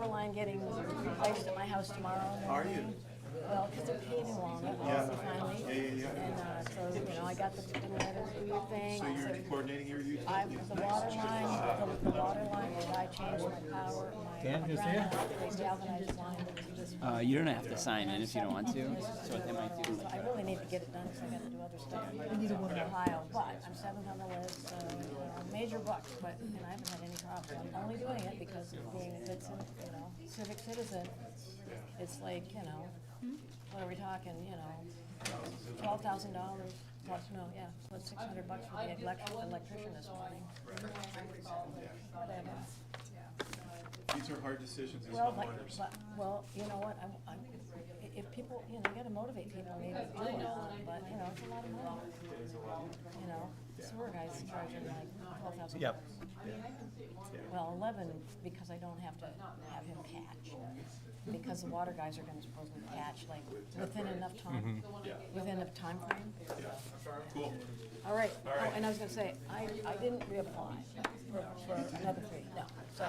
sewer line getting replaced at my house tomorrow morning. Are you? Well, because they're paving along it, finally. And so, you know, I got the letters do your thing. So you're coordinating your utilities? The water line, the water line, the guy changed my power, my ground, they galvanized line. You don't have to sign in if you don't want to. So what they might do. So I really need to get it done because I got to do other stuff in Ohio. But I'm 7th on the list, so major bucks. But and I haven't had any problems. I'm only doing it because of being a good, civic citizen. It's like, what are we talking? $12,000 plus. No, yeah, plus $600 for the electrician this morning. Whatever. These are hard decisions as Well, homeowners. well, you know what? If people, you got to motivate people to do it. But it's a lot of money. Sewer guys charging like $12,000. Yep. Well, 11 because I don't have to have him patch. Because the water guys are going to supposedly patch like within enough time, within a time frame. Cool. All right. Oh, and I was going to say, I didn't reapply for another 3. No. So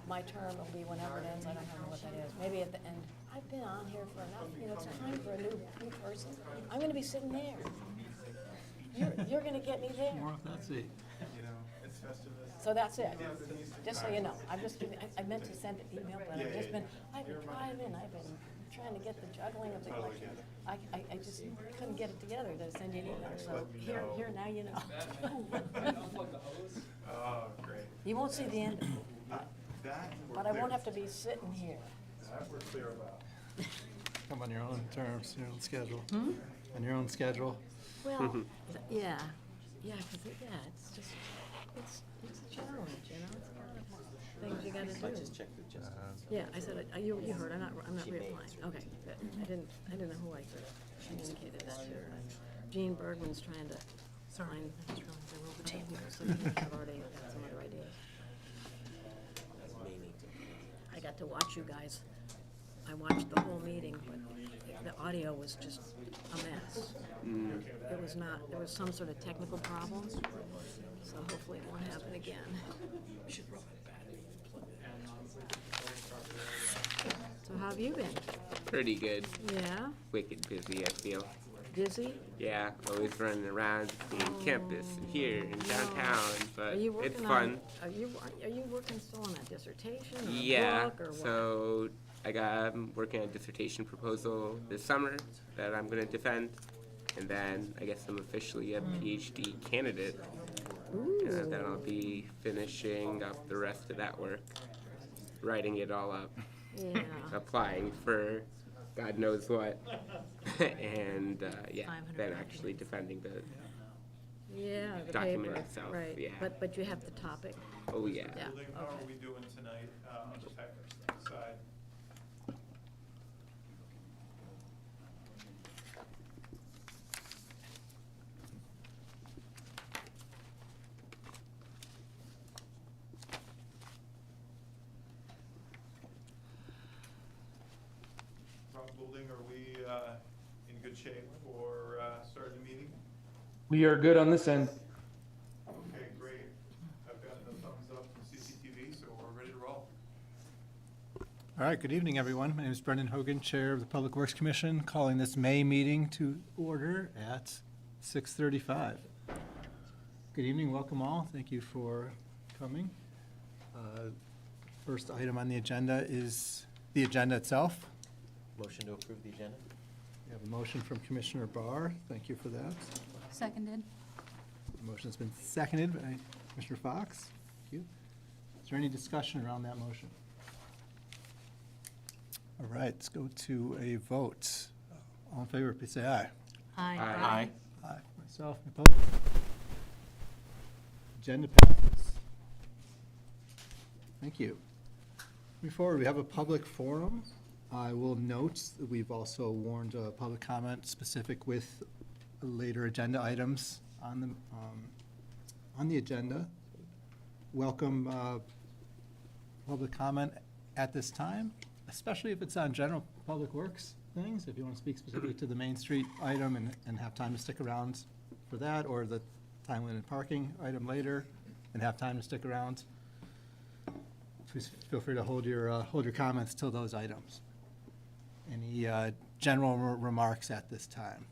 my term will be whenever it ends. I don't know what that is. Maybe at the end. I've been on here for enough. It's time for a new person. I'm going to be sitting there. You're going to get me there. That's it. It's Festivus. So that's it. Just so you know, I meant to send an email, but I've been driving. I've been trying to get the juggling of the election. I just couldn't get it together to send you an email. So here now you know. Oh, great. You won't see the end of it, but I won't have to be sitting here. That we're clear about. Come on your own terms, your own schedule. On your own schedule. Well, yeah, because it's just it's a challenge, It's a lot of things you got to do. I just checked the justice. Yeah, I said it. You heard. I'm not reapplying. Okay, good. I didn't know who I communicated that to. Gene Bergman's trying to sign the tape here, so I've already got some other ideas. I got to watch you guys. I watched the whole meeting, but the audio was just a mess. It was not. There was some sort of technical problem, so hopefully it won't happen again. So how have you been? Pretty good. Yeah? Wicked busy, I feel. Busy? Yeah, always running around between campus and here and downtown, but it's fun. Are you working still on that dissertation or Yeah, book or what? so I'm working on a dissertation proposal this summer that I'm going to defend, and then I guess I'm officially a PhD candidate. And then I'll be finishing up the rest of that work, writing it all up, applying for God knows what, and then actually defending the the document paper, itself. right? Yeah. But you have the topic. Oh yeah. How are we doing tonight on the technical side? Building, are we in good shape for starting the meeting? We are good on this end. Okay, great. I've got the thumbs up from CCTV, so we're ready to roll. All right, good evening, everyone. My name is Brendan Hogan, Chair of the Public Works Commission, calling this May meeting to order at 6:35. Good evening, welcome all. Thank you for coming. First item on the agenda is the agenda itself. Motion to approve the agenda? We have a motion from Commissioner Barr. Thank you for that. Seconded. The motion's been seconded by Commissioner Fox. Thank you. Is there any discussion around that motion? All right, let's go to a vote. All in favor, please say aye. Aye. Aye. Myself, opposed? Agenda passes. Thank you. Moving forward, we have a public forum. I will note that we've also warned public comment specific with later agenda items on the agenda. Welcome public comment at this time, especially if it's on general public works things. If you want to speak specifically to the Main Street item and have time to stick around for that, or the time limited parking item later and have time to stick around. please feel free to hold your comments till those items. Any general remarks at this time?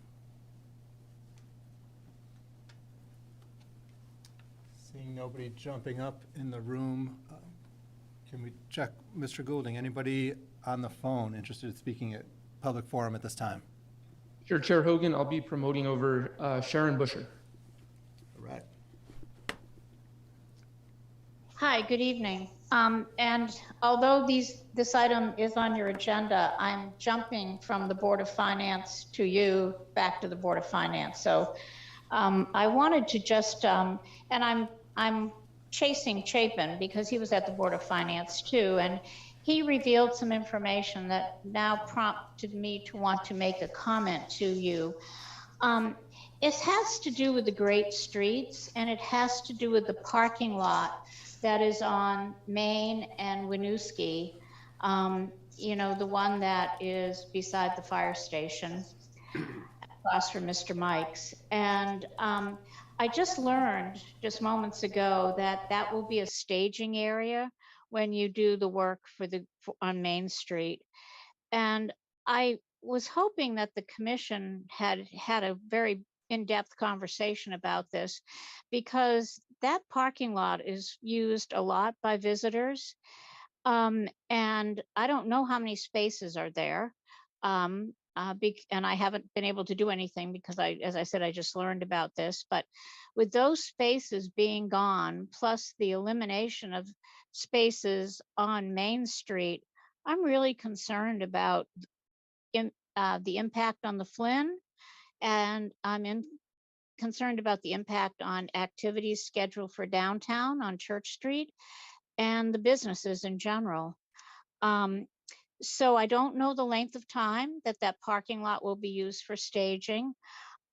Seeing nobody jumping up in the room, can we check, Mr. Goulding, anybody on the phone interested in speaking at public forum at this time? Sure, Chair Hogan, I'll be promoting over Sharon Busher. All right. Hi, good evening. And although this item is on your agenda, I'm jumping from the Board of Finance to you, back to the Board of Finance. So I wanted to just, and I'm chasing Chapin because he was at the Board of Finance too, and he revealed some information that now prompted me to want to make a comment to you. It has to do with the great streets, and it has to do with the parking lot that is on Main and Winooski, you know, the one that is beside the fire station across from Mr. Mike's. And I just learned just moments ago that that will be a staging area when you do the work on Main Street. And I was hoping that the commission had a very in-depth conversation about this, because that parking lot is used a lot by visitors. And I don't know how many spaces are there. And I haven't been able to do anything because as I said, I just learned about this. But with those spaces being gone, plus the elimination of spaces on Main Street, I'm really concerned about the impact on the Flynn, and I'm concerned about the impact on activities scheduled for downtown on Church Street and the businesses in general. So I don't know the length of time that parking lot will be used for staging,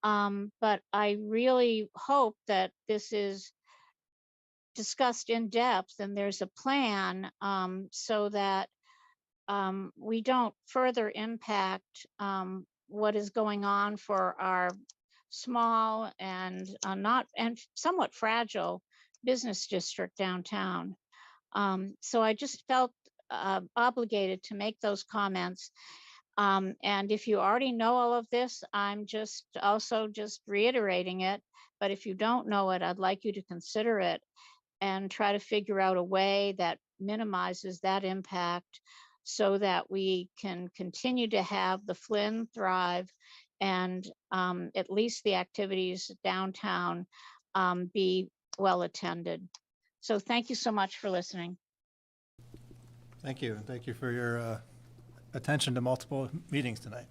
but I really hope that this is discussed in depth and there's a plan so that we don't further impact what is going on for our small and somewhat fragile business district downtown. So I just felt obligated to make those comments. And if you already know all of this, I'm just reiterating it. But if you don't know it, I'd like you to consider it and try to figure out a way that minimizes that impact so that we can continue to have the Flynn thrive and at least the activities downtown be well attended. So thank you so much for listening. Thank you, and thank you for your attention to multiple meetings tonight.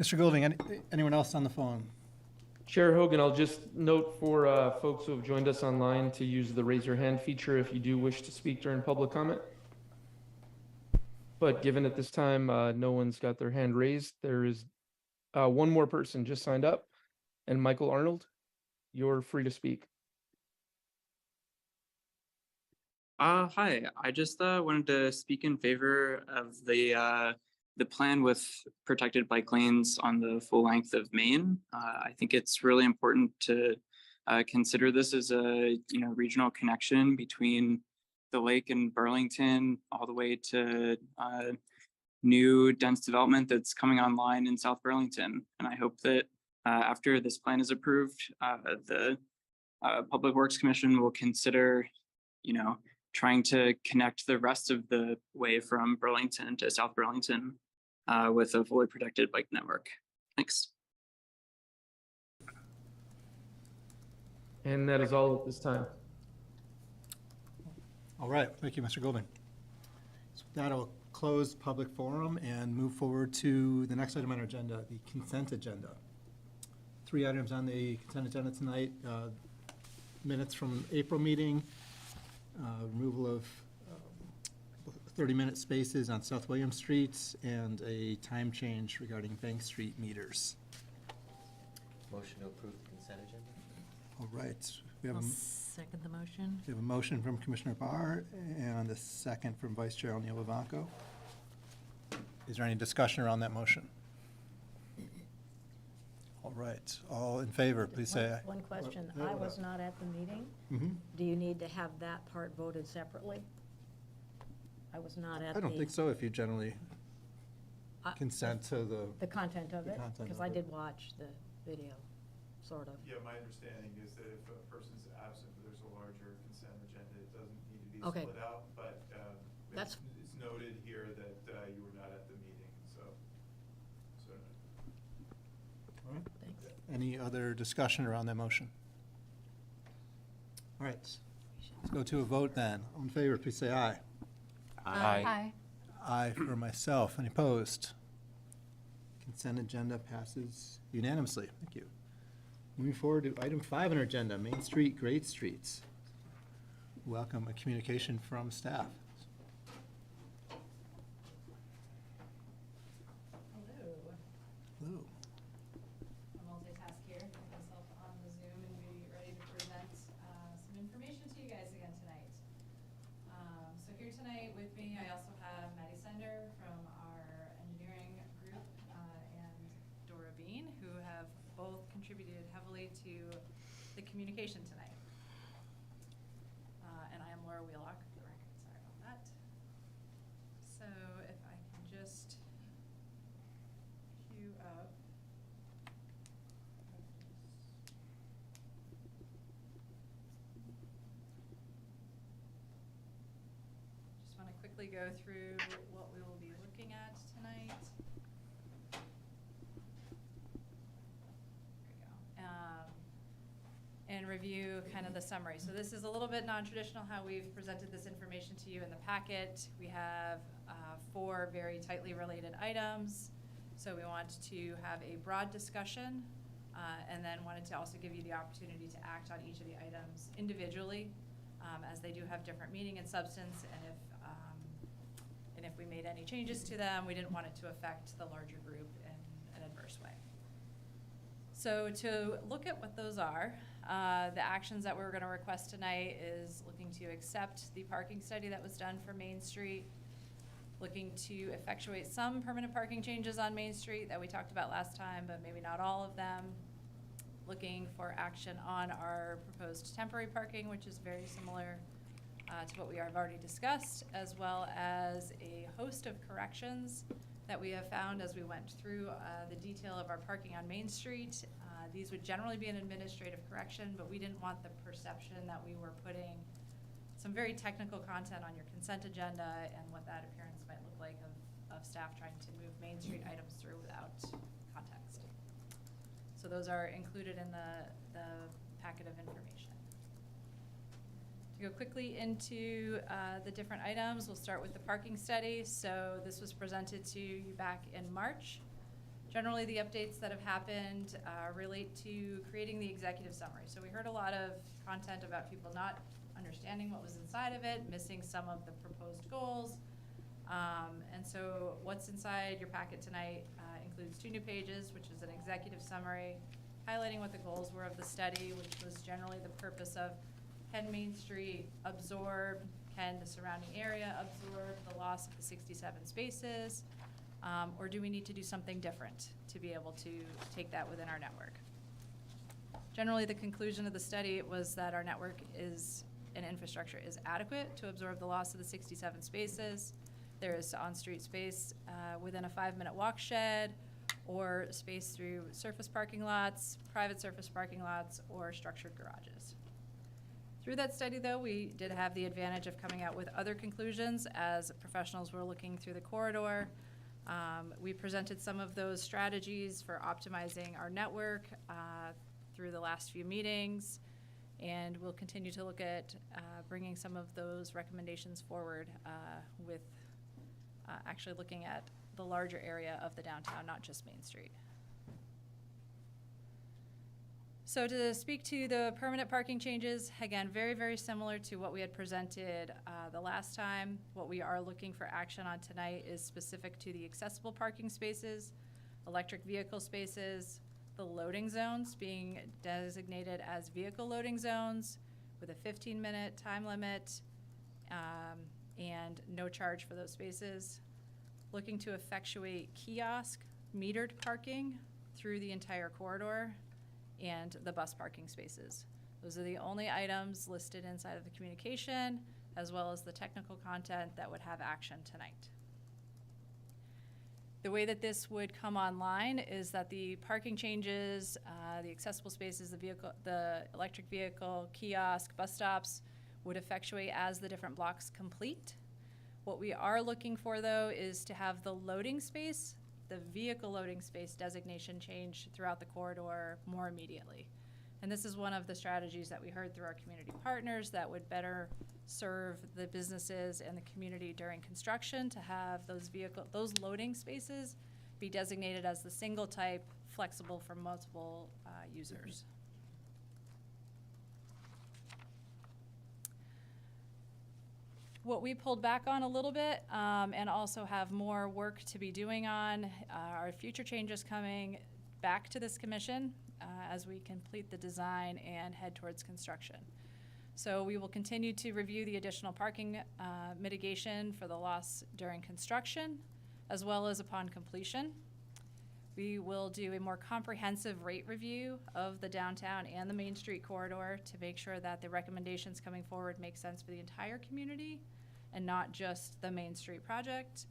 Mr. Goulding, anyone else on the phone? Chair Hogan, I'll just note for folks who have joined us online to use the raise your hand feature if you do wish to speak during public comment. But given at this time no one's got their hand raised, there is one more person just signed up, and Michael Arnold, you're free to speak. Hi, I just wanted to speak in favor of the plan with protected bike lanes on the full length of Main. I think it's really important to consider this as a regional connection between the lake and Burlington all the way to new dense development that's coming online in South Burlington. And I hope that after this plan is approved, the Public Works Commission will consider, trying to connect the rest of the way from Burlington to South Burlington with a fully protected bike network. Thanks. And that is all at this time. All right, thank you, Mr. Goulding. So with that, I'll close public forum and move forward to the next item on our agenda, the consent agenda. 3 items on the consent agenda tonight. Minutes from April meeting, removal of 30-minute spaces on South William Street, and a time change regarding Bank Street meters. Motion to approve the consent agenda? All right. We have I'll second the motion. a motion from Commissioner Barr and a second from Vice Chair O'Neill Vivanco. Is there any discussion around that motion? All right, all in favor, please say aye. One question, Yeah, I was not at the meeting. Mhm. Do you need to have that part voted separately? I was not at I don't the- think so, if you generally I- consent to The content of The it, content because of I it. did watch the video, sort of. Yeah, my understanding is that if a person's absent, but there's a larger consent agenda, it doesn't need to be Okay. split out, but That's- it's noted here that you were not at the meeting, so. All right. Thanks. Any other discussion around that motion? All right, let's go to a vote then. All in favor, please say aye. Aye. Aye for myself. Any opposed? Consent agenda passes unanimously. Thank you. Moving forward to item 5 on our agenda, Main Street, Great Streets. Welcome, a communication from staff. Hello. Hello. I'll multitask here, get myself on the Zoom and be ready to present some information to you guys again tonight. So here tonight with me, I also have Maddie Sender from our engineering group and Dora Bean, who have both contributed heavily to the communication tonight. And I am Laura Wheelock, for the record, sorry about that. So if I can just queue up. Just want to quickly go through what we will be looking at tonight. There we go. And review kind of the summary. So this is a little bit non-traditional how we've presented this information to you in the packet. We have 4 very tightly related items. So we want to have a broad discussion and then wanted to also give you the opportunity to act on each of the items individually as they do have different meaning and substance. And if we made any changes to them, we didn't want it to affect the larger group in an adverse way. So to look at what those are, the actions that we're going to request tonight is looking to accept the parking study that was done for Main Street, looking to effectuate some permanent parking changes on Main Street that we talked about last time, but maybe not all of them, looking for action on our proposed temporary parking, which is very similar to what we have already discussed, as well as a host of corrections that we have found as we went through the detail of our parking on Main Street. These would generally be an administrative correction, but we didn't want the perception that we were putting some very technical content on your consent agenda and what that appearance might look like of staff trying to move Main Street items through without context. So those are included in the packet of information. To go quickly into the different items, we'll start with the parking study. So this was presented to you back in March. Generally, the updates that have happened relate to creating the executive summary. So we heard a lot of content about people not understanding what was inside of it, missing some of the proposed goals. And so what's inside your packet tonight includes 2 new pages, which is an executive summary highlighting what the goals were of the study, which was generally the purpose of can Main Street absorb, can the surrounding area absorb the loss of the 67 spaces, or do we need to do something different to be able to take that within our network? Generally, the conclusion of the study was that our network and infrastructure is adequate to absorb the loss of the 67 spaces. There is on-street space within a 5-minute walk shed, or space through surface parking lots, private surface parking lots, or structured garages. Through that study, though, we did have the advantage of coming out with other conclusions as professionals were looking through the corridor. We presented some of those strategies for optimizing our network through the last few meetings, and we'll continue to look at bringing some of those recommendations forward with actually looking at the larger area of the downtown, not just Main Street. So to speak to the permanent parking changes, again, very, very similar to what we had presented the last time. What we are looking for action on tonight is specific to the accessible parking spaces, electric vehicle spaces, the loading zones being designated as vehicle loading zones with a 15-minute time limit and no charge for those spaces. Looking to effectuate kiosk metered parking through the entire corridor, and the bus parking spaces. Those are the only items listed inside of the communication, as well as the technical content that would have action tonight. The way that this would come online is that the parking changes, the accessible spaces, the electric vehicle, kiosk, bus stops would effectuate as the different blocks complete. What we are looking for, though, is to have the loading space, the vehicle loading space designation change throughout the corridor more immediately. And this is one of the strategies that we heard through our community partners that would better serve the businesses and the community during construction, to have those loading spaces be designated as the single type, flexible for multiple users. What we pulled back on a little bit, and also have more work to be doing on, are future changes coming back to this commission as we complete the design and head towards construction. So we will continue to review the additional parking mitigation for the loss during construction, as well as upon completion. We will do a more comprehensive rate review of the downtown and the Main Street corridor to make sure that the recommendations coming forward make sense for the entire community and not just the Main Street project.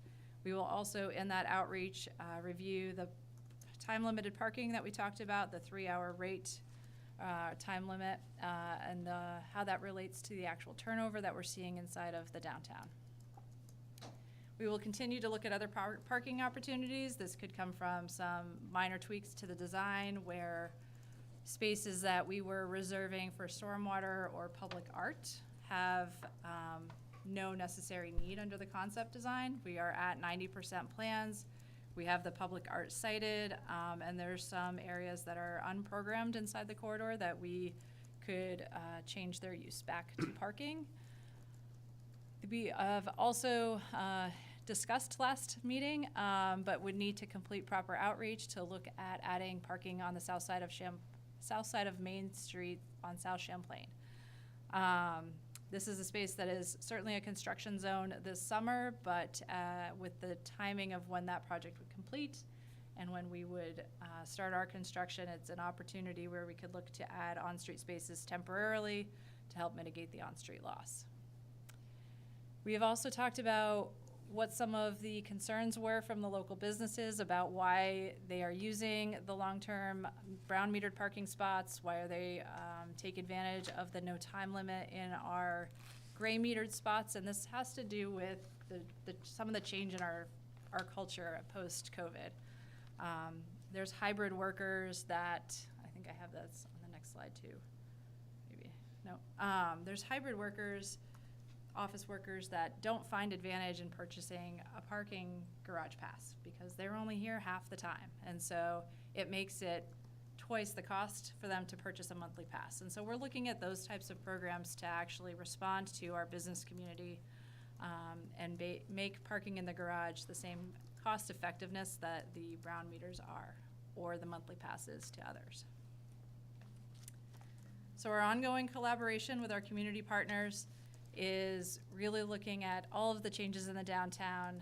We will also, in that outreach, review the time-limited parking that we talked about, the 3-hour rate time limit, and how that relates to the actual turnover that we're seeing inside of the downtown. We will continue to look at other parking opportunities. This could come from some minor tweaks to the design, where spaces that we were reserving for stormwater or public art have no necessary need under the concept design. We are at 90% plans. We have the public art cited, and there's some areas that are unprogrammed inside the corridor that we could change their use back to parking. We have also discussed last meeting, but would need to complete proper outreach to look at adding parking on the south side of Main Street on South Champlain. This is a space that is certainly a construction zone this summer, but with the timing of when that project would complete and when we would start our construction, it's an opportunity where we could look to add on-street spaces temporarily to help mitigate the on-street loss. We have also talked about what some of the concerns were from the local businesses about why they are using the long-term brown metered parking spots, why are they take advantage of the no time limit in our gray metered spots, and this has to do with some of the change in our culture post-COVID. There's hybrid workers that, I think I have that on the next slide too, maybe, no. There's hybrid workers, office workers that don't find advantage in purchasing a parking garage pass because they're only here half the time. And so it makes it twice the cost for them to purchase a monthly pass. And so we're looking at those types of programs to actually respond to our business community and make parking in the garage the same cost effectiveness that the brown meters are, or the monthly passes to others. So our ongoing collaboration with our community partners is really looking at all of the changes in the downtown.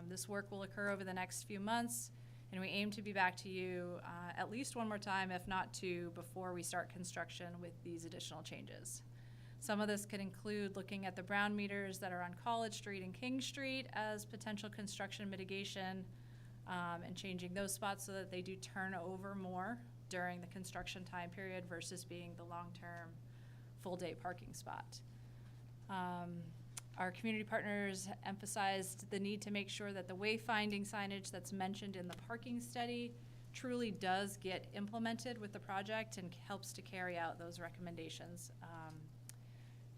This work will occur over the next few months, and we aim to be back to you at least one more time, if not two, before we start construction with these additional changes. Some of this could include looking at the brown meters that are on College Street and King Street as potential construction mitigation, and changing those spots so that they do turn over more during the construction time period versus being the long-term full-day parking spot. Our community partners emphasized the need to make sure that the wayfinding signage that's mentioned in the parking study truly does get implemented with the project and helps to carry out those recommendations,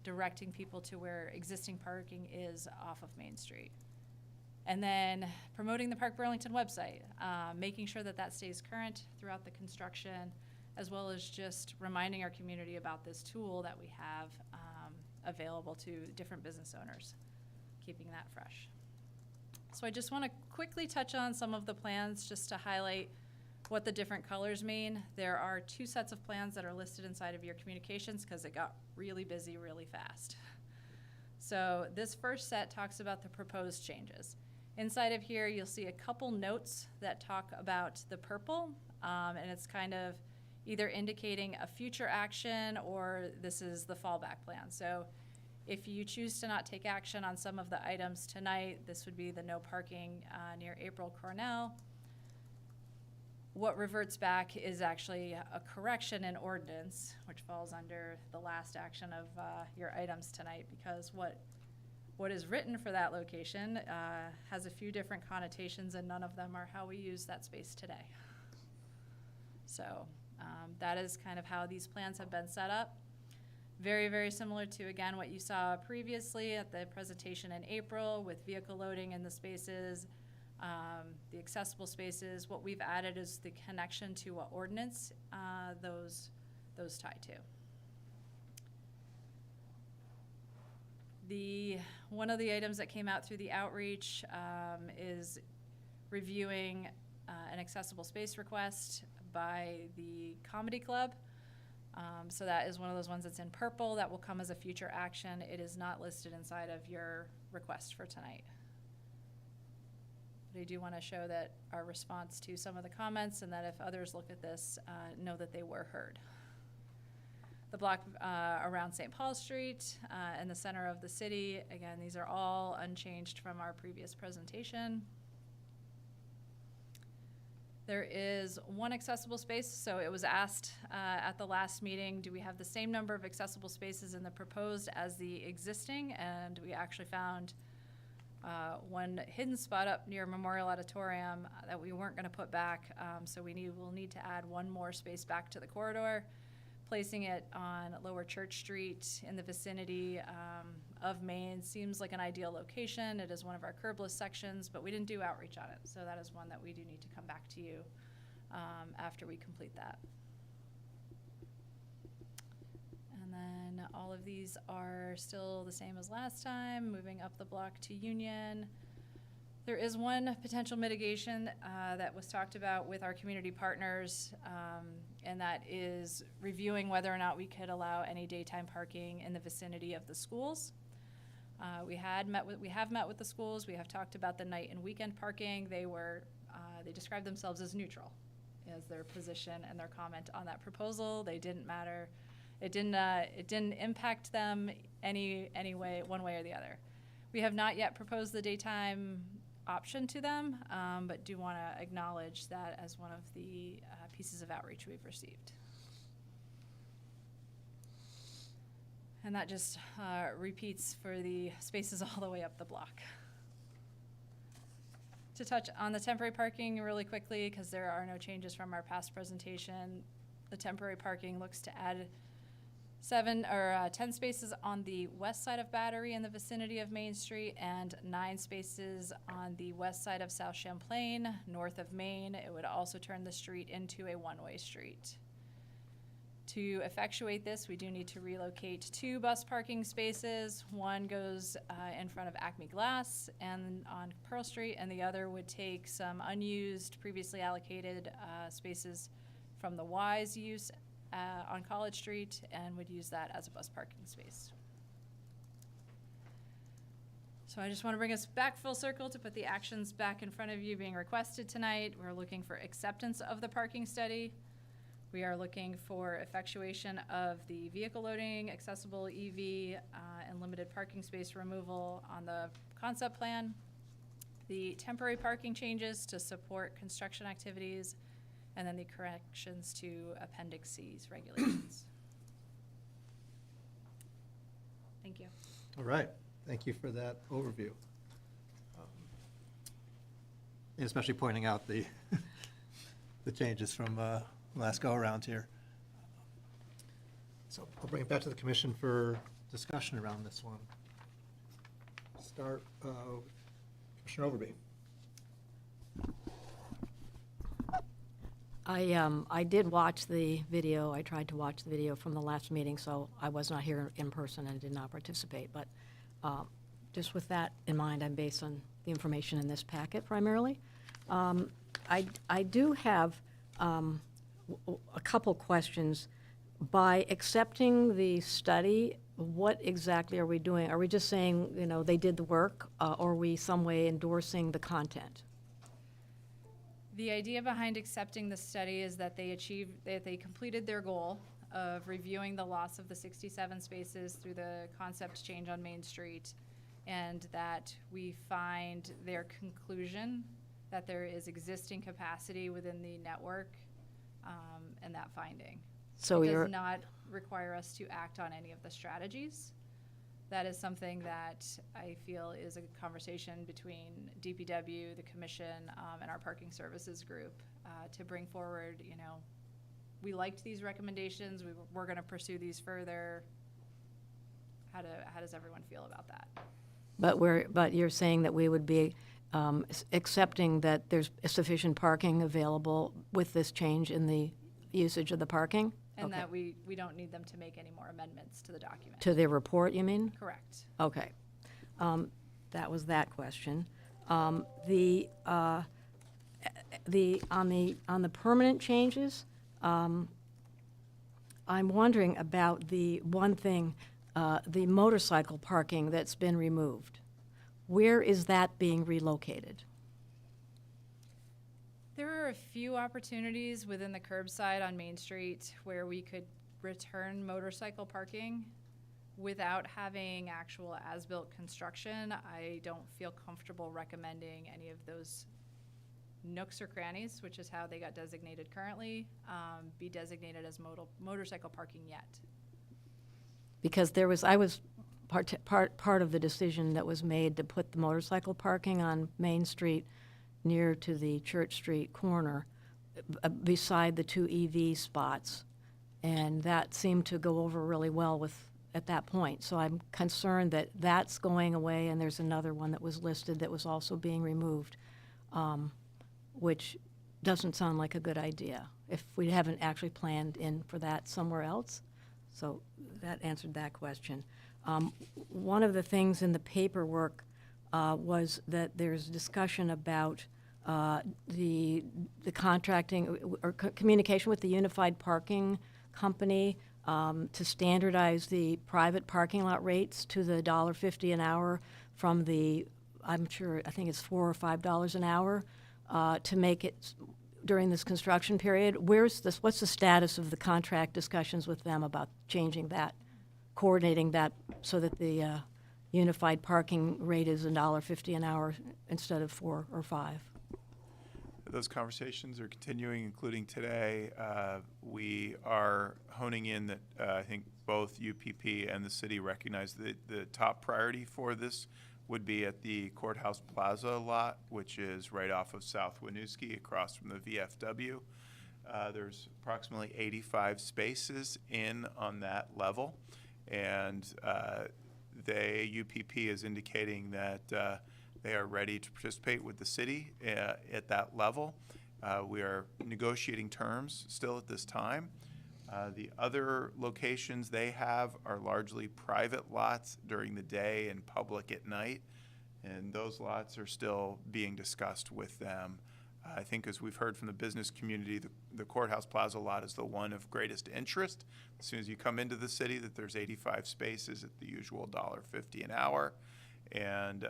directing people to where existing parking is off of Main Street. And then promoting the Park Burlington website, making sure that that stays current throughout the construction, as well as just reminding our community about this tool that we have available to different business owners, keeping that fresh. So I just want to quickly touch on some of the plans just to highlight what the different colors mean. There are 2 sets of plans that are listed inside of your communications because it got really busy really fast. So this first set talks about the proposed changes. Inside of here, you'll see a couple notes that talk about the purple. And it's kind of either indicating a future action or this is the fallback plan. So if you choose to not take action on some of the items tonight, this would be the no parking near April Cornell. What reverts back is actually a correction in ordinance, which falls under the last action of your items tonight, because what is written for that location has a few different connotations, and none of them are how we use that space today. So that is kind of how these plans have been set up. Very, very similar to, again, what you saw previously at the presentation in April with vehicle loading in the spaces, the accessible spaces. What we've added is the connection to what ordinance those tie to. One of the items that came out through the outreach is reviewing an accessible space request by the Comedy Club. So that is one of those ones that's in purple that will come as a future action. It is not listed inside of your request for tonight. But I do want to show that our response to some of the comments, and that if others look at this, know that they were heard. The block around St. Paul Street in the center of the city, again, these are all unchanged from our previous presentation. There is one accessible space, so it was asked at the last meeting, do we have the same number of accessible spaces in the proposed as the existing? And we actually found one hidden spot up near Memorial Auditorium that we weren't gonna put back, so we'll need to add one more space back to the corridor, placing it on Lower Church Street in the vicinity of Main. Seems like an ideal location. It is one of our curbless sections, but we didn't do outreach on it. So that is one that we do need to come back to you after we complete that. And then all of these are still the same as last time, moving up the block to Union. There is one potential mitigation that was talked about with our community partners, and that is reviewing whether or not we could allow any daytime parking in the vicinity of the schools. We have met with the schools. We have talked about the night and weekend parking. They described themselves as neutral as their position and their comment on that proposal. They didn't matter. It didn't impact them any way, one way or the other. We have not yet proposed the daytime option to them, but do want to acknowledge that as one of the pieces of outreach we've received. And that just repeats for the spaces all the way up the block. To touch on the temporary parking really quickly, because there are no changes from our past presentation, the temporary parking looks to add 10 spaces on the west side of Battery in the vicinity of Main Street, and 9 spaces on the west side of South Champlain, north of Main. It would also turn the street into a one-way street. To effectuate this, we do need to relocate 2 bus parking spaces. One goes in front of Acme Glass and on Pearl Street, and the other would take some unused, previously allocated spaces from the Wise use on College Street, and would use that as a bus parking space. So I just want to bring us back full circle to put the actions back in front of you being requested tonight. We're looking for acceptance of the parking study. We are looking for effectuation of the vehicle loading, accessible EV, and limited parking space removal on the concept plan. The temporary parking changes to support construction activities, and then the corrections to Appendix C's regulations. Thank you. All right, thank you for that overview. And especially pointing out the, the changes from last go-around here. So I'll bring it back to the commission for discussion around this one. Start, Commissioner Overby. I did watch the video. I tried to watch the video from the last meeting, so I was not here in person and did not participate. But just with that in mind, I'm based on the information in this packet primarily. I do have a couple questions. By accepting the study, what exactly are we doing? Are we just saying, you know, they did the work, or are we some way endorsing the content? The idea behind accepting the study is that they completed their goal of reviewing the loss of the 67 spaces through the concept change on Main Street, and that we find their conclusion that there is existing capacity within the network, and that finding. So It you're, does not require us to act on any of the strategies. That is something that I feel is a conversation between DPW, the commission, and our parking services group, to bring forward, you know, we liked these recommendations, we're gonna pursue these further. How does everyone feel about that? but you're saying that we would be accepting that there's sufficient parking available with this change in the usage of the parking? And Okay. that we don't need them to make any more amendments to the document. To their report, you mean? Correct. Okay. That was that question. On the permanent changes, I'm wondering about the one thing, the motorcycle parking that's been removed. Where is that being relocated? There are a few opportunities within the curbside on Main Street where we could return motorcycle parking without having actual as-built construction. I don't feel comfortable recommending any of those nooks or crannies, which is how they got designated currently, be designated as motorcycle parking yet. Because I was part of the decision that was made to put the motorcycle parking on Main Street near to the Church Street corner, beside the two EV spots. And that seemed to go over really well at that point. So I'm concerned that that's going away, and there's another one that was listed that was also being removed, which doesn't sound like a good idea if we haven't actually planned in for that somewhere else. So that answered that question. One of the things in the paperwork was that there's discussion about the contracting or communication with the Unified Parking Company to standardize the private parking lot rates to the $1.50 an hour from the, I think it's $4 or $5 an hour, to make it during this construction period. What's the status of the contract discussions with them about changing that, coordinating that so that the unified parking rate is $1.50 an hour instead of $4 or $5? Those conversations are continuing, including today. We are honing in that I think both UPP and the city recognize that the top priority for this would be at the Courthouse Plaza lot, which is right off of South Winooski across from the VFW. There's approximately 85 spaces in on that level, and UPP is indicating that they are ready to participate with the city at that level. We are negotiating terms still at this time. The other locations they have are largely private lots during the day and public at night, and those lots are still being discussed with them. I think as we've heard from the business community, the Courthouse Plaza lot is the one of greatest interest. As soon as you come into the city, that there's 85 spaces at the usual $1.50 an hour. And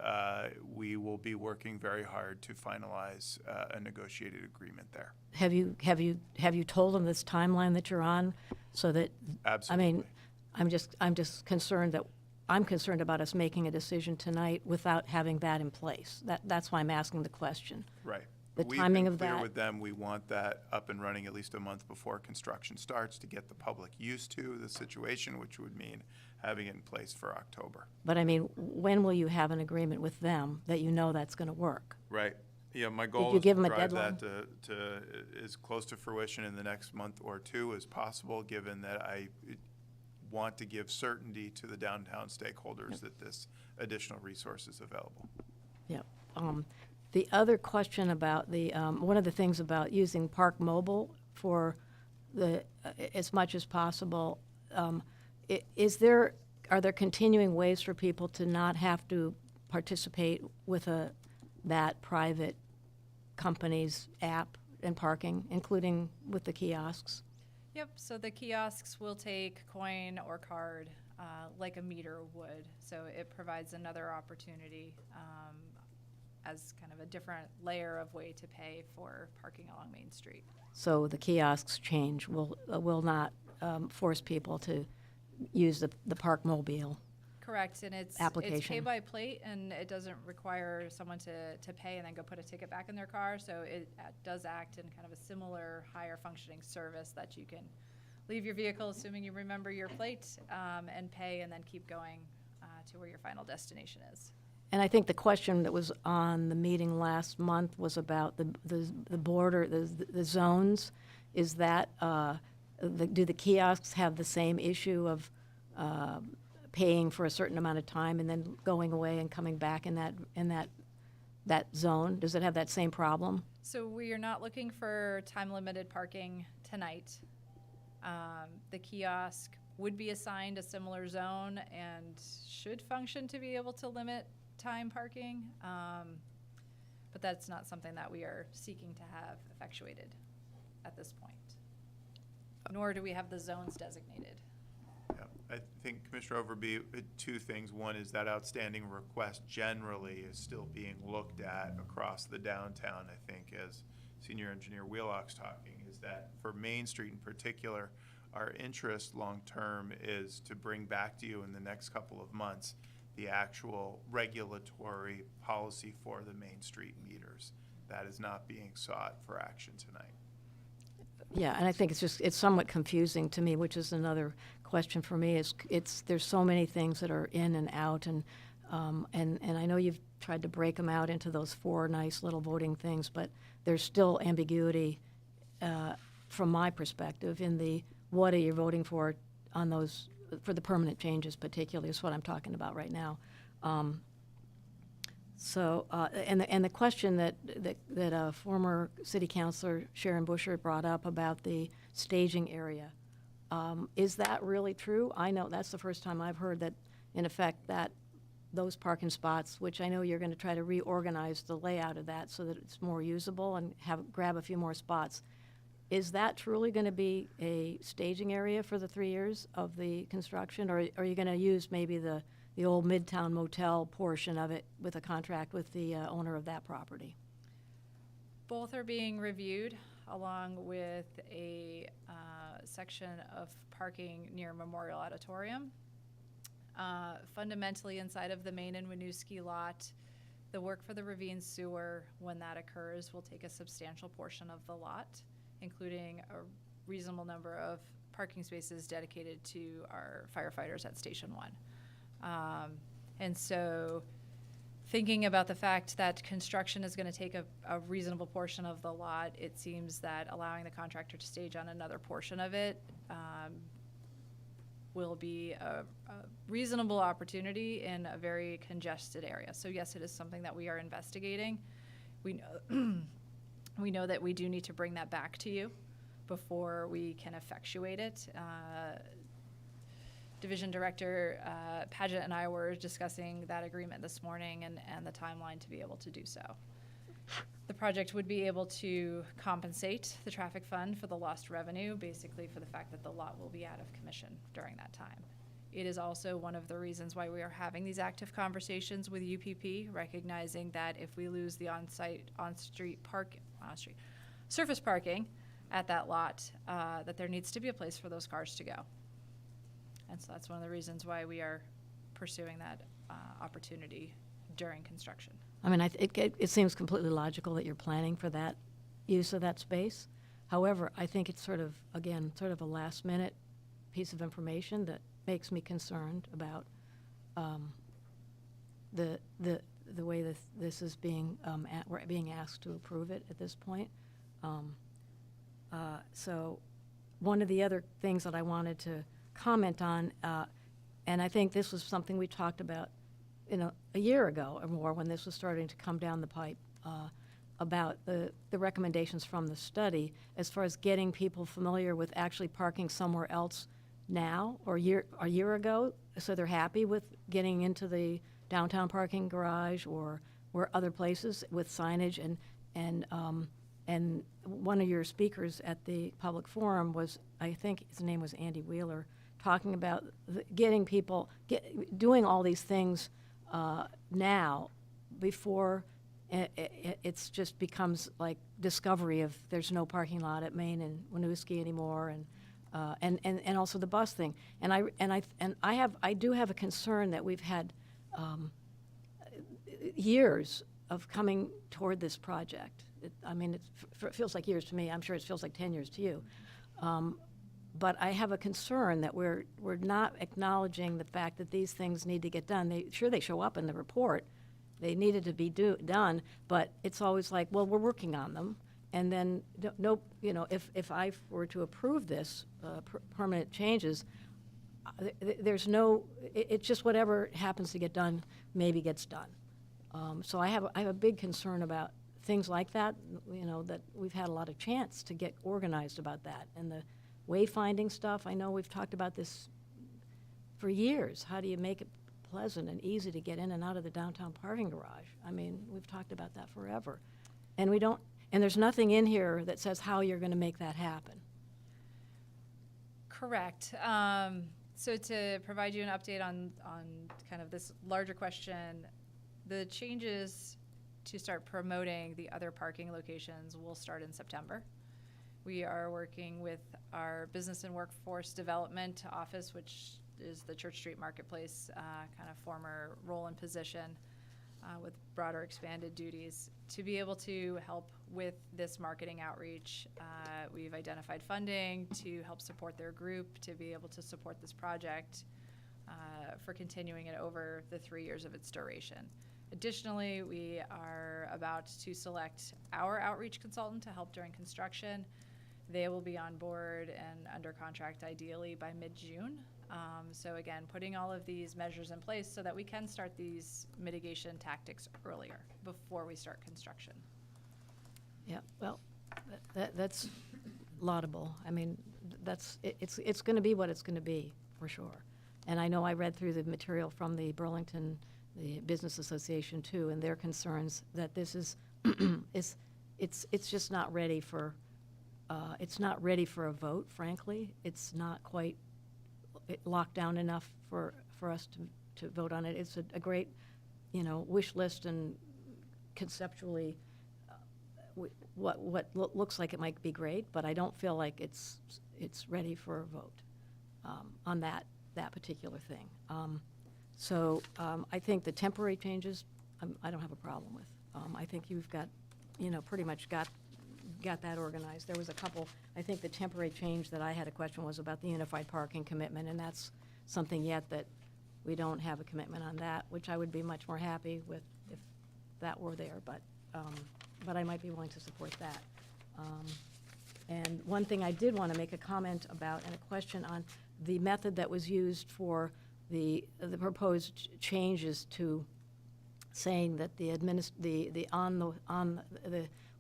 we will be working very hard to finalize a negotiated agreement there. Have you told them this timeline that you're on, so that? Absolutely. I mean, I'm just concerned that I'm concerned about us making a decision tonight without having that in place. That's why I'm asking the question. Right. The We've timing been of clear that. with them. We want that up and running at least a month before construction starts to get the public used to the situation, which would mean having it in place for October. But I mean, when will you have an agreement with them that you know that's going to work? Right. Yeah, my goal you is give to them a drive deadline? that to as close to fruition in the next month or two as possible, given that I want to give certainty to the downtown stakeholders that this additional resource is available. Yeah. The other question about one of the things about using Park Mobile for as much as possible, are there continuing ways for people to not have to participate with that private company's app and parking, including with the kiosks? Yep, so the kiosks will take coin or card like a meter would, so it provides another opportunity. as kind of a different layer of way to pay for parking along Main Street. So the kiosks change will not force people to use the Park Mobile. Correct, and it's Application. pay by plate, and it doesn't require someone to pay and then go put a ticket back in their car, so it does act in kind of a similar higher functioning service that you can leave your vehicle, assuming you remember your plate, and pay, and then keep going to where your final destination is. And I think the question that was on the meeting last month was about the border, the zones. Is that, do the kiosks have the same issue of paying for a certain amount of time and then going away and coming back in that zone? Does it have that same problem? So we are not looking for time-limited parking tonight. The kiosk would be assigned a similar zone and should function to be able to limit time parking, but that's not something that we are seeking to have effectuated at this point. Nor do we have the zones designated. Yeah, I think Commissioner Overby, two things. One is that outstanding request generally is still being looked at across the downtown, I think, as Senior Engineer Wheelock's talking, is that for Main Street in particular, our interest long-term is to bring back to you in the next couple of months the actual regulatory policy for the Main Street meters. That is not being sought for action tonight. Yeah, and I think it's somewhat confusing to me, which is another question for me. There's so many things that are in and out, and I know you've tried to break them out into those 4 nice little voting things, but there's still ambiguity from my perspective in the what are you voting for on those, for the permanent changes particularly is what I'm talking about right now. And the question that former city councilor Sharon Busher brought up about the staging area, is that really true? I know that's the first time I've heard that, in effect, that those parking spots, which I know you're going to try to reorganize the layout of that so that it's more usable and grab a few more spots. Is that truly going to be a staging area for the 3 years of the construction, or are you going to use maybe the old Midtown Motel portion of it with a contract with the owner of that property? Both are being reviewed along with a section of parking near Memorial Auditorium. Fundamentally, inside of the main and Winooski lot, the work for the ravine sewer, when that occurs, will take a substantial portion of the lot, including a reasonable number of parking spaces dedicated to our firefighters at Station 1. And so thinking about the fact that construction is going to take a reasonable portion of the lot, it seems that allowing the contractor to stage on another portion of it will be a reasonable opportunity in a very congested area. So yes, it is something that we are investigating. We know, we know that we do need to bring that back to you before we can effectuate it. Division Director Paget and I were discussing that agreement this morning and the timeline to be able to do so. The project would be able to compensate the traffic fund for the lost revenue, basically for the fact that the lot will be out of commission during that time. It is also one of the reasons why we are having these active conversations with UPP, recognizing that if we lose the surface parking at that lot, that there needs to be a place for those cars to go. And so that's one of the reasons why we are pursuing that opportunity during construction. I mean, it seems completely logical that you're planning for that use of that space. However, I think it's sort of a last-minute piece of information that makes me concerned about the way this is being we're being asked to approve it at this point. So one of the other things that I wanted to comment on, and I think this was something we talked about, a year ago or more when this was starting to come down the pipe, about the recommendations from the study as far as getting people familiar with actually parking somewhere else now or a year ago, so they're happy with getting into the downtown parking garage or other places with signage. And one of your speakers at the public forum was, I think his name was Andy Wheeler, talking about getting people doing all these things now before it's just becomes like discovery of there's no parking lot at Main and Winooski anymore, and also the bus thing. And I do have a concern that we've had years of coming toward this project. It feels like years to me. I'm sure it feels like 10 years to you. But I have a concern that we're not acknowledging the fact that these things need to get done. They show up in the report. They needed to be done, but it's always like, well, we're working on them. And then, if I were to approve this, permanent changes, there's no, it's just whatever happens to get done, maybe gets done. So I have a big concern about things like that, that we've had a lot of chance to get organized about that. And the wayfinding stuff, I know we've talked about this for years. How do you make it pleasant and easy to get in and out of the downtown parking garage? We've talked about that forever. And there's nothing in here that says how you're going to make that happen. Correct. So to provide you an update on kind of this larger question, the changes to start promoting the other parking locations will start in September. We are working with our Business and Workforce Development Office, which is the Church Street Marketplace kind of former role and position with broader expanded duties to be able to help with this marketing outreach. We've identified funding to help support their group to be able to support this project for continuing it over the 3 years of its duration. Additionally, we are about to select our outreach consultant to help during construction. They will be on board and under contract ideally by mid-June. So again, putting all of these measures in place so that we can start these mitigation tactics earlier before we start construction. Yeah, well, that's laudable. It's going to be what it's going to be, for sure. And I know I read through the material from the Burlington, the Business Association too, and their concerns that this is, it's just not ready for, it's not ready for a vote, frankly. It's not quite locked down enough for us to vote on it. It's a great, wish list, and conceptually what looks like it might be great, but I don't feel like it's ready for a vote on that particular thing. So I think the temporary changes, I don't have a problem with. I think you've got, pretty much got that organized. There was a couple, I think the temporary change that I had a question was about the unified parking commitment, and that's something yet that we don't have a commitment on that, which I would be much more happy with if that were there, but I might be willing to support that. And one thing I did want to make a comment about and a question on the method that was used for the proposed changes to saying that the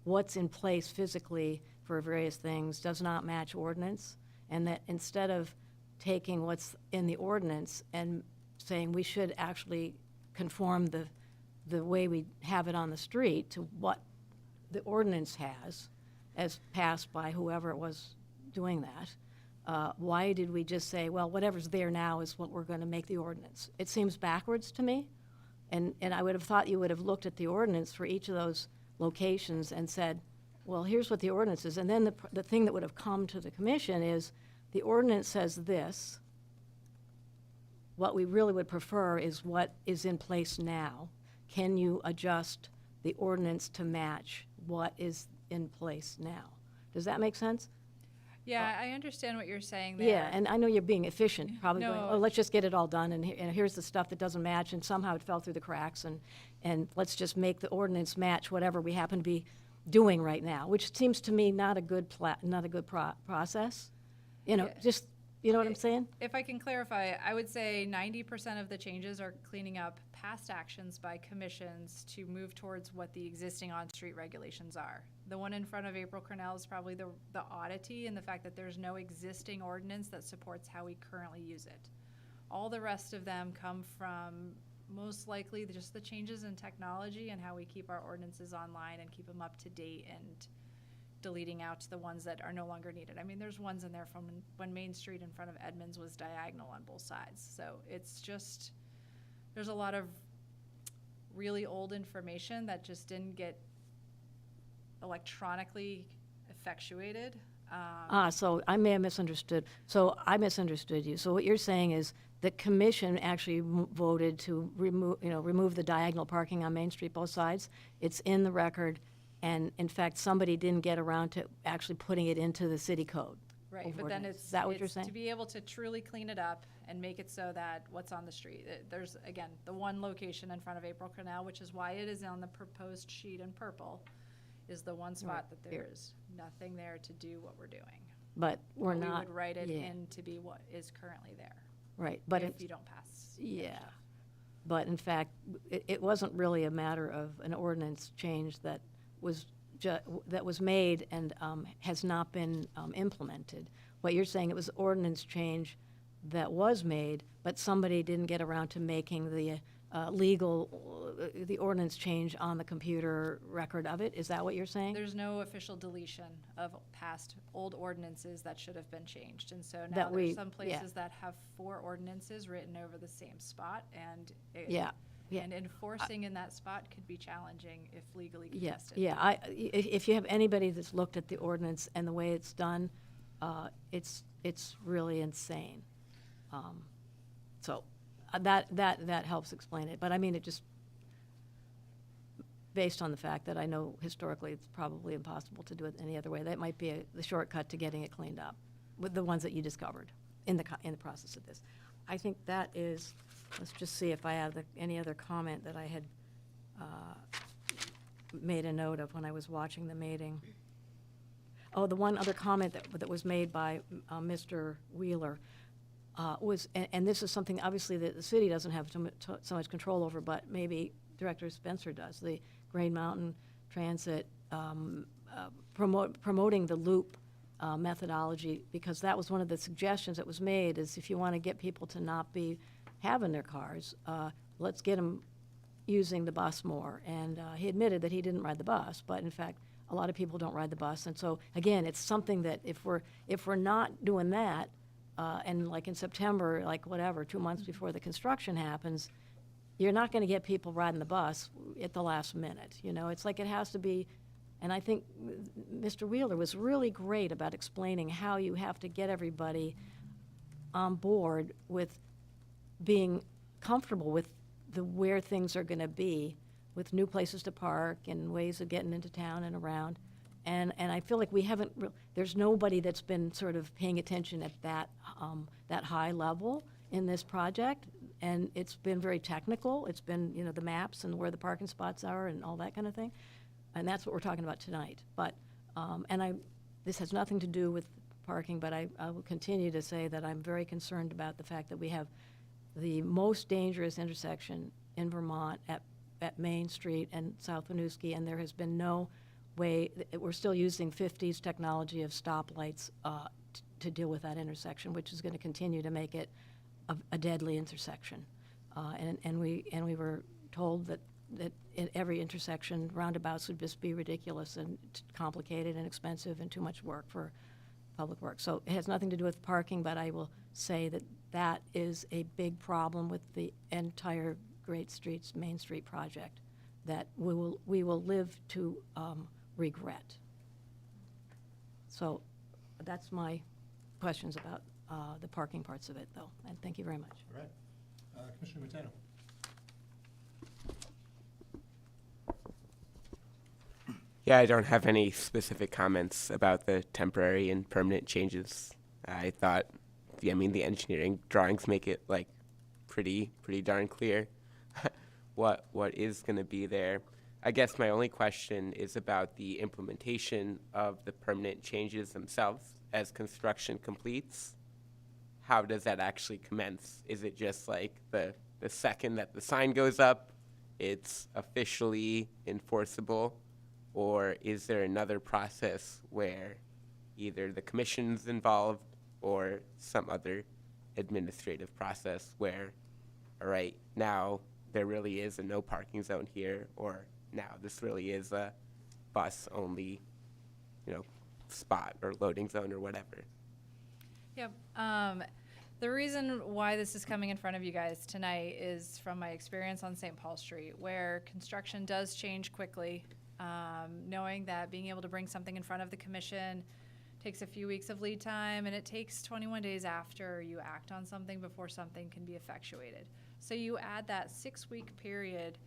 what's in place physically for various things does not match ordinance, and that instead of taking what's in the ordinance and saying we should actually conform the way we have it on the street to what the ordinance has as passed by whoever it was doing that, why did we just say, well, whatever's there now is what we're going to make the ordinance? It seems backwards to me, and I would have thought you would have looked at the ordinance for each of those locations and said, well, here's what the ordinance is. And then the thing that would have come to the commission is the ordinance says this. What we really would prefer is what is in place now. Can you adjust the ordinance to match what is in place now? Does that make sense? Yeah, I understand what you're saying there. Yeah, and I know you're being efficient, probably No. going, oh, let's just get it all done, and here's the stuff that doesn't match, and somehow it fell through the cracks, and let's just make the ordinance match whatever we happen to be doing right now, which seems to me not a good process. Just, you know what I'm saying? If I can clarify, I would say 90% of the changes are cleaning up past actions by commissions to move towards what the existing on-street regulations are. The one in front of April Cornell is probably the oddity in the fact that there's no existing ordinance that supports how we currently use it. All the rest of them come from most likely just the changes in technology and how we keep our ordinances online and keep them up to date and deleting out the ones that are no longer needed. I mean, there's ones in there from when Main Street in front of Edmonds was diagonal on both sides. So it's just, there's a lot of really old information that just didn't get electronically effectuated. So I may have misunderstood. So I misunderstood you. So what you're saying is the commission actually voted to remove the diagonal parking on Main Street, both sides. It's in the record, and in fact, somebody didn't get around to actually putting it into the city code. Right, but then it's, Is that what you're it's saying? to be able to truly clean it up and make it so that what's on the street, there's, again, the one location in front of April Canal, which is why it is on the proposed sheet in purple, is the one spot that there is nothing there to do what we're doing. But we're We not. would write it yeah, in to be what is currently there, Right, but if it's, you don't pass. yeah. But in fact, it wasn't really a matter of an ordinance change that was that was made and has not been implemented. What you're saying, it was ordinance change that was made, but somebody didn't get around to making the the ordinance change on the computer record of it. Is that what you're saying? There's no official deletion of past old ordinances that should have been changed. And so now That we- there's some yeah. places that have 4 ordinances written over the same spot, and Yeah, yeah. and enforcing in that spot could be challenging if legally Yeah, contested. yeah. If you have anybody that's looked at the ordinance and the way it's done, it's really insane. So that helps explain it. But I mean, it just, based on the fact that I know historically it's probably impossible to do it any other way, that might be the shortcut to getting it cleaned up with the ones that you discovered in the process of this. I think that is, let's just see if I have any other comment that I had made a note of when I was watching the meeting. Oh, the one other comment that was made by Mr. Wheeler was, and this is something obviously that the city doesn't have so much control over, but maybe Director Spencer does, the Green Mountain Transit promoting the loop methodology, because that was one of the suggestions that was made, is if you want to get people to not be having their cars, let's get them using the bus more. And he admitted that he didn't ride the bus, but in fact, a lot of people don't ride the bus. And so, again, it's something that if we're not doing that, and like in September, like whatever, 2 months before the construction happens, you're not going to get people riding the bus at the last minute. You know, it's like it has to be, and I think Mr. Wheeler was really great about explaining how you have to get everybody on board with being comfortable with where things are going to be, with new places to park and ways of getting into town and around. And I feel like we haven't, there's nobody that's been sort of paying attention at that high level in this project. And it's been very technical. It's been, you know, the maps and where the parking spots are and all that kind of thing. And that's what we're talking about tonight. But, this has nothing to do with parking, but I will continue to say that I'm very concerned about the fact that we have the most dangerous intersection in Vermont at Main Street and South Winooski, and there has been no way, we're still using 50s technology of stoplights to deal with that intersection, which is going to continue to make it a deadly intersection. And we were told that in every intersection, roundabouts would just be ridiculous and complicated and expensive and too much work for public works. So it has nothing to do with parking, but I will say that that is a big problem with the entire Great Streets, Main Street project that we will live to regret. So that's my questions about the parking parts of it, though, and thank you very much. All right. Commissioner Matano. Yeah, I don't have any specific comments about the temporary and permanent changes. I thought, I mean, the engineering drawings make it like pretty darn clear what is going to be there. I guess my only question is about the implementation of the permanent changes themselves as construction completes. How does that actually commence? Is it just like the second that the sign goes up, it's officially enforceable? Or is there another process where either the commission's involved or some other administrative process where, all right, now there really is a no parking zone here, or now this really is a bus only, spot or loading zone or whatever? Yep. The reason why this is coming in front of you guys tonight is from my experience on St. Paul Street, where construction does change quickly. Knowing that being able to bring something in front of the commission takes a few weeks of lead time, and it takes 21 days after you act on something before something can be effectuated. So you add that 6-week period,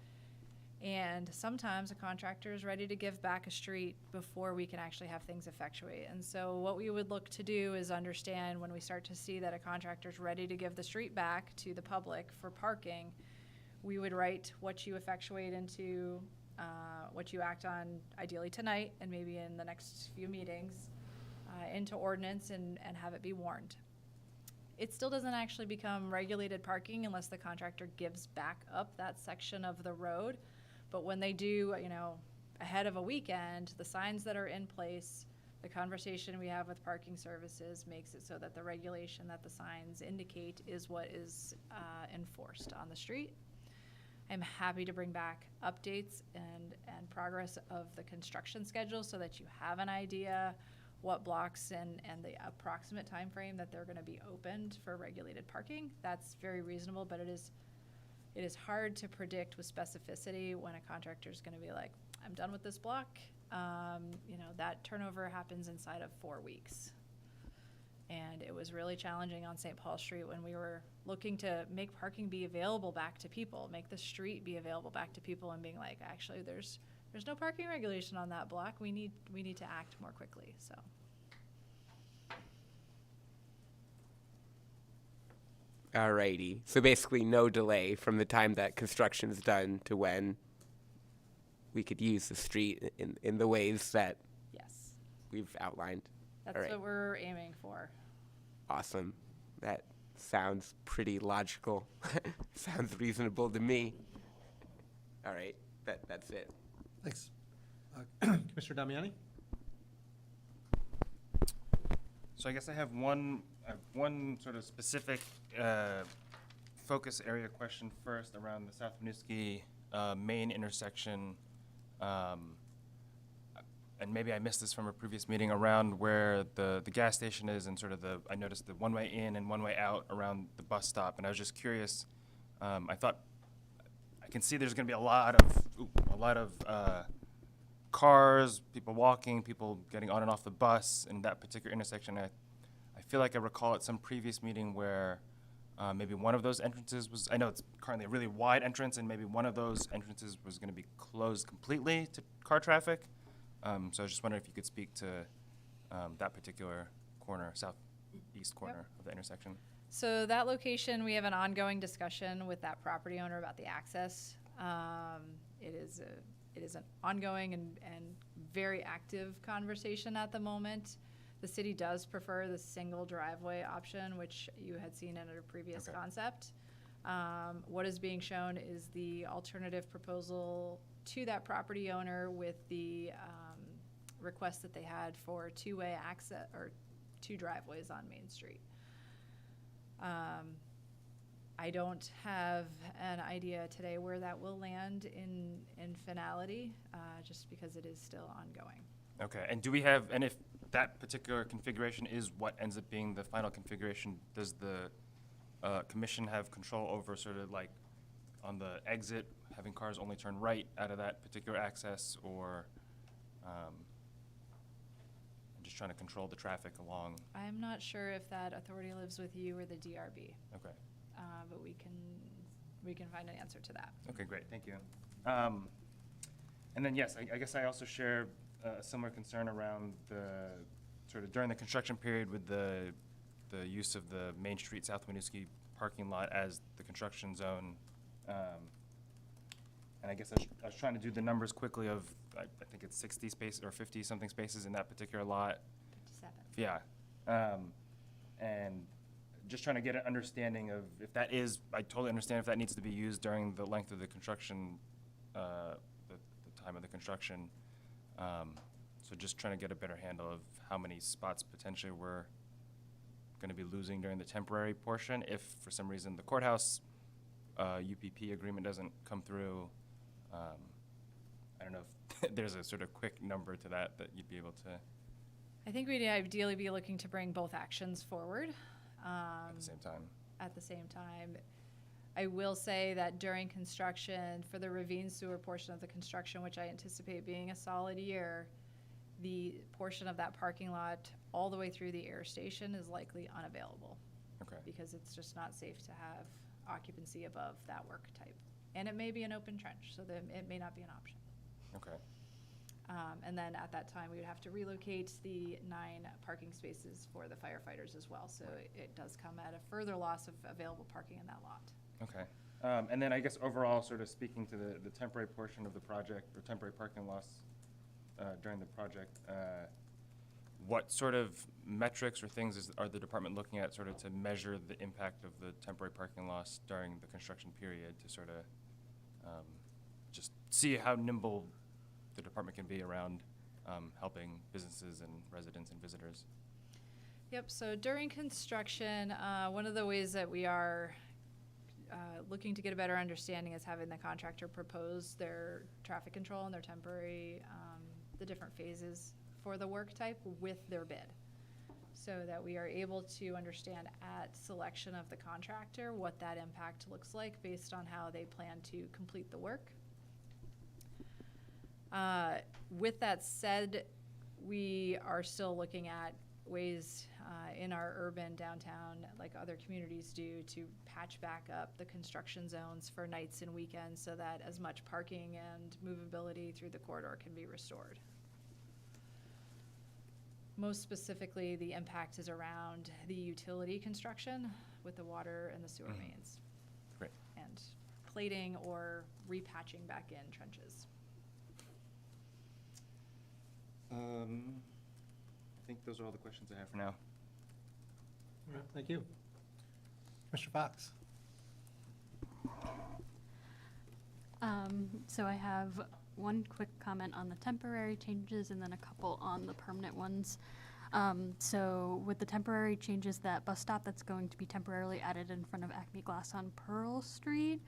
and sometimes a contractor is ready to give back a street before we can actually have things effectuate. And so what we would look to do is understand when we start to see that a contractor is ready to give the street back to the public for parking, we would write what you effectuate into what you act on ideally tonight and maybe in the next few meetings into ordinance and have it be warned. It still doesn't actually become regulated parking unless the contractor gives back up that section of the road. But when they do, ahead of a weekend, the signs that are in place, the conversation we have with parking services makes it so that the regulation that the signs indicate is what is enforced on the street. I'm happy to bring back updates and progress of the construction schedule so that you have an idea what blocks and the approximate time frame that they're going to be opened for regulated parking. That's very reasonable, but it is hard to predict with specificity when a contractor is going to be like, I'm done with this block. That turnover happens inside of 4 weeks. And it was really challenging on St. Paul Street when we were looking to make parking be available back to people, make the street be available back to people, and being like, actually, there's no parking regulation on that block. We need to act more quickly. So. Alrighty. So basically, no delay from the time that construction's done to when we could use the street in the ways that Yes. we've outlined. That's All right. what we're aiming for. Awesome. That sounds pretty logical. Sounds reasonable to me. All right. That's it. Thanks. Commissioner Damiani? So I guess I have one sort of specific focus area question first around the South Winooski main intersection. And maybe I missed this from a previous meeting around where the gas station is and sort of I noticed the one way in and one way out around the bus stop. And I was just curious, I thought I can see there's going to be a lot of cars, people walking, people getting on and off the bus in that particular intersection. I feel like I recall at some previous meeting where maybe one of those entrances was, I know it's currently a really wide entrance, and maybe one of those entrances was going to be closed completely to car traffic. So I was just wondering if you could speak to that particular corner, southeast corner of the intersection. So that location, we have an ongoing discussion with that property owner about the access. It is an ongoing and very active conversation at the moment. The city does prefer the single driveway option, which you had seen in a previous concept. What is being shown is the alternative proposal to that property owner with the request that they had for two-way access or 2 driveways on Main Street. I don't have an idea today where that will land in finality, just because it is still ongoing. Okay, and do we have, and if that particular configuration is what ends up being the final configuration, does the commission have control over sort of like on the exit, having cars only turn right out of that particular access, or I'm just trying to control the traffic along? I'm not sure if that authority lives with you or the DRB. Okay. But we can find an answer to that. Okay, great, thank you. And then, yes, I guess I also share a similar concern around the, sort of during the construction period with the use of the Main Street South Winooski parking lot as the construction zone. And I guess I was trying to do the numbers quickly of, I think it's 60 spaces or 50-something spaces in that particular lot. 57. Yeah. And just trying to get an understanding of if that is, I totally understand if that needs to be used during the length of the construction, the time of the construction. So just trying to get a better handle of how many spots potentially we're going to be losing during the temporary portion if for some reason the courthouse UPP agreement doesn't come through. I don't know if there's a sort of quick number to that you'd be able to. I think we'd ideally be looking to bring both actions forward. At the same time. At the same time. I will say that during construction, for the ravine sewer portion of the construction, which I anticipate being a solid year, the portion of that parking lot all the way through the air station is likely unavailable. Okay. Because it's just not safe to have occupancy above that work type. And it may be an open trench, so that it may not be an option. Okay. And then at that time, we would have to relocate the 9 parking spaces for the firefighters as well. So it does come at a further loss of available parking in that lot. Okay. And then I guess overall, sort of speaking to the temporary portion of the project, or temporary parking loss during the project, what sort of metrics or things are the department looking at sort of to measure the impact of the temporary parking loss during the construction period to sort of just see how nimble the department can be around helping businesses and residents and visitors? Yep, so during construction, one of the ways that we are looking to get a better understanding is having the contractor propose their traffic control and their temporary, the different phases for the work type with their bid. So that we are able to understand at selection of the contractor what that impact looks like based on how they plan to complete the work. With that said, we are still looking at ways in our urban downtown, like other communities do, to patch back up the construction zones for nights and weekends so that as much parking and movability through the corridor can be restored. Most specifically, the impact is around the utility construction with the water and the sewer mains. Great. And plating or repatching back in trenches. I think those are all the questions I have for now. All right, thank you. Mr. Fox? So I have one quick comment on the temporary changes and then a couple on the permanent ones. So with the temporary changes, that bus stop that's going to be temporarily added in front of Acme Glass on Pearl Street,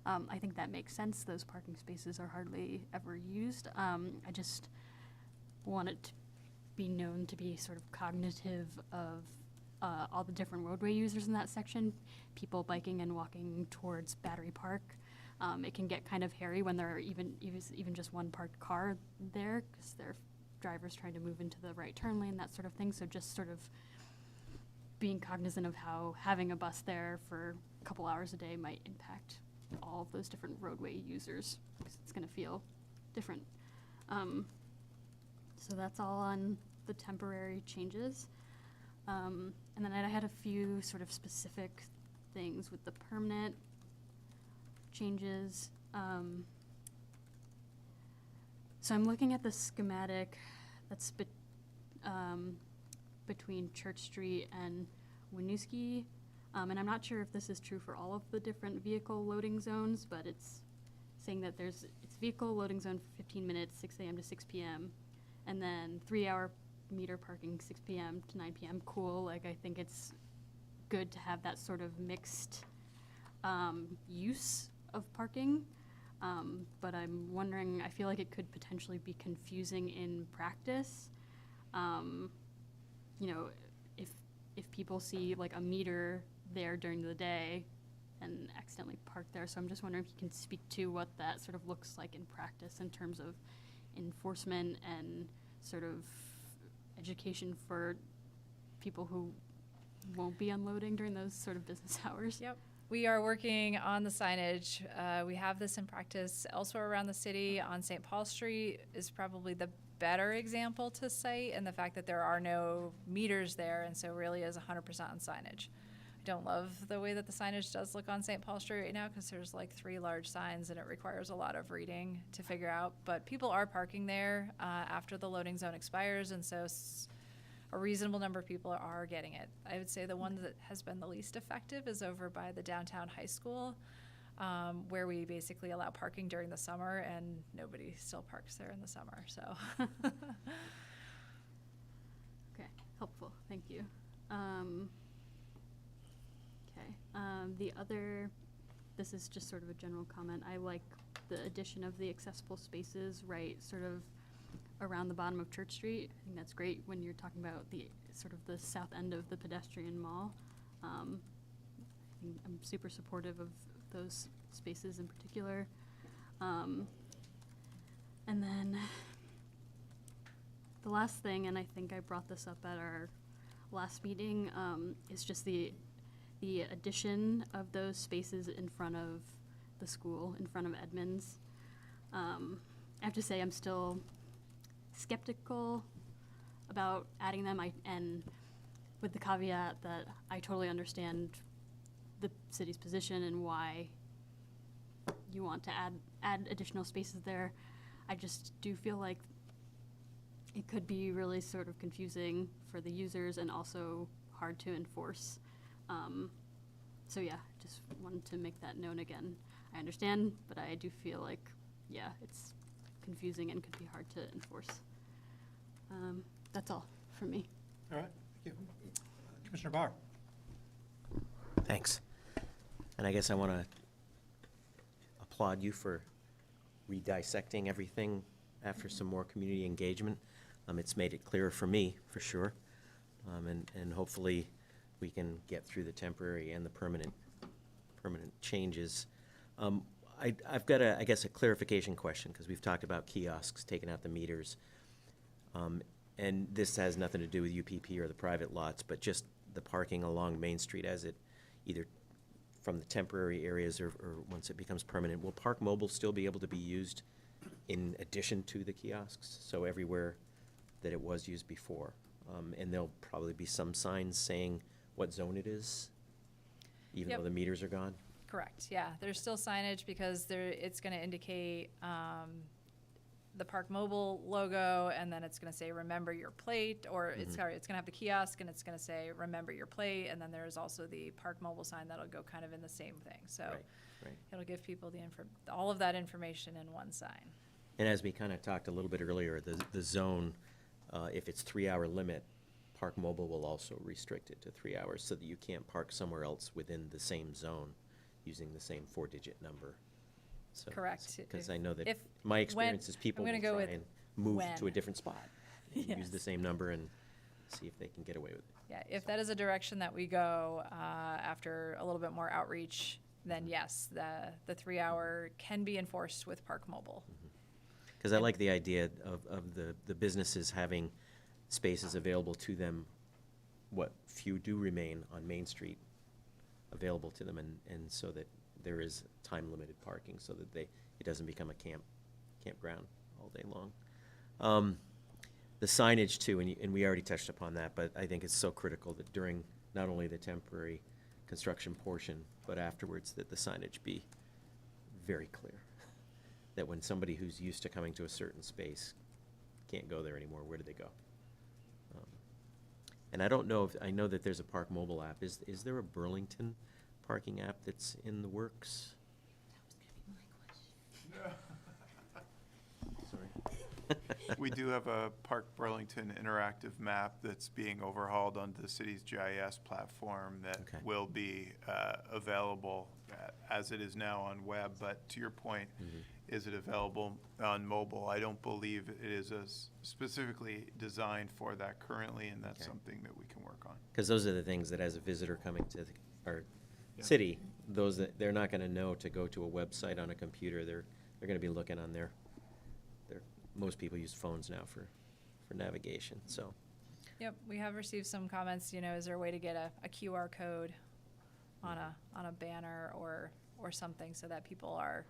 I think that makes sense. Those parking spaces are hardly ever used. I just want it to be known to be sort of cognitive of all the different roadway users in that section, people biking and walking towards Battery Park. It can get kind of hairy when there are even just one parked car there because there are drivers trying to move into the right turn lane, that sort of thing. So just sort of being cognizant of how having a bus there for a couple hours a day might impact all of those different roadway users because it's going to feel different. So that's all on the temporary changes. And then I had a few sort of specific things with the permanent changes. So I'm looking at the schematic that's between Church Street and Winooski. And I'm not sure if this is true for all of the different vehicle loading zones, but it's saying that it's vehicle loading zone for 15 minutes, 6 a.m. to 6 p.m., and then 3-hour meter parking, 6 p.m. to 9 p.m. Cool. Like, I think it's good to have that sort of mixed use of parking. But I'm wondering, I feel like it could potentially be confusing in practice. You know, if people see like a meter there during the day and accidentally park there. So I'm just wondering if you can speak to what that sort of looks like in practice in terms of enforcement and sort of education for people who won't be unloading during those sort of business hours. Yep. We are working on the signage. We have this in practice elsewhere around the city. On St. Paul Street is probably the better example to cite, and the fact that there are no meters there, and so really is 100% on signage. I don't love the way that the signage does look on St. Paul Street right now because there's like 3 large signs and it requires a lot of reading to figure out. But people are parking there after the loading zone expires, and so a reasonable number of people are getting it. I would say the one that has been the least effective is over by the downtown high school, where we basically allow parking during the summer and nobody still parks there in the summer, so. Okay, helpful, thank you. The other, this is just sort of a general comment. I like the addition of the accessible spaces right sort of around the bottom of Church Street. I think that's great when you're talking about the sort of the south end of the pedestrian mall. I think I'm super supportive of those spaces in particular. And then the last thing, and I think I brought this up at our last meeting, is just the addition of those spaces in front of the school, in front of Edmonds. I have to say I'm still skeptical about adding them, and with the caveat that I totally understand the city's position and why you want to add additional spaces there. I just do feel like it could be really sort of confusing for the users and also hard to enforce. So yeah, just wanted to make that known again. I understand, but I do feel like, yeah, it's confusing and could be hard to enforce. That's all from me. All right, thank you. Commissioner Barr. Thanks. And I guess I want to applaud you for redissecting everything after some more community engagement. It's made it clearer for me, for sure. And hopefully we can get through the temporary and the permanent changes. I've got I guess a clarification question, because we've talked about kiosks, taking out the meters. And this has nothing to do with UPP or the private lots, but just the parking along Main Street as it either from the temporary areas or once it becomes permanent. Will Park Mobile still be able to be used in addition to the kiosks? So everywhere that it was used before? And there'll probably be some signs saying what zone it is, even Yep. though the meters are gone? Correct, yeah. There's still signage because it's gonna indicate, the Park Mobile logo, and then it's gonna say, remember your plate, or it's gonna have the kiosk, and it's gonna say, remember your plate, and then there's also the Park Mobile sign that'll go kind of in the same thing. So Right. it'll give people all of that information in one sign. And as we kind of talked a little bit earlier, the zone, if it's 3-hour limit, Park Mobile will also restrict it to 3 hours so that you can't park somewhere else within the same zone using the same 4-digit number. So, Correct. because I know that If- my when- experience is people I'm will gonna go try with and move to a when. different spot. And use the Yes. same number and see if they can get away with it. Yeah, if that is a direction that we go after a little bit more outreach, then yes, the 3-hour can be enforced with Park Mobile. Because I like the idea of the businesses having spaces available to them, what few do remain on Main Street available to them, and so that there is time-limited parking, so that it doesn't become a campground all day long. The signage too, and we already touched upon that, but I think it's so critical that during not only the temporary construction portion, but afterwards, that the signage be very clear. That when somebody who's used to coming to a certain space can't go there anymore, where do they go? And I don't know I know that there's a Park Mobile app. Is there a Burlington parking app that's in the works? Sorry. We do have a Park Burlington interactive map that's being overhauled onto the city's GIS platform that Okay. will be available as it is now on web. But to your point, is it available on mobile? I don't believe it is specifically designed for that currently, and that's Okay. something that we can work on. Because those are the things that as a visitor coming to our Yeah. city, they're not gonna know to go to a website on a computer. They're gonna be looking on their most people use phones now for navigation, so. Yep, we have received some comments, is there a way to get a QR code on a banner or something so that people are,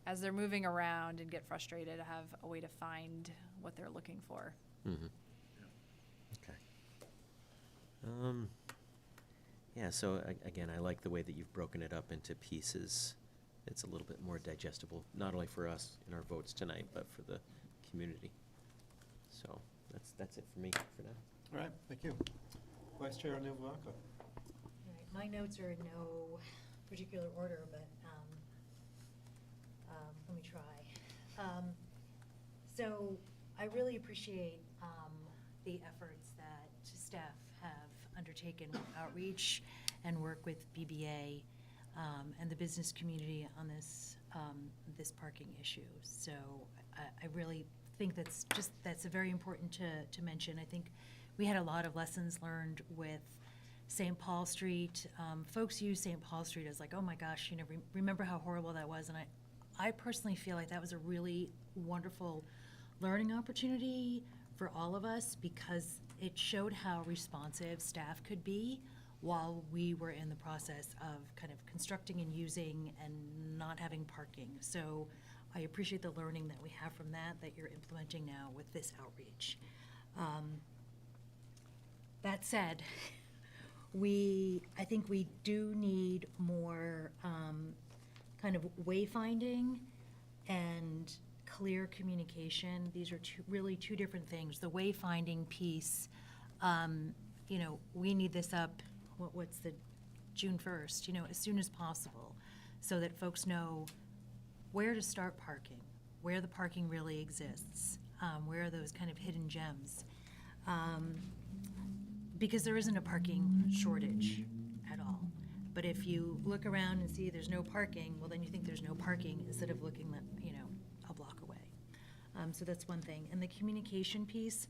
as they're moving around and get frustrated, have a way to find what they're looking for. Okay. Yeah, so again, I like the way that you've broken it up into pieces. It's a little bit more digestible, not only for us in our votes tonight, but for the community. So that's it for me for now. All right, thank you. Vice Chair Novuaka. All right, my notes are in no particular order, but let me try. So I really appreciate the efforts that staff have undertaken with outreach and work with BBA and the business community on this parking issue. So I really think that's very important to mention. I think we had a lot of lessons learned with St. Paul Street. Folks use St. Paul Street as like, oh my gosh, remember how horrible that was? And I personally feel like that was a really wonderful learning opportunity for all of us because it showed how responsive staff could be while we were in the process of kind of constructing and using and not having parking. So I appreciate the learning that we have from that you're implementing now with this outreach. That said, I think we do need more kind of wayfinding and clear communication. These are really two different things. The wayfinding piece, we need this up, what's the, June 1st, as soon as possible, so that folks know where to start parking, where the parking really exists, where are those kind of hidden gems. Because there isn't a parking shortage at all. But if you look around and see there's no parking, well, then you think there's no parking instead of looking a block away. So that's one thing. And the communication piece,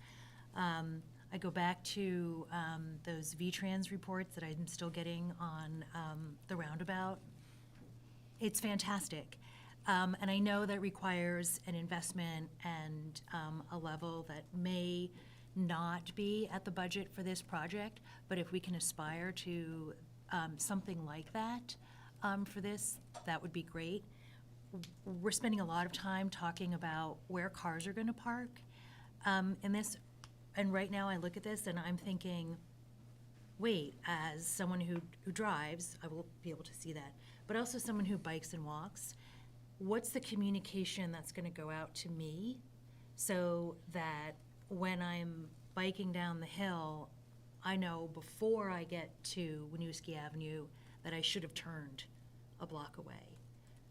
I go back to those VTrans reports that I'm still getting on the roundabout. It's fantastic. And I know that requires an investment and a level that may not be at the budget for this project, but if we can aspire to something like that for this, that would be great. We're spending a lot of time talking about where cars are going to park in this, and right now I look at this and I'm thinking, wait, as someone who drives, I will be able to see that, but also someone who bikes and walks, what's the communication that's going to go out to me so that when I'm biking down the hill, I know before I get to Winooski Avenue that I should have turned a block away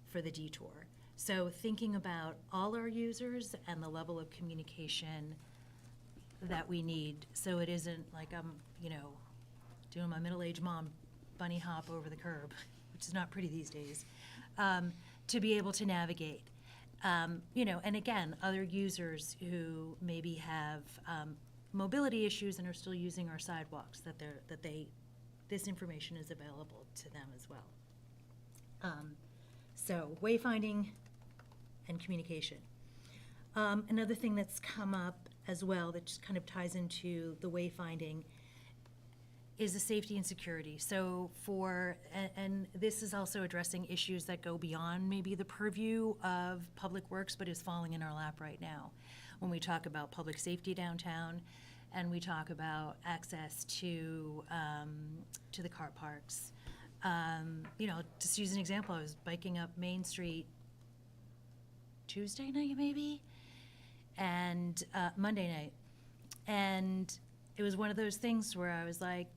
for the detour. So thinking about all our users and the level of communication that we need, so it isn't like I'm, doing my middle-aged mom bunny hop over the curb, which is not pretty these days, to be able to navigate. And again, other users who maybe have mobility issues and are still using our sidewalks, this information is available to them as well. So wayfinding and communication. Another thing that's come up as well that just kind of ties into the wayfinding is the safety and security. So and this is also addressing issues that go beyond maybe the purview of Public Works, but is falling in our lap right now. When we talk about public safety downtown, and we talk about access to the car parks. Just use an example, I was biking up Main Street Tuesday night maybe, and Monday night. And it was one of those things where I was like,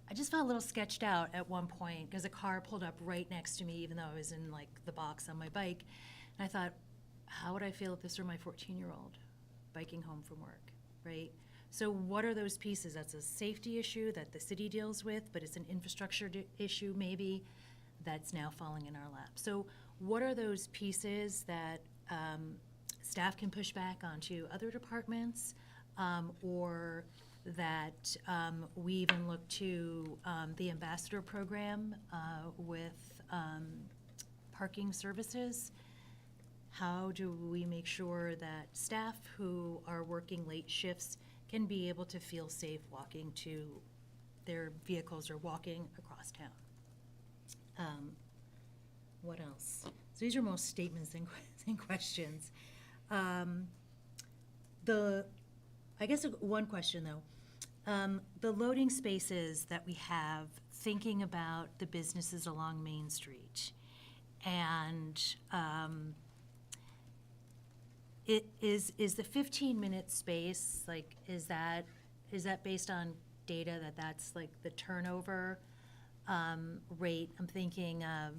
I just felt a little sketched out at one point because a car pulled up right next to me, even though I was in like the box on my bike. And I thought, how would I feel if this were my 14-year-old biking home from work, right? So what are those pieces? That's a safety issue that the city deals with, but it's an infrastructure issue maybe that's now falling in our lap. So what are those pieces that staff can push back onto other departments, or that we even look to the ambassador program with parking services? How do we make sure that staff who are working late shifts can be able to feel safe walking to their vehicles or walking across town? What else? So these are most statements and questions. I guess one question though, the loading spaces that we have, thinking about the businesses along Main Street, and is the 15-minute space, like, is that based on data that's like the turnover rate? I'm thinking of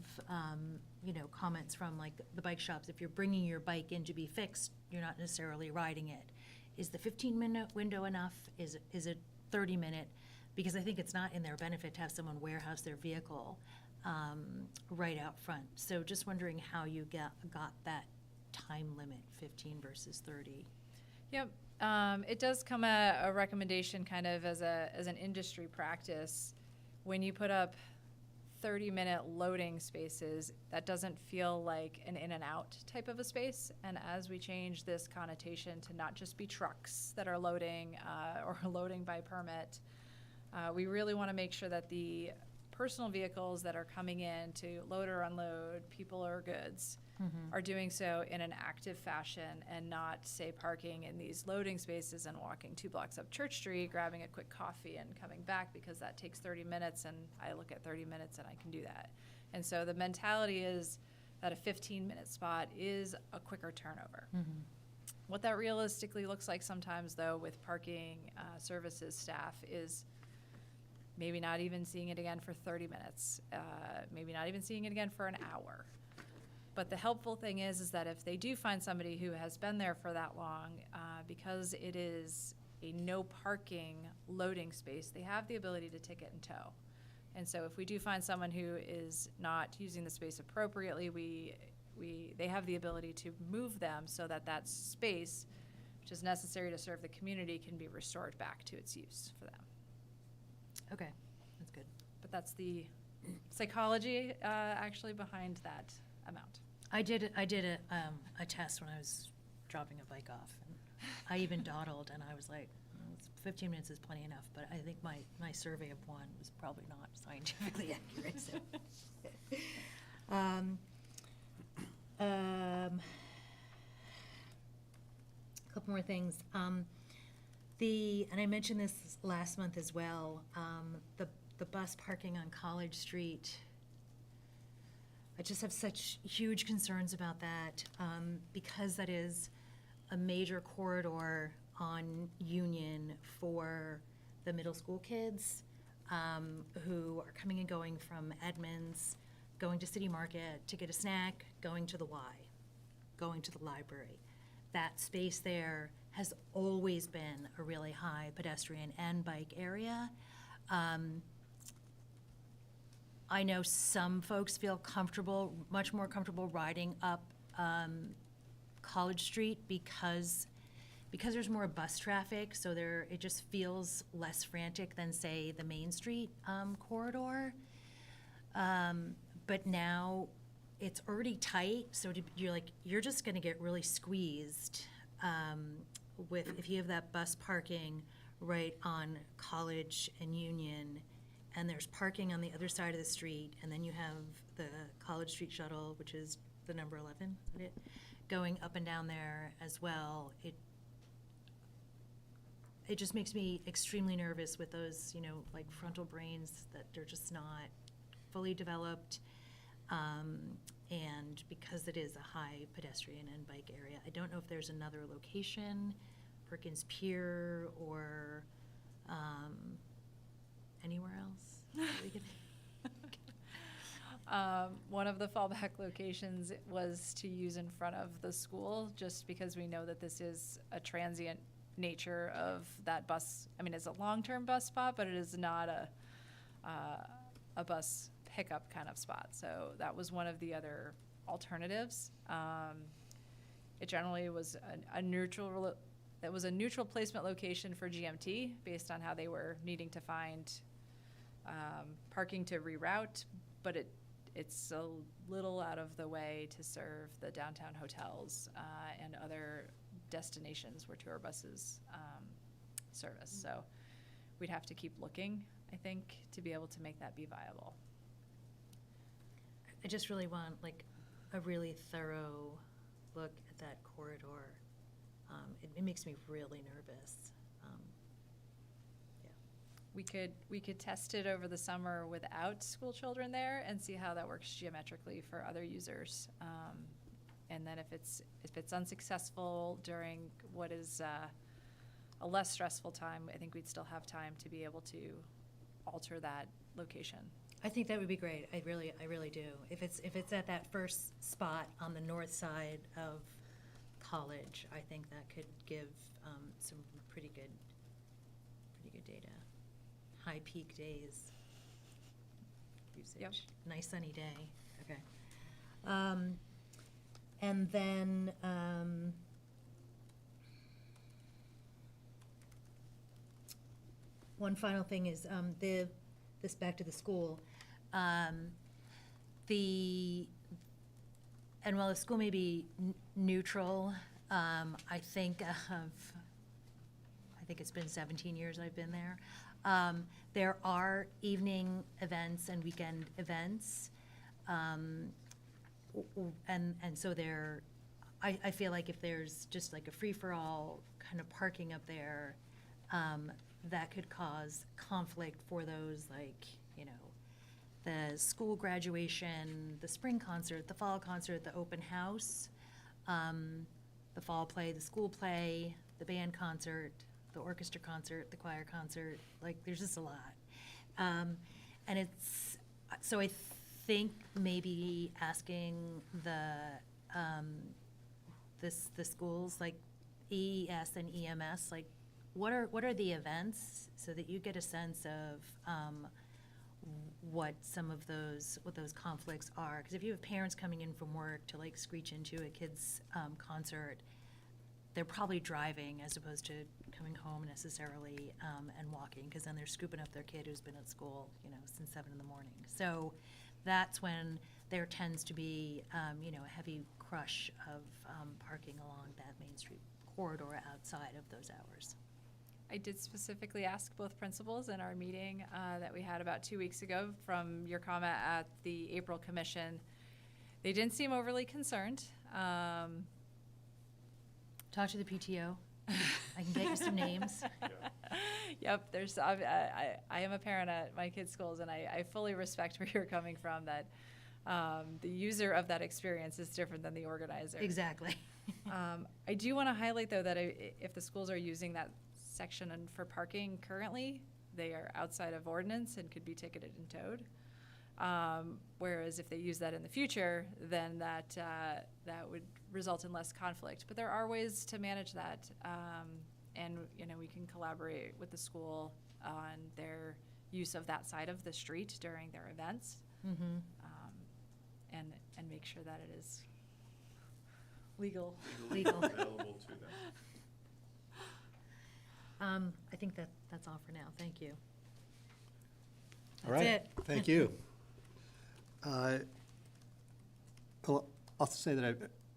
comments from like the bike shops. If you're bringing your bike in to be fixed, you're not necessarily riding it. Is the 15-minute window enough? Is it 30-minute? Because I think it's not in their benefit to have someone warehouse their vehicle right out front. So just wondering how you got that time limit, 15 versus 30. Yep. It does come a recommendation kind of as an industry practice. When you put up 30-minute loading spaces, that doesn't feel like an in and out type of a space. And as we change this connotation to not just be trucks that are loading or loading by permit, we really want to make sure that the personal vehicles that are coming in to load or unload people or goods are doing so in an active fashion and not, say, parking in these loading spaces and walking 2 blocks up Church Street, grabbing a quick coffee and coming back, because that takes 30 minutes and I look at 30 minutes and I can do that. And so the mentality is that a 15-minute spot is a quicker turnover. What that realistically looks like sometimes, though, with parking services staff is maybe not even seeing it again for 30 minutes, maybe not even seeing it again for an hour. But the helpful thing is that if they do find somebody who has been there for that long, because it is a no parking loading space, they have the ability to ticket and tow. And so if we do find someone who is not using the space appropriately, they have the ability to move them so that that space, which is necessary to serve the community, can be restored back to its use for them. Okay, that's good. But that's the psychology actually behind that amount. I did a test when I was dropping a bike off, and I even dawdled, and I was like, 15 minutes is plenty enough, but I think my survey of one was probably not scientifically accurate. So. A couple more things. And I mentioned this last month as well, the bus parking on College Street. I just have such huge concerns about that, because that is a major corridor on Union for the middle school kids who are coming and going from Edmonds, going to City Market to get a snack, going to the Y, going to the library. That space there has always been a really high pedestrian and bike area. I know some folks feel comfortable, much more comfortable riding up College Street because there's more bus traffic, so it just feels less frantic than, say, the Main Street corridor. But now it's already tight, so you're just gonna get really squeezed if you have that bus parking right on College and Union, and there's parking on the other side of the street, and then you have the College Street shuttle, which is the number 11, is it? Going up and down there as well. It just makes me extremely nervous with those, like frontal brains that they're just not fully developed. And because it is a high pedestrian and bike area, I don't know if there's another location, Perkins Pier or anywhere else that we could. One of the fallback locations was to use in front of the school, just because we know that this is a transient nature of that bus. I mean, it's a long-term bus spot, but it is not a bus pickup kind of spot. So that was one of the other alternatives. It generally was a neutral placement location for GMT based on how they were needing to find parking to reroute, but it's a little out of the way to serve the downtown hotels and other destinations where tour buses service. So we'd have to keep looking, I think, to be able to make that be viable. I just really want a really thorough look at that corridor. It makes me really nervous. We could test it over the summer without school children there and see how that works geometrically for other users. And then if it's unsuccessful during what is a less stressful time, I think we'd still have time to be able to alter that location. I think that would be great. I really do. If it's at that first spot on the north side of College, I think that could give some pretty good data. High peak days usage. Yep. Nice sunny day. Okay. And then one final thing is, this back to the school. And while the school may be neutral, I think it's been 17 years I've been there. There are evening events and weekend events. And so I feel like if there's just like a free-for-all kind of parking up there, that could cause conflict for those, like, you know, the school graduation, the spring concert, the fall concert, the open house, the fall play, the school play, the band concert, the orchestra concert, the choir concert, like, there's just a lot. And so I think maybe asking the schools, like EES and EMS, like, what are the events, so that you get a sense of what those conflicts are. Because if you have parents coming in from work to like screech into a kid's concert, they're probably driving as opposed to coming home necessarily and walking, because then they're scooping up their kid who's been at school, you know, since 7 in the morning. So that's when there tends to be, you know, a heavy crush of parking along that Main Street corridor outside of those hours. I did specifically ask both principals in our meeting that we had about 2 weeks ago from your comment at the April commission. They didn't seem overly concerned. Talk to the PTO. I can get you some names. Yep, there's. I am a parent at my kids' schools, and I fully respect where you're coming from. That the user of that experience is different than the organizer. Exactly. I do want to highlight, though, that if the schools are using that section for parking currently, they are outside of ordinance and could be ticketed and towed. Whereas if they use that in the future, then that would result in less conflict. But there are ways to manage that, and you know, we can collaborate with the school on their use of that side of the street during their events, Mm-hmm. And make sure that it is legal. Available to them. I think that's all for now. Thank you. All right, That's it. thank you. I'll also say that I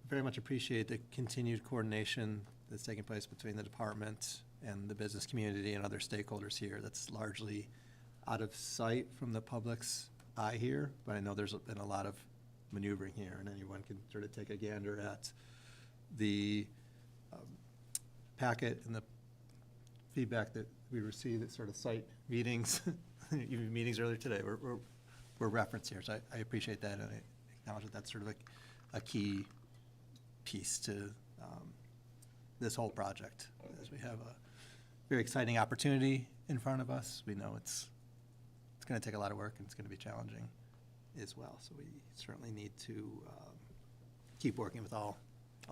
very much appreciate the continued coordination that's taking place between the department and the business community and other stakeholders here. That's largely out of sight from the public's eye here, but I know there's been a lot of maneuvering here, and anyone can sort of take a gander at the packet and the feedback that we received at sort of site meetings, even meetings earlier today, were referenced here. So I appreciate that, and I acknowledge that that's sort of a key piece to this whole project, as we have a very exciting opportunity in front of us. We know it's going to take a lot of work, and it's going to be challenging as well. So we certainly need to keep working with all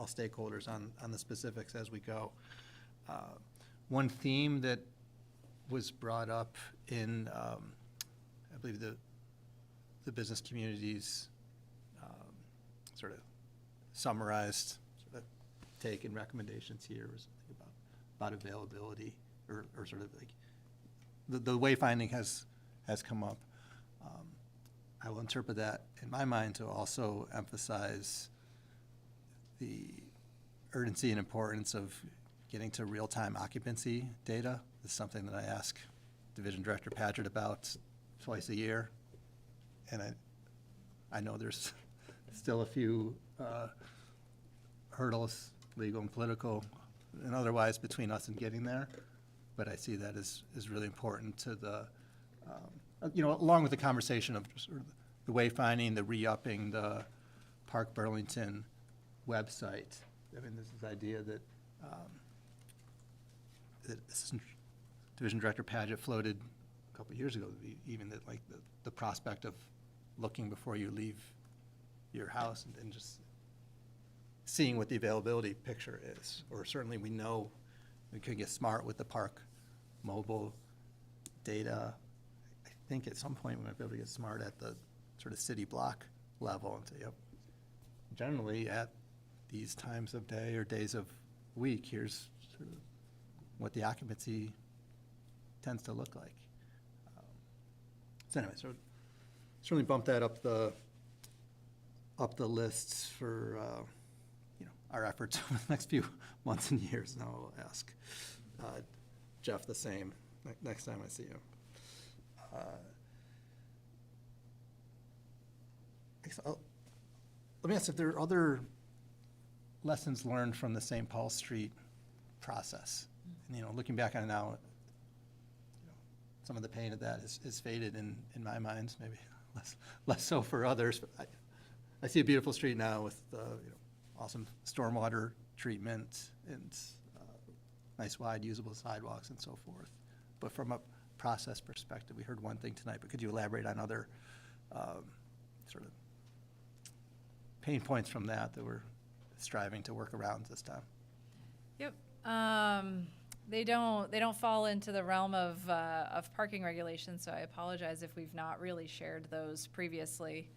stakeholders on the specifics as we go. One theme that was brought up in, I believe, the business community's sort of summarized sort of take and recommendations here was about availability, or sort of like the wayfinding has come up. I will interpret that in my mind to also emphasize the urgency and importance of getting to real-time occupancy data. This is something that I ask Division Director Padgett about twice a year. And I know there's still a few hurdles, legal and political and otherwise, between us and getting there. But I see that as really important to the, you know, along with the conversation of just sort of the wayfinding, the re-upping, the Park Burlington website. I mean, this is the idea that that Assistant Division Director Padgett floated a couple of years ago, even that, like, the prospect of looking before you leave your house and just seeing what the availability picture is. Or certainly we know we could get smart with the park mobile data. I think at some point we might be able to get smart at the sort of city block level and say, yep, generally at these times of day or days of week, here's sort of what the occupancy tends to look like. So anyway, so certainly bump that up the lists for, our efforts over the next few months and years. And I'll ask Jeff the same next time I see him. Let me ask if there are other lessons learned from the St. Paul Street process. And, looking back on it now, some of the pain of that is faded in my mind, maybe less so for others. But I see a beautiful street now with awesome stormwater treatment and nice wide usable sidewalks and so forth. But from a process perspective, we heard one thing tonight, but could you elaborate on other sort of pain points from that we're striving to work around this time? Yep. They don't fall into the realm of parking regulations, so I apologize if we've not really shared those previously.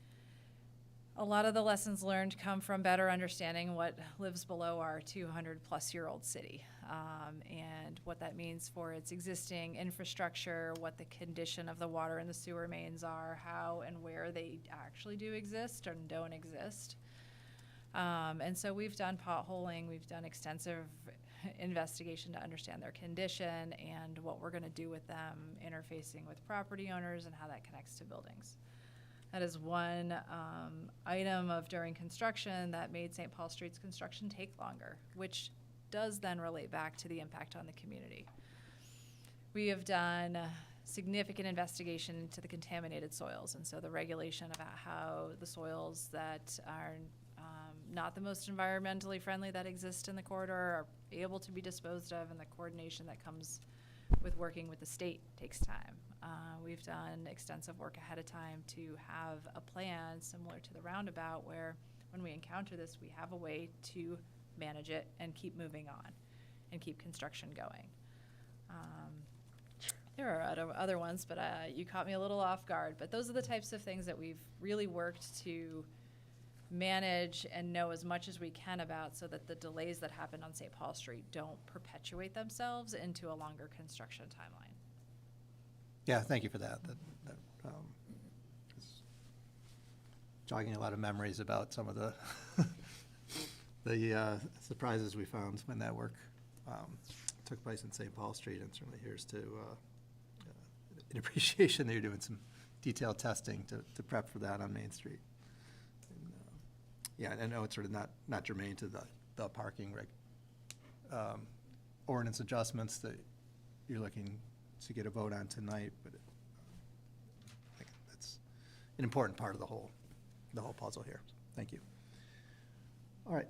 A lot of the lessons learned come from better understanding what lives below our 200-plus-year-old city, and what that means for its existing infrastructure, what the condition of the water and the sewer mains are, how and where they actually do exist and don't exist. And so we've done potholing, we've done extensive investigation to understand their condition and what we're going to do with them, interfacing with property owners and how that connects to buildings. That is one item of during construction that made St. Paul Street's construction take longer, which does then relate back to the impact on the community. We have done significant investigation into the contaminated soils, and so the regulation about how the soils that are not the most environmentally friendly that exist in the corridor are able to be disposed of, and the coordination that comes with working with the state takes time. We've done extensive work ahead of time to have a plan similar to the roundabout where when we encounter this, we have a way to manage it and keep moving on and keep construction going. There are other ones, but you caught me a little off guard. But those are the types of things that we've really worked to manage and know as much as we can about, so that the delays that happen on St. Paul Street don't perpetuate themselves into a longer construction timeline. Yeah, thank you for that. That is jogging a lot of memories about some of the the surprises we found when that work took place in St. Paul Street, and certainly here's to an appreciation that you're doing some detailed testing to prep for that on Main Street. Yeah, I know it's sort of not germane to the parking ordinance adjustments that you're looking to get a vote on tonight, but I think that's an important part of the whole puzzle here. Thank you. All right,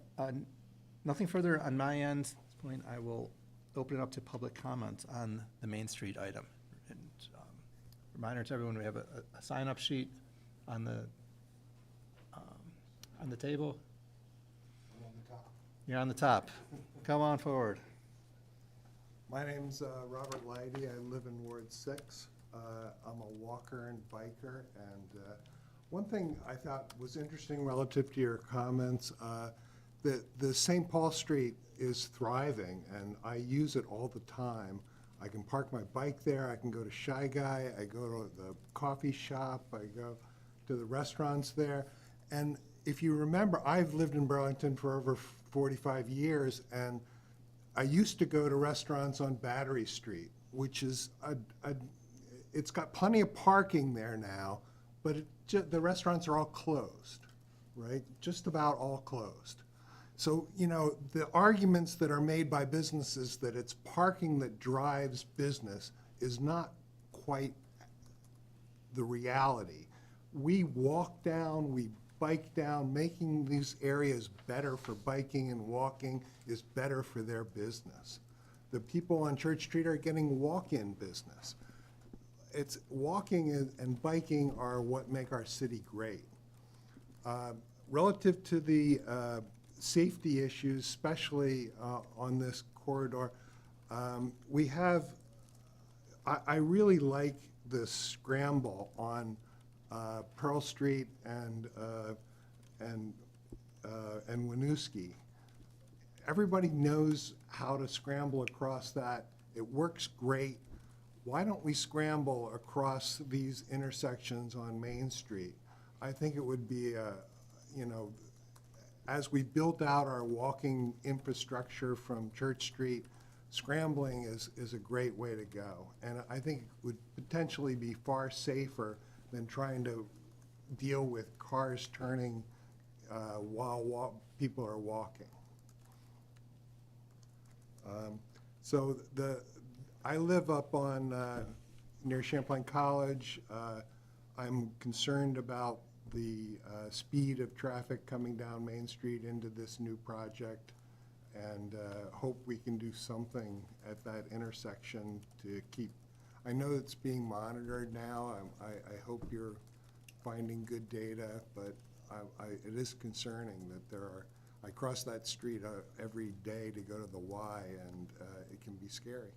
nothing further on my end. At this point, I will open it up to public comment on the Main Street item. And reminder to everyone, we have a sign-up sheet on the table. I'm on the top. You're on the top. Come on forward. My name's Robert Leidy. I live in Ward 6. I'm a walker and biker. And one thing I thought was interesting relative to your comments, that the St. Paul Street is thriving, and I use it all the time. I can park my bike there. I can go to Shy Guy. I go to the coffee shop. I go to the restaurants there. And if you remember, I've lived in Burlington for over 45 years, and I used to go to restaurants on Battery Street, which is it's got plenty of parking there now, but the restaurants are all closed, right? Just about all closed. So, the arguments that are made by businesses that it's parking that drives business is not quite the reality. We walk down, we bike down. Making these areas better for biking and walking is better for their business. The people on Church Street are getting walk-in business. It's walking and biking are what make our city great. Relative to the safety issues, especially on this corridor, I really like the scramble on Pearl Street and Winooski. Everybody knows how to scramble across that. It works great. why don't we scramble across these intersections on Main Street? I think it would be you know, as we built out our walking infrastructure from Church Street, scrambling is a great way to go. And I think it would potentially be far safer than trying to deal with cars turning while people are walking. So I live up on near Champlain College. I'm concerned about the speed of traffic coming down Main Street into this new project, and hope we can do something at that intersection to keep. I know it's being monitored now. I hope you're finding good data, but it is concerning that there are. I cross that street every day to go to the Y, and it can be scary.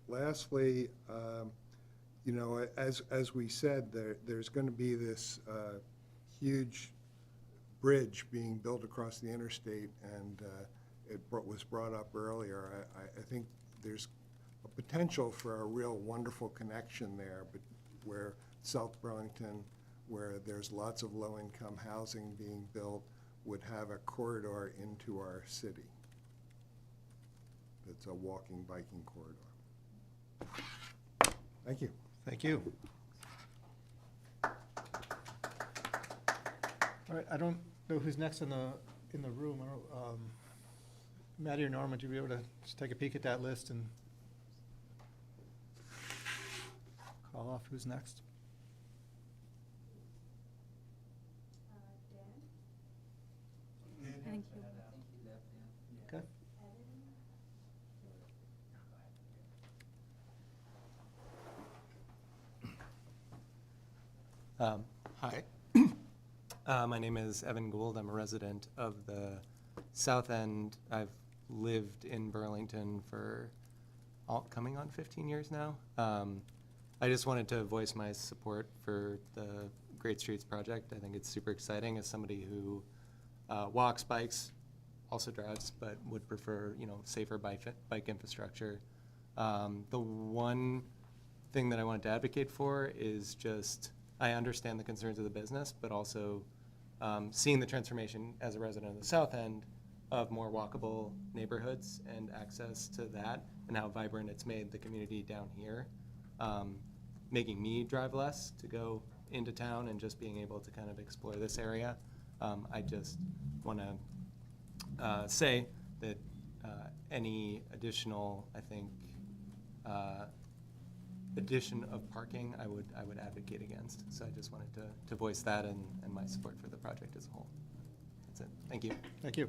Lastly, you know, as we said, there's going to be this huge bridge being built across the interstate, and it was brought up earlier. I think there's a potential for a real wonderful connection there, but where South Burlington, where there's lots of low-income housing being built, would have a corridor into our city. That's a walking, biking corridor. Thank you. Thank you. All right, I don't know who's next in the room. I don't, Maddie or Norma, would you be able to just take a peek at that list and call off who's next? Thank you. Okay. Hi. My name is Evan Gould. I'm a resident of the South End. I've lived in Burlington for coming on 15 years now. I just wanted to voice my support for the Great Streets project. I think it's super exciting as somebody who walks, bikes, also drives, but would prefer, you know, safer bike infrastructure. The one thing that I wanted to advocate for is just, I understand the concerns of the business, but also seeing the transformation as a resident of the South End of more walkable neighborhoods and access to that, and how vibrant it's made the community down here, making me drive less to go into town and just being able to kind of explore this area. I just want to say that any additional, I think, addition of parking, I would advocate against. So I just wanted to voice that and my support for the project as a whole. That's it. Thank you. Thank you.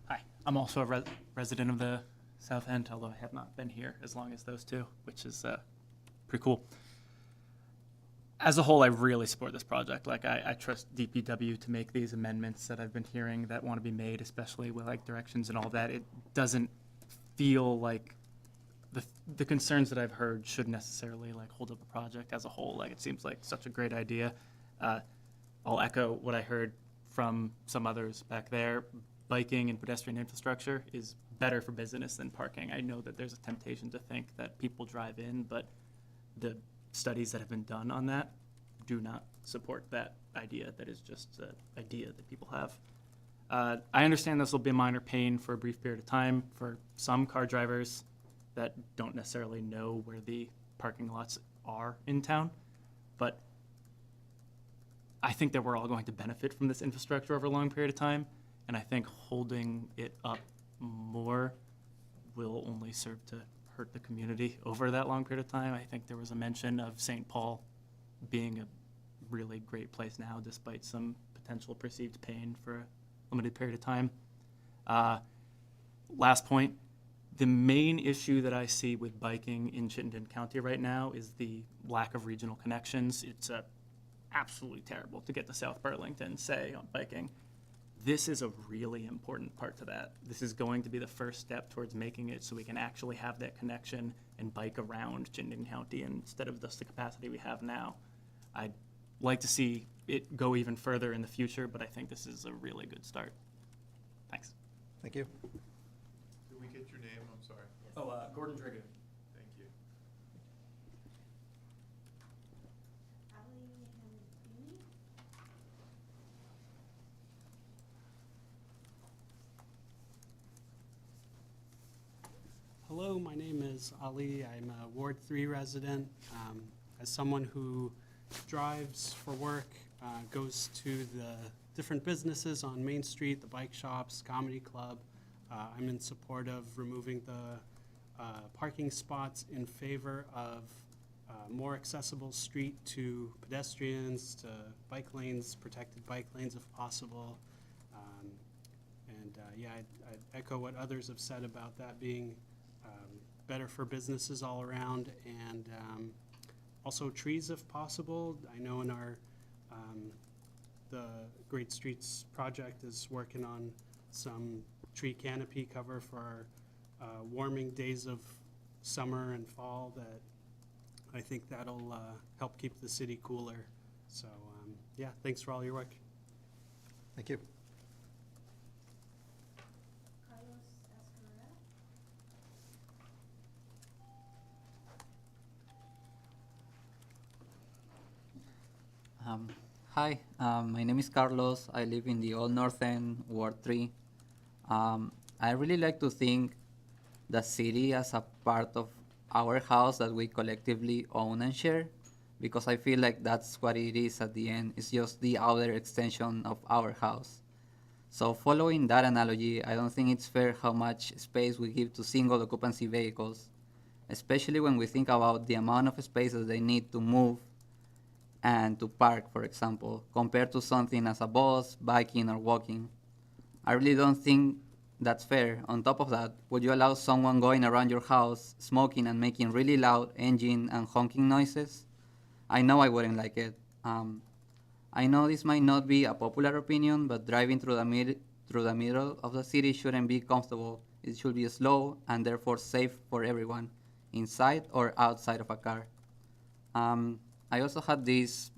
Hi, I'm also a resident of the South End, although I have not been here as long as those two, which is pretty cool. As a whole, I really support this project. Like, I trust DPW to make these amendments that I've been hearing that want to be made, especially with like directions and all that. It doesn't feel like the concerns that I've heard should necessarily like hold up the project as a whole. Like, it seems like such a great idea. I'll echo what I heard from some others back there. Biking and pedestrian infrastructure is better for business than parking. I know that there's a temptation to think that people drive in, but the studies that have been done on that do not support that idea. That is just an idea that people have. I understand this will be a minor pain for a brief period of time for some car drivers that don't necessarily know where the parking lots are in town, but I think that we're all going to benefit from this infrastructure over a long period of time, and I think holding it up more will only serve to hurt the community over that long period of time. I think there was a mention of St. Paul being a really great place now, despite some potential perceived pain for a limited period of time. Last point, the main issue that I see with biking in Chittenden County right now is the lack of regional connections. It's absolutely terrible to get to South Burlington, say, on biking. This is a really important part to that. This is going to be the first step towards making it so we can actually have that connection and bike around Chittenden County instead of just the capacity we have now. I'd like to see it go even further in the future, but I think this is a really good start. Thanks. Thank you. Did we get your name? I'm sorry. Oh, Gordon Driggett. Thank you. Hello, my name is Ali. I'm a Ward 3 resident. As someone who drives for work, goes to the different businesses on Main Street, the bike shops, comedy club, I'm in support of removing the parking spots in favor of more accessible street to pedestrians, to bike lanes, protected bike lanes if possible. Yeah, I'd echo what others have said about that being better for businesses all around, and also trees if possible. I know in our the Great Streets project is working on some tree canopy cover for our warming days of summer and fall that I think that'll help keep the city cooler. So yeah, thanks for all your work. Thank you. Hi, my name is Carlos. I live in the Old North End, Ward 3. I really like to think the city as a part of our house that we collectively own and share, because I feel like that's what it is at the end. It's just the outer extension of our house. So following that analogy, I don't think it's fair how much space we give to single occupancy vehicles, especially when we think about the amount of spaces they need to move and to park, for example, compared to something as a bus, biking, or walking. I really don't think that's fair. On top of that, would you allow someone going around your house, smoking and making really loud engine and honking noises? I know I wouldn't like it. I know this might not be a popular opinion, but driving through the middle of the city shouldn't be comfortable. It should be slow and therefore safe for everyone, inside or outside of a car. I also had this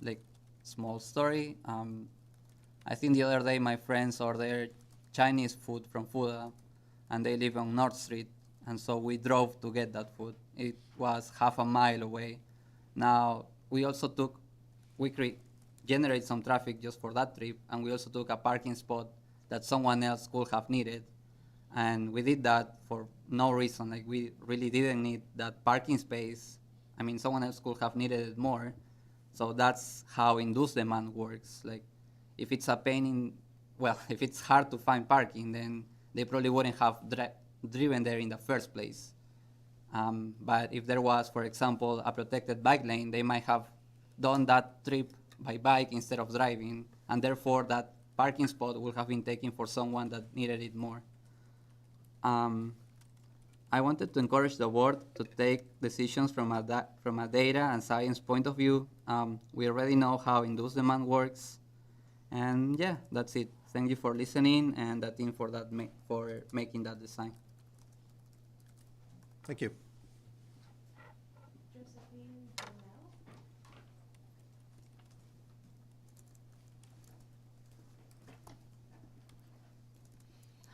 small story. I think the other day my friends ordered Chinese food from Fuda, and they live on North Street, and so we drove to get that food. It was half a mile away. Now, we generate some traffic just for that trip, and we also took a parking spot that someone else could have needed. And we did that for no reason. We really didn't need that parking space. I mean, someone else could have needed it more. So that's how induced demand works. If it's if it's hard to find parking, then they probably wouldn't have driven there in the first place. But if there was, for example, a protected bike lane, they might have done that trip by bike instead of driving, and therefore that parking spot would have been taken for someone that needed it more. I wanted to encourage the board to take decisions from a data and science point of view. We already know how induced demand works. And yeah, that's it. Thank you for listening, and the team for making that design. Thank you.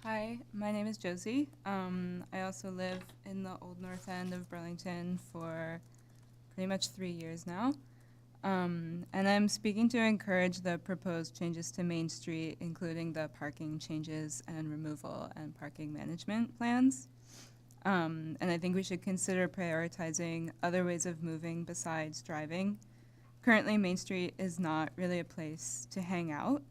Hi, my name is Josie. I also live in the Old North End of Burlington for pretty much 3 years now. And I'm speaking to encourage the proposed changes to Main Street, including the parking changes and removal and parking management plans. And I think we should consider prioritizing other ways of moving besides driving. Currently, Main Street is not really a place to hang out.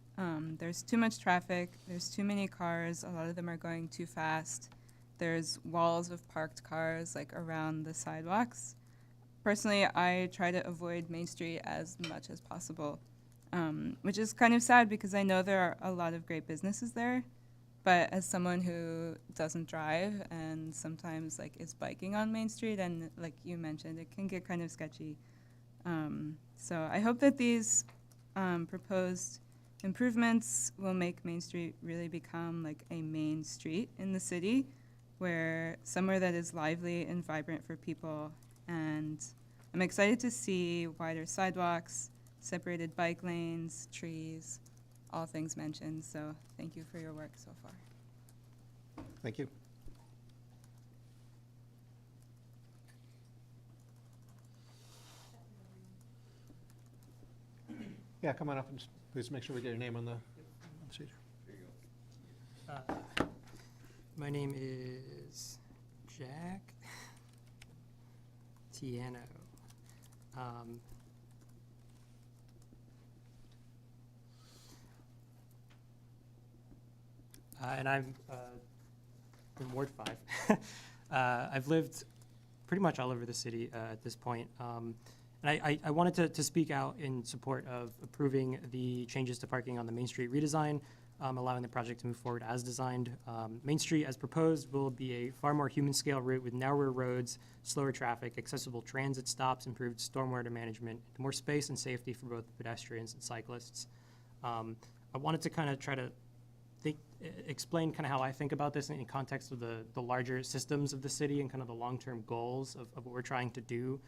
There's too much traffic, there's too many cars, a lot of them are going too fast. There's walls of parked cars around the sidewalks. Personally, I try to avoid Main Street as much as possible, which is kind of sad because I know there are a lot of great businesses there, but as someone who doesn't drive and sometimes is biking on Main Street, and like you mentioned, it can get kind of sketchy. So I hope that these proposed improvements will make Main Street really become a main street in the city, where somewhere that is lively and vibrant for people. And I'm excited to see wider sidewalks, separated bike lanes, trees, all things mentioned. So thank you for your work so far. Thank you. Yeah, come on up and please make sure we get your name on the sheet. My name is Jack Tiano. And I'm in Ward 5. I've lived pretty much all over the city at this point. And I wanted to speak out in support of approving the changes to parking on the Main Street redesign, allowing the project to move forward as designed. Main Street, as proposed, will be a far more human scale route with narrower roads, slower traffic, accessible transit stops, improved stormwater management, more space and safety for both pedestrians and cyclists. I wanted to kind of try to explain kind of how I think about this in context of the larger systems of the city and kind of the long-term goals of what we're trying to do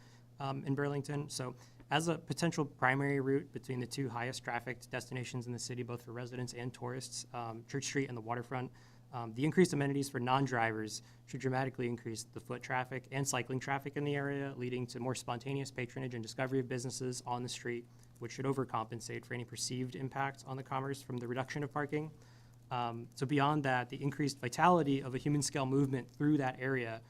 in Burlington. So as a potential primary route between the two highest trafficked destinations in the city, both for residents and tourists, Church Street and the waterfront, the increased amenities for non-drivers should dramatically increase the foot traffic and cycling traffic in the area, leading to more spontaneous patronage and discovery of businesses on the street, which should overcompensate for any perceived impact on the commerce from the reduction of parking. So beyond that, the increased vitality of a human scale movement through that area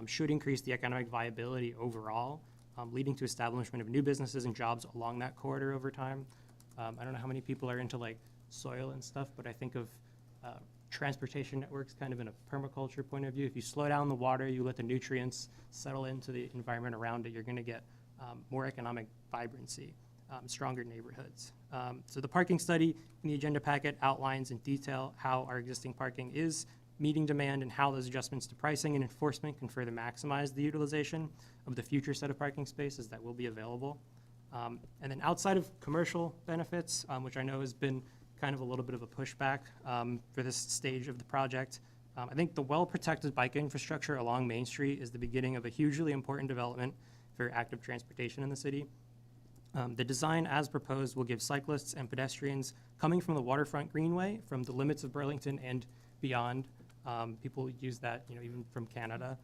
should increase the economic viability overall, leading to establishment of new businesses and jobs along that corridor over time. I don't know how many people are into like soil and stuff, but I think of transportation networks kind of in a permaculture point of view. If you slow down the water, you let the nutrients settle into the environment around it, you're gonna get more economic vibrancy, stronger neighborhoods. So the parking study in the agenda packet outlines in detail how our existing parking is meeting demand and how those adjustments to pricing and enforcement can further maximize the utilization of the future set of parking spaces that will be available. And then outside of commercial benefits, which I know has been kind of a little bit of a pushback for this stage of the project, I think the well-protected bike infrastructure along Main Street is the beginning of a hugely important development for active transportation in the city. The design as proposed will give cyclists and pedestrians coming from the waterfront greenway, from the limits of Burlington and beyond, people use that, even from Canada,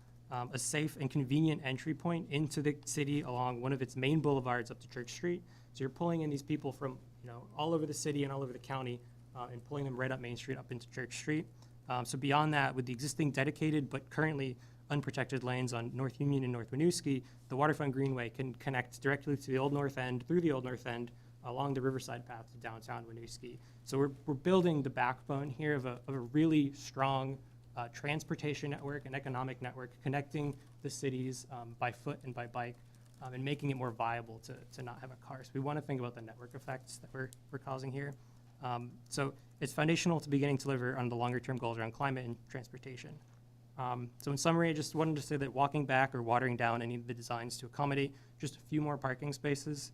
a safe and convenient entry point into the city along one of its main boulevards up to Church Street. So you're pulling in these people from, all over the city and all over the county and pulling them right up Main Street up into Church Street. So beyond that, with the existing dedicated but currently unprotected lanes on North Union and North Winooski, the waterfront greenway can connect directly to the Old North End, through the Old North End, along the Riverside Path to downtown Winooski. So we're building the backbone here of a really strong transportation network and economic network connecting the cities by foot and by bike, and making it more viable to not have a car. So we want to think about the network effects that we're causing here. So it's foundational to beginning to deliver on the longer term goals around climate and transportation. So in summary, I just wanted to say that walking back or watering down any of the designs to accommodate just a few more parking spaces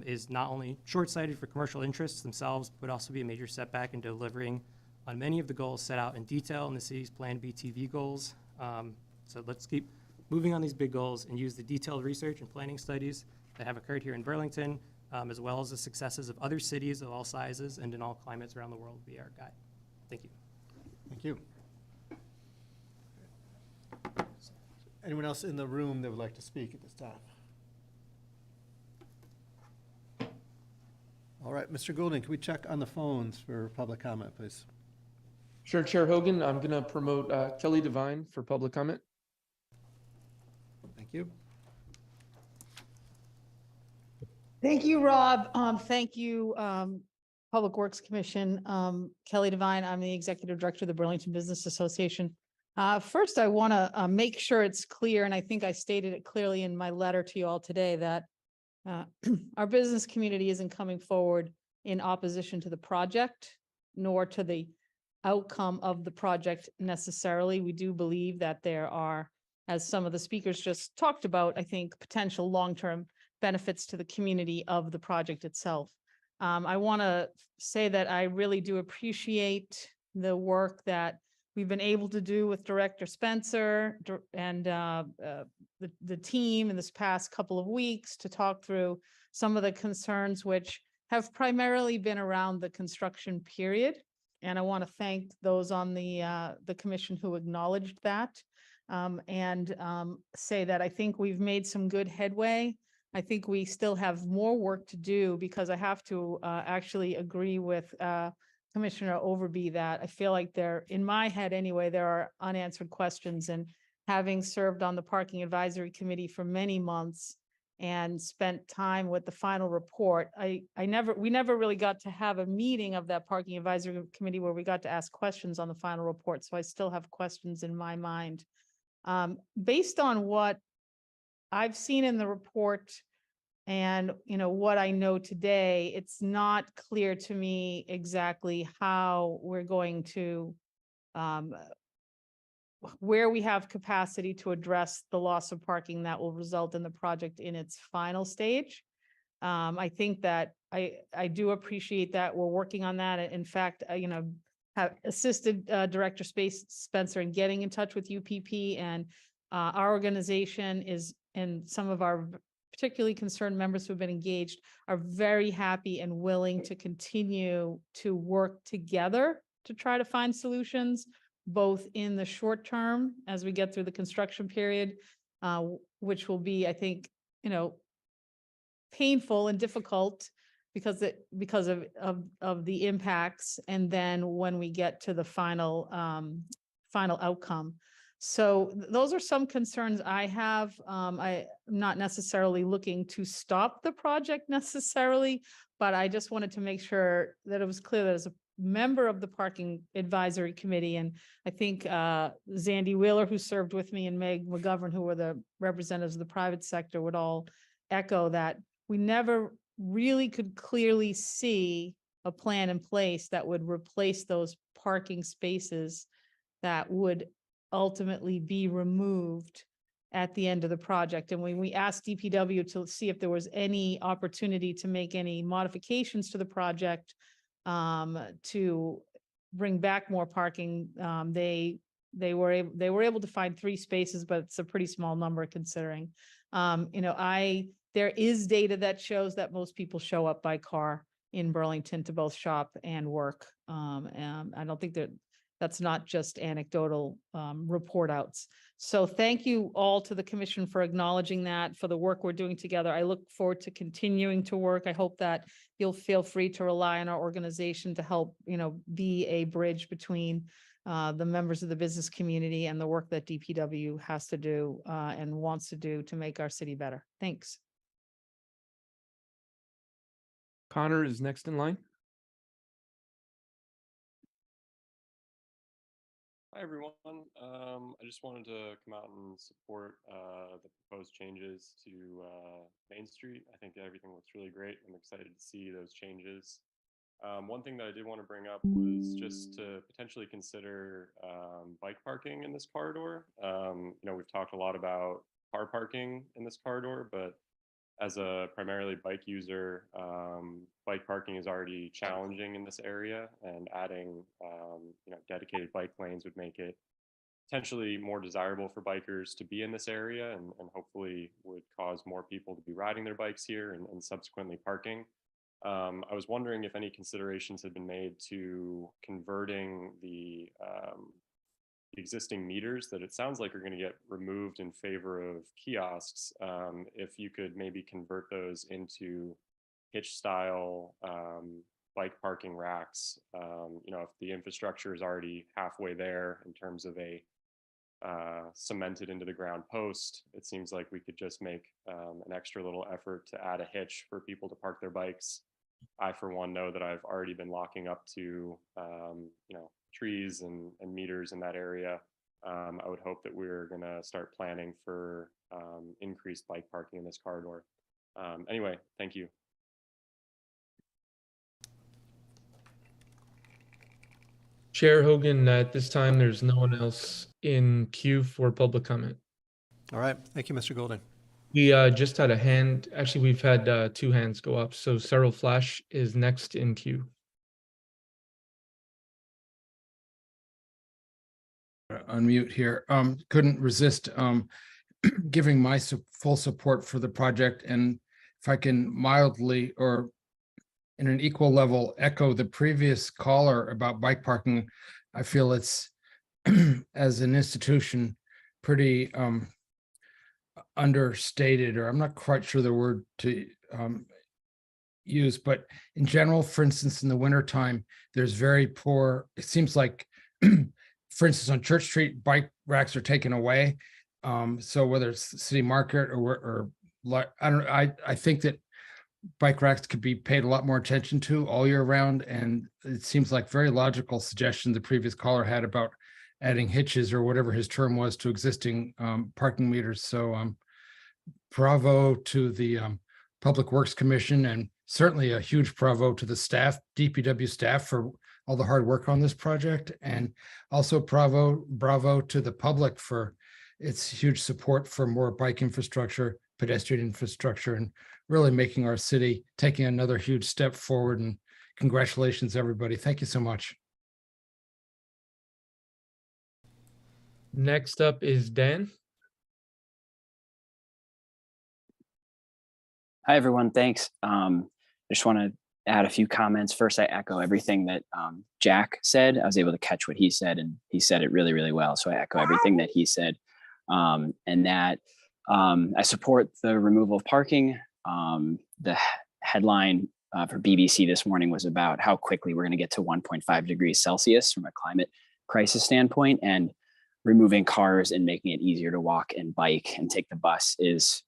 is not only short-sighted for commercial interests themselves, but also be a major setback in delivering on many of the goals set out in detail in the city's planned BTV goals. So let's keep moving on these big goals and use the detailed research and planning studies that have occurred here in Burlington, as well as the successes of other cities of all sizes and in all climates around the world be our guide. Thank you. Thank you. Anyone else in the room that would like to speak at this time? All right, Mr. Goulding, can we check on the phones for public comment, please? Sure, Chair Hogan. I'm going to promote Kelly Devine for public comment. Thank you. Thank you, Rob. Thank you, Public Works Commission. Kelly Devine, I'm the Executive Director of the Burlington Business Association. First, I want to make sure it's clear, and I think I stated it clearly in my letter to you all today, that our business community isn't coming forward in opposition to the project, nor to the outcome of the project necessarily. We do believe that there are, as some of the speakers just talked about, I think potential long-term benefits to the community of the project itself. I want to say that I really do appreciate the work that we've been able to do with Director Spencer and the team in this past couple of weeks to talk through some of the concerns which have primarily been around the construction period. And I want to thank those on the commission who acknowledged that. And say that I think we've made some good headway. I think we still have more work to do, because I have to actually agree with Commissioner Overby that I feel like there, in my head anyway, there are unanswered questions. And having served on the Parking Advisory Committee for many months and spent time with the final report, we never really got to have a meeting of that Parking Advisory Committee where we got to ask questions on the final report. So I still have questions in my mind. Based on what I've seen in the report and, what I know today, it's not clear to me exactly how we're going to, where we have capacity to address the loss of parking that will result in the project in its final stage. I think that I do appreciate that we're working on that. In fact, have assisted Director Spencer in getting in touch with UPP, and our organization is, and some of our particularly concerned members who have been engaged are very happy and willing to continue to work together to try to find solutions, both in the short term as we get through the construction period, which will be, I think, painful and difficult because of the impacts, and then when we get to the final outcome. So those are some concerns I have. I'm not necessarily looking to stop the project necessarily, but I just wanted to make sure that it was clear that as a member of the Parking Advisory Committee, and I think Zandy Wheeler, who served with me, and Meg McGovern, who were the representatives of the private sector, would all echo that we never really could clearly see a plan in place that would replace those parking spaces that would ultimately be removed at the end of the project. And when we asked DPW to see if there was any opportunity to make any modifications to the project to bring back more parking, they were able to find 3 spaces, but it's a pretty small number considering. There is data that shows that most people show up by car in Burlington to both shop and work. And I don't think that's not just anecdotal report outs. So thank you all to the commission for acknowledging that, for the work we're doing together. I look forward to continuing to work. I hope that you'll feel free to rely on our organization to help, be a bridge between the members of the business community and the work that DPW has to do and wants to do to make our city better. Thanks. Connor is next in line. Hi, everyone. I just wanted to come out and support the proposed changes to Main Street. I think everything looks really great. I'm excited to see those changes. One thing that I did want to bring up was just to potentially consider bike parking in this corridor. We've talked a lot about car parking in this corridor, but as a primarily bike user, bike parking is already challenging in this area, and adding dedicated bike lanes would make it potentially more desirable for bikers to be in this area, and hopefully would cause more people to be riding their bikes here and subsequently parking. I was wondering if any considerations had been made to converting the existing meters that it sounds like are going to get removed in favor of kiosks. If you could maybe convert those into hitch style bike parking racks. If the infrastructure is already halfway there in terms of a cemented into the ground post, it seems like we could just make an extra little effort to add a hitch for people to park their bikes. I, for one, know that I've already been locking up to trees and meters in that area. I would hope that we're going to start planning for increased bike parking in this corridor. Anyway, thank you. Chair Hogan, at this time, there's no one else in queue for public comment. All right. Thank you, Mr. Golden. We just had a hand. Actually, we've had 2 hands go up. So Cyril Flash is next in queue. Unmute here. Couldn't resist giving my full support for the project, and if I can mildly or in an equal level echo the previous caller about bike parking, I feel it's as an institution pretty understated, or I'm not quite sure the word to use, but in general, for instance, in the wintertime, there's very poor, it seems like, for instance, on Church Street, bike racks are taken away. So whether it's the city market or I think that bike racks could be paid a lot more attention to all year round. And it seems like very logical suggestion the previous caller had about adding hitches or whatever his term was to existing parking meters. So bravo to the Public Works Commission, and certainly a huge bravo to the staff, DPW staff, for all the hard work on this project. And also bravo to the public for its huge support for more bike infrastructure, pedestrian infrastructure, and really making our city taking another huge step forward. And congratulations, everybody. Thank you so much. Next up is Dan. Hi, everyone. Thanks. I just want to add a few comments. First, I echo everything that Jack said. I was able to catch what he said, and he said it really, really well. So I echo everything that he said. And that I support the removal of parking. The headline for BBC this morning was about how quickly we're going to get to 1.5 degrees Celsius from a climate crisis standpoint, and removing cars and making it easier to walk and bike and take the bus is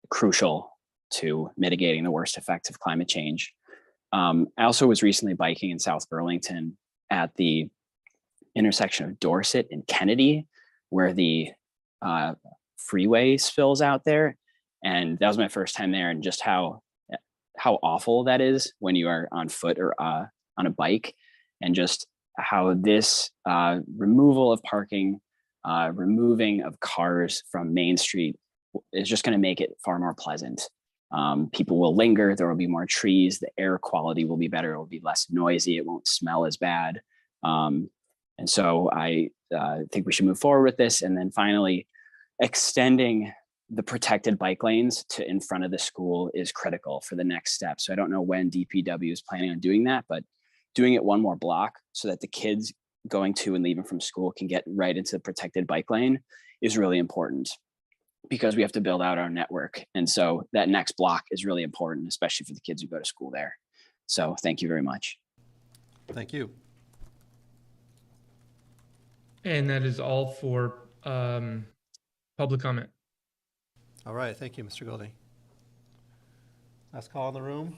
crucial to mitigating the worst effects of climate change. I also was recently biking in South Burlington at the intersection of Dorset and Kennedy, where the freeway spills out there. And that was my first time there, and just how awful that is when you are on foot or on a bike, and just how this removal of parking, removing of cars from Main Street is just going to make it far more pleasant. People will linger, there will be more trees, the air quality will be better, it will be less noisy, it won't smell as bad. And so I think we should move forward with this. And then finally, extending the protected bike lanes to in front of the school is critical for the next step. So I don't know when DPW is planning on doing that, but doing it one more block so that the kids going to and leaving from school can get right into the protected bike lane is really important, because we have to build out our network. And so that next block is really important, especially for the kids who go to school there. So thank you very much. Thank you. And that is all for public comment. All right, thank you, Mr. Goldie. Last call in the room,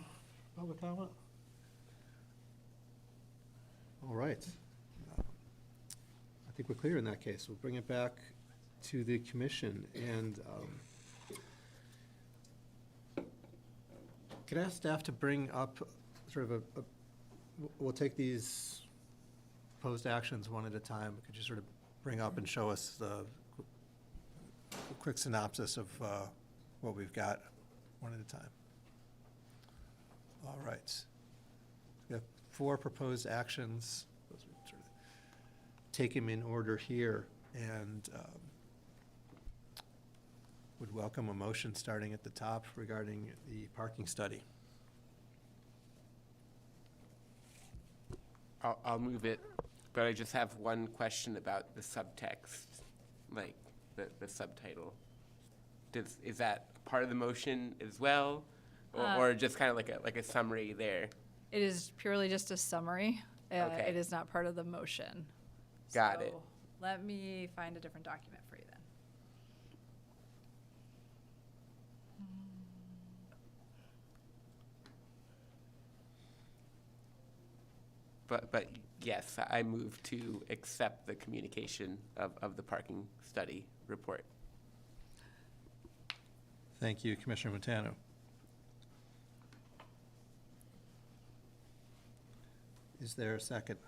public comment? All right. I think we're clear in that case. We'll bring it back to the commission, and could I ask staff to bring up sort of we'll take these proposed actions one at a time. Could you sort of bring up and show us the quick synopsis of what we've got one at a time? All right. We have 4 proposed actions. Those are sort of take them in order here, and would welcome a motion starting at the top regarding the parking study. I'll move it, but I just have one question about the subtext, like the subtitle. Is that part of the motion as well, or just kind of like a summary there? It is purely just a summary. Okay. It is not part of the motion. Got it. Let me find a different document for you then. But yes, I move to accept the communication of the parking study report. Thank you, Commissioner Montano. Is there a second?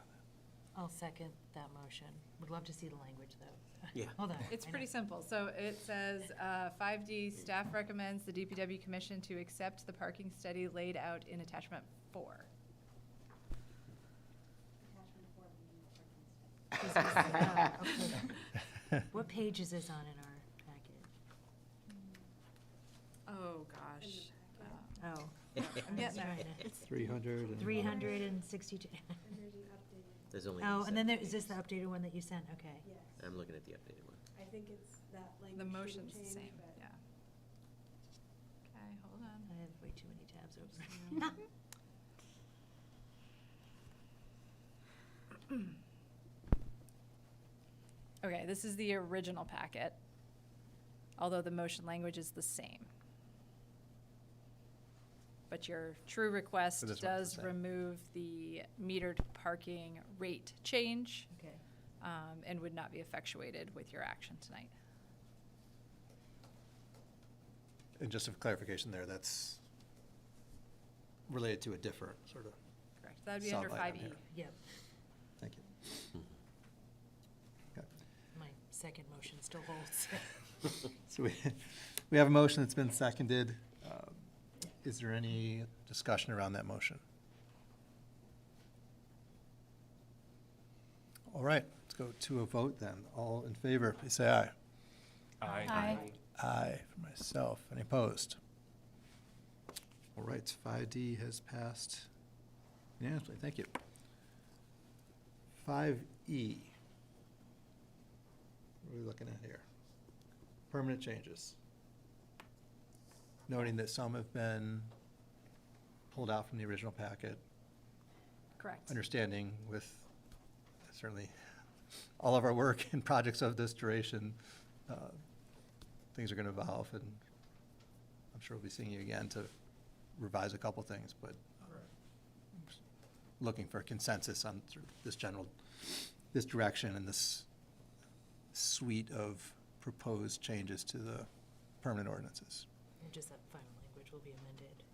I'll second that motion. Would love to see the language, though. Yeah. Hold on. It's pretty simple. So it says 5D, staff recommends the DPW Commission to accept the parking study laid out in attachment 4. Okay. What page is this on in our packet? Oh, gosh. Oh. I'm getting there. 300 and. 362. There's only. Oh, and seven then is this pages. the updated one that you sent? Okay. I'm looking at the updated one. I think it's that language. The motion's the same, yeah. Okay, hold on. I have way too many tabs open. Okay, this is the original packet, although the motion language is the same. But your true request So this one's the does same. remove the metered parking rate change. Okay. And would not be effectuated with your action tonight. And just a clarification there, that's related to a different sort of. Correct, that'd be under sub-item 5E. here. Yep. Thank you. Okay. My second motion still holds. So we have a motion that's been seconded. Is there any discussion around that motion? All right, let's go to a vote then. All in favor, please say aye. Aye. Aye. Aye for myself. Any opposed? All right, 5D has passed unanimously. Thank you. 5E. What are we looking at here? Permanent changes. Noting that some have been pulled out from the original packet. Correct. Understanding with certainly all of our work and projects of this duration, things are going to evolve, and I'm sure we'll be seeing you again to revise a couple things, but looking for a consensus on sort of this direction and this suite of proposed changes to the permanent ordinances. And just that final language will be amended.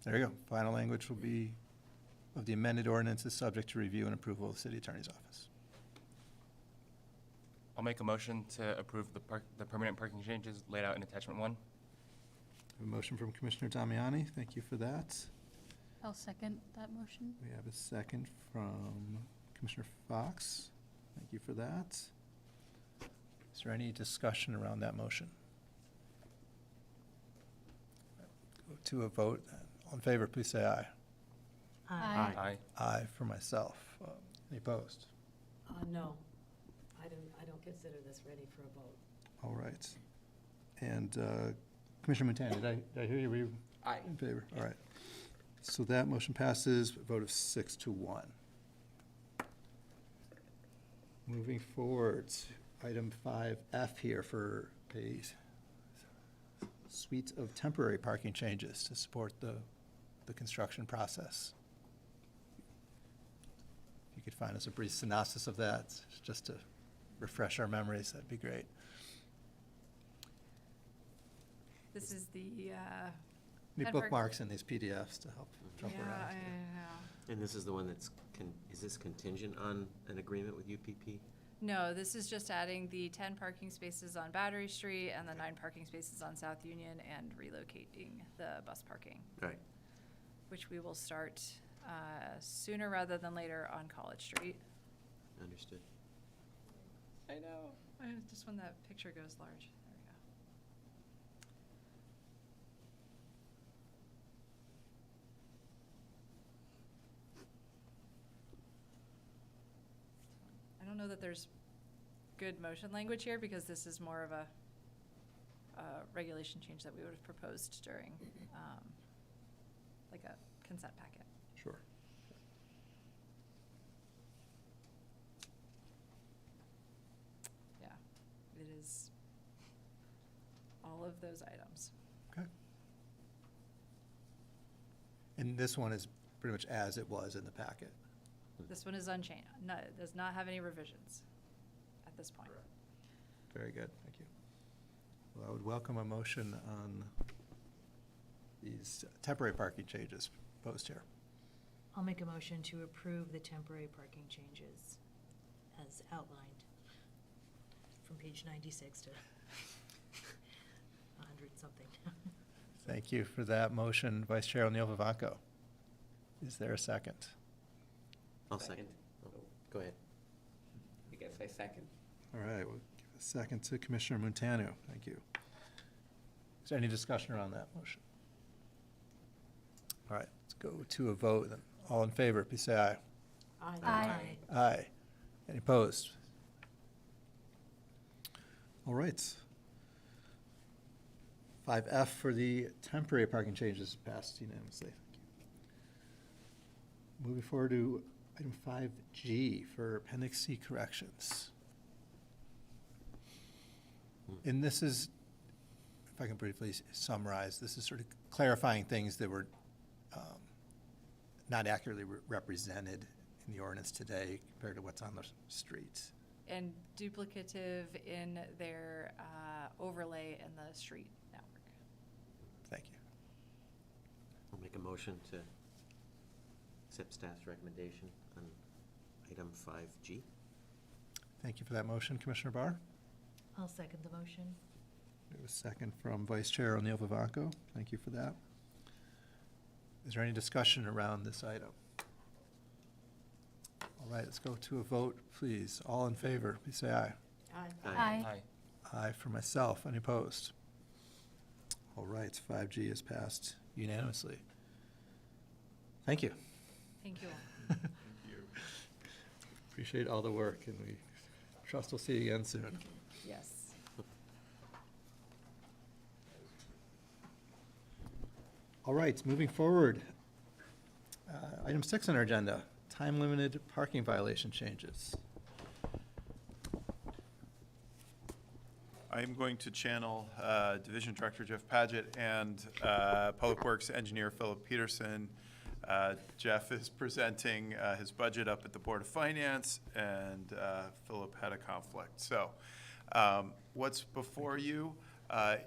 There you go. Final language will be of the amended ordinances subject to review and approval of the city attorney's office. I'll make a motion to approve the permanent parking changes laid out in attachment 1. A motion from Commissioner Damiani. Thank you for that. I'll second that motion. We have a second from Commissioner Fox. Thank you for that. Is there any discussion around that motion? Go to a vote. All in favor, please say aye. Aye. Aye. Aye for myself. Any opposed? No, I don't consider this ready for a vote. All right. And Commissioner Montana, did I hear you? Were you Aye. in favor? All right. So that motion passes, a vote of 6-1. Moving forward, item 5F here for a suite of temporary parking changes to support the construction process. If you could find us a brief synopsis of that, just to refresh our memories, that'd be great. This is the, Need Ten park- bookmarks in these PDFs to help jump yeah, around. And this is the one that's, is this contingent on an agreement with UPP? No, this is just adding the 10 parking spaces on Battery Street and the 9 parking spaces on South Union and relocating the bus parking, Right. which we will start sooner rather than later on College Street. Understood. I know. Just when that picture goes large. There we go. I don't know that there's good motion language here because this is more of a regulation change that we would have proposed during like a consent packet. Sure. Yeah, it is all of those items. Okay. And this one is pretty much as it was in the packet. This one is unchanged. No, it does not have any revisions at this point. Very good, thank you. Well, I would welcome a motion on these temporary parking changes proposed here. I'll make a motion to approve the temporary parking changes as outlined from page 96 to 100 something. Thank you for that motion, Vice Chair O'Neill Vivanco. Is there a second? I'll second. Oh, go ahead. I guess I second. All right, we'll give a second to Commissioner Montano. Thank you. Is there any discussion around that motion? All right, let's go to a vote. Then. All in favor, please say aye. Aye. Aye. Any opposed? All right. 5F for the temporary parking changes passed unanimously. Moving forward to item 5G for Appendix C corrections. And this is, if I can briefly summarize, this is sort of clarifying things that were not accurately represented in the ordinance today compared to what's on the streets. And duplicative in their overlay in the street network. Thank you. I'll make a motion to accept staff's recommendation on item 5G. Thank you for that motion, Commissioner Barr. I'll second the motion. We have a second from Vice Chair O'Neill Vivanco. Thank you for that. Is there any discussion around this item? All right, let's go to a vote, please. All in favor, please say aye. Aye. Aye for myself. Any opposed? All right, 5G is passed unanimously. Thank you. Thank you all. Appreciate all the work, and we trust we'll see you again soon. Yes. All right, moving forward. Item 6 on our agenda, time-limited parking violation changes. I'm going to channel Division Director Jeff Paget and Public Works Engineer Philip Peterson. Jeff is presenting his budget up at the Board of Finance, and Philip had a conflict. So what's before you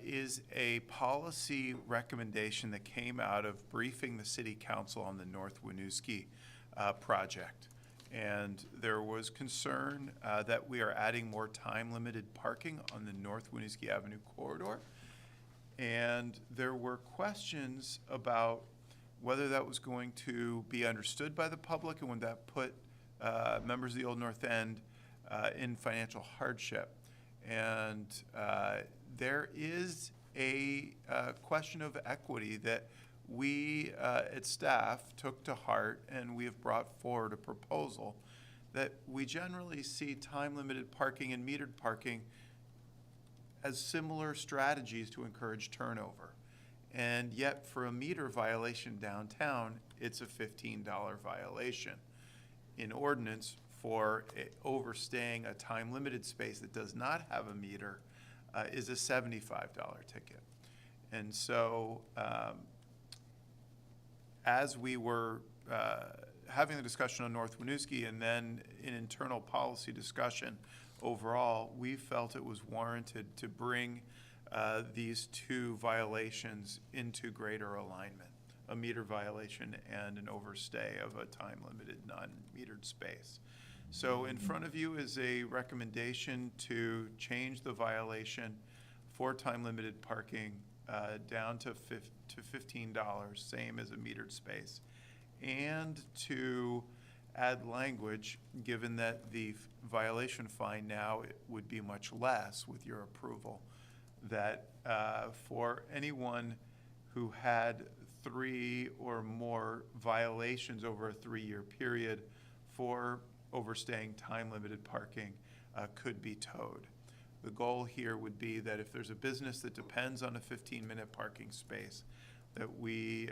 is a policy recommendation that came out of briefing the City Council on the North Winooski project. And there was concern that we are adding more time-limited parking on the North Winooski Avenue corridor. And there were questions about whether that was going to be understood by the public and would that put members of the Old North End in financial hardship. And there is a question of equity that we at staff took to heart, and we have brought forward a proposal that we generally see time-limited parking and metered parking as similar strategies to encourage turnover. And yet for a meter violation downtown, it's a $15 violation. In ordinance, for overstaying a time-limited space that does not have a meter is a $75 ticket. And so as we were having the discussion on North Winooski and then in internal policy discussion overall, we felt it was warranted to bring these two violations into greater alignment, a meter violation and an overstay of a time-limited non-metered space. So in front of you is a recommendation to change the violation for time-limited parking down to $15, same as a metered space, and to add language, given that the violation fine now would be much less with your approval, that for anyone who had 3 or more violations over a 3-year period for overstaying time-limited parking could be towed. The goal here would be that if there's a business that depends on a 15-minute parking space, that we,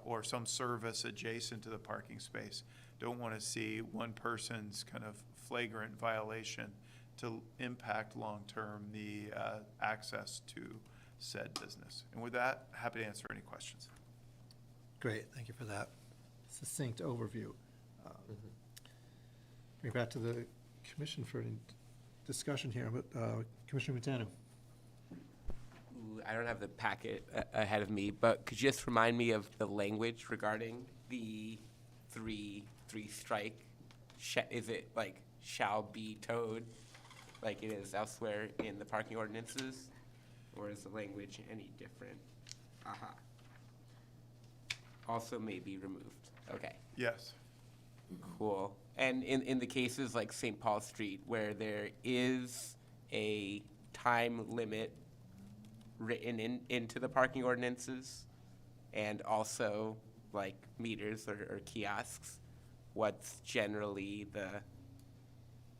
or some service adjacent to the parking space, don't want to see one person's kind of flagrant violation to impact long-term the access to said business. And with that, happy to answer any questions. Great, thank you for that succinct overview. Bring it back to the commission for any discussion here, but Commissioner Montano. Ooh, I don't have the packet ahead of me, but could you just remind me of the language regarding the three strike? Is it like shall be towed, like it is elsewhere in the parking ordinances, or is the language any different? Aha. Also may be removed. Okay. Yes. Cool. And in the cases like St. Paul Street, where there is a time limit written into the parking ordinances, and also like meters or kiosks, what's generally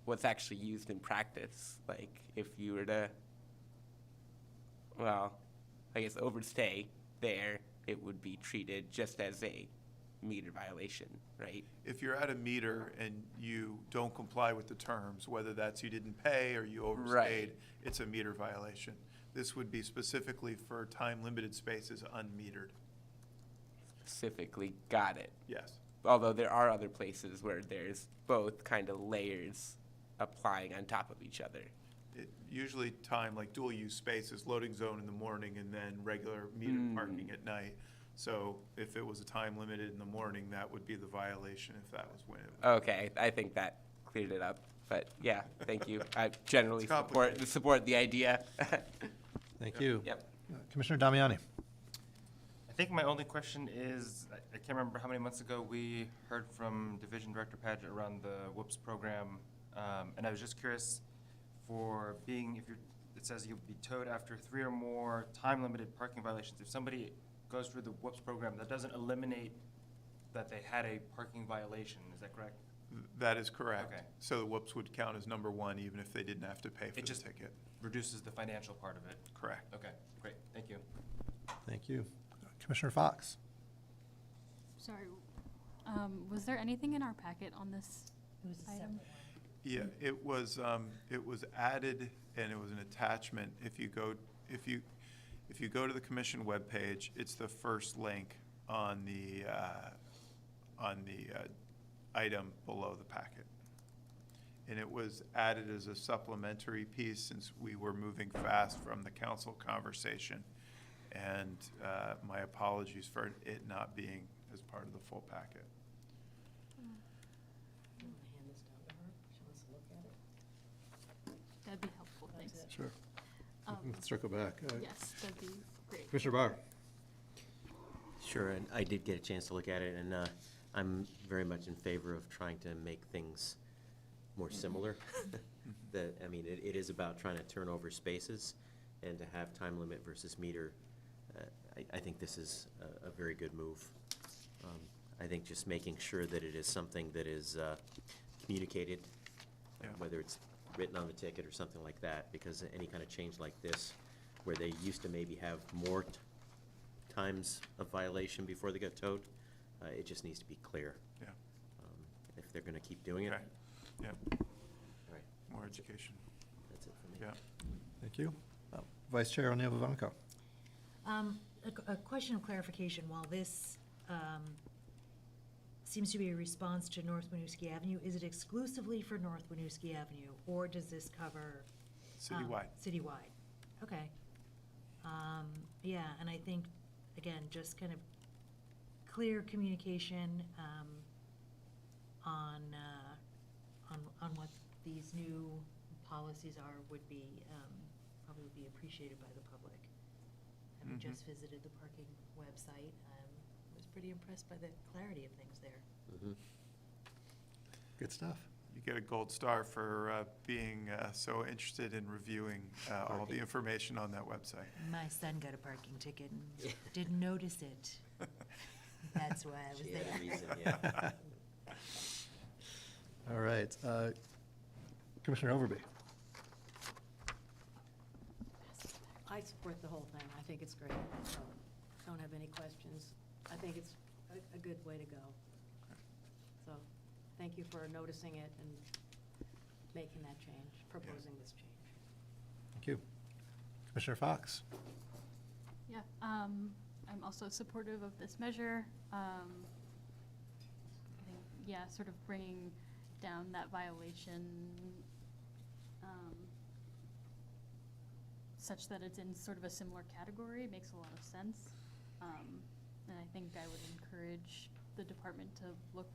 what's actually used in practice? Like if you were to, well, I guess overstay there, it would be treated just as a meter violation, right? If you're at a meter and you don't comply with the terms, whether that's you didn't pay or you overstayed, Right. it's a meter violation. This would be specifically for time-limited spaces unmetered. Specifically, got it. Yes. Although there are other places where there's both kind of layers applying on top of each other. Usually time like dual-use spaces, loading zone in the morning and then regular metered parking at night. So if it was a time limited in the morning, that would be the violation if that was when it was. Okay, I think that cleared it up. But yeah, thank you. I generally It's complicated. support the idea. Thank you. Yep. Commissioner Damiani. I think my only question is, I can't remember how many months ago we heard from Division Director Padgett around the WHOOPS program, and I was just curious for being, it says you'll be towed after 3 or more time-limited parking violations. If somebody goes through the WHOOPS program, that doesn't eliminate that they had a parking violation, is that correct? That is correct. Okay. So the whoops would count as number one, even if they didn't have to pay for It the just ticket. reduces the financial part of it. Correct. Okay, great, thank you. Thank you. Commissioner Fox. Sorry, was there anything in our packet on this It was a separate item? one. Yeah, it was added and it was an attachment. If you go to the commission webpage, it's the first link on the item below the packet. And it was added as a supplementary piece since we were moving fast from the council conversation. And my apologies for it not being as part of the full packet. You wanna hand this down to her? She wants to look at it. That'd be helpful, thanks. Sure. Um, Let's circle back. Yes, that'd be great. Commissioner Barr. Sure, and I did get a chance to look at it, and I'm very much in favor of trying to make things more similar. I mean, it is about trying to turn over spaces, and to have time limit versus meter. I think this is a very good move. I think just making sure that it is something that is communicated, Yeah. whether it's written on the ticket or something like that, because any kind of change like this, where they used to maybe have more times of violation before they got towed, it just needs to be clear. Yeah. If they're gonna keep doing it. Okay. Yeah. All right, More education. that's it for me. Yeah. Thank you. Vice Chair O'Neill Vivanco. A question of clarification, while this seems to be a response to North Winooski Avenue, is it exclusively for North Winooski Avenue, or does this cover? Citywide. Citywide, okay. Yeah, and I think, again, just kind of clear communication on what these new policies are would be, probably would be appreciated by the public. Having just visited the parking website, was pretty impressed by the clarity of things there. Good stuff. You get a gold star for being so interested in reviewing all the information on that website. My son got a parking ticket and didn't notice it. That's why I was She had a there. reason, yeah. All right. Commissioner Overby. I support the whole thing. I think it's great. So, don't have any questions. I think it's a good way to go. So, thank you for noticing it and making that change, proposing this change. Thank you. Commissioner Fox. Yeah, I'm also supportive of this measure. I think, yeah, sort of bringing down that violation such that it's in sort of a similar category makes a lot of sense. And I think I would encourage the department to look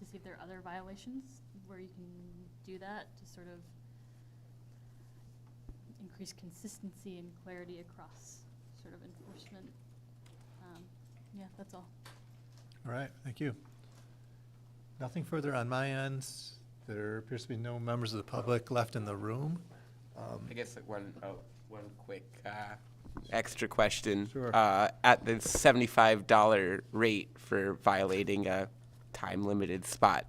to see if there are other violations where you can do that to sort of increase consistency and clarity across sort of enforcement. Yeah, that's all. All right, thank you. Nothing further on my end. There appears to be no members of the public left in the room. I guess like one quick extra question. Sure. At the $75 rate for violating a time-limited spot,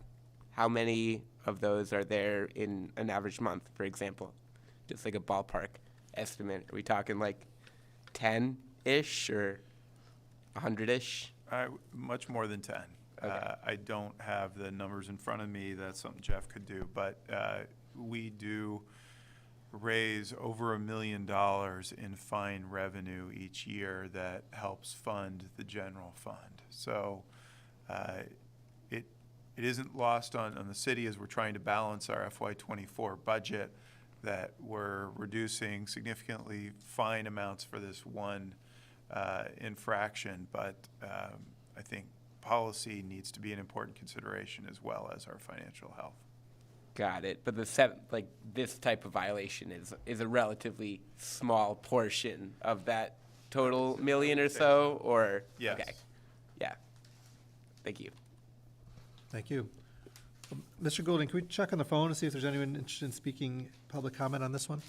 how many of those are there in an average month, for example? Just like a ballpark estimate. Are we talking like 10-ish or 100-ish? Much more than 10. Okay. I don't have the numbers in front of me. That's something Jeff could do. But we do raise over $1 million in fine revenue each year that helps fund the general fund. So it isn't lost on the city as we're trying to balance our FY24 budget that we're reducing significantly fine amounts for this one infraction. But I think policy needs to be an important consideration as well as our financial health. Got it. But this type of violation is a relatively small portion of that total million or so, or? Yes. Okay. Yeah. Thank you. Thank you. Mr. Goulding, can we check on the phone to see if there's anyone interested in speaking public comment on this one?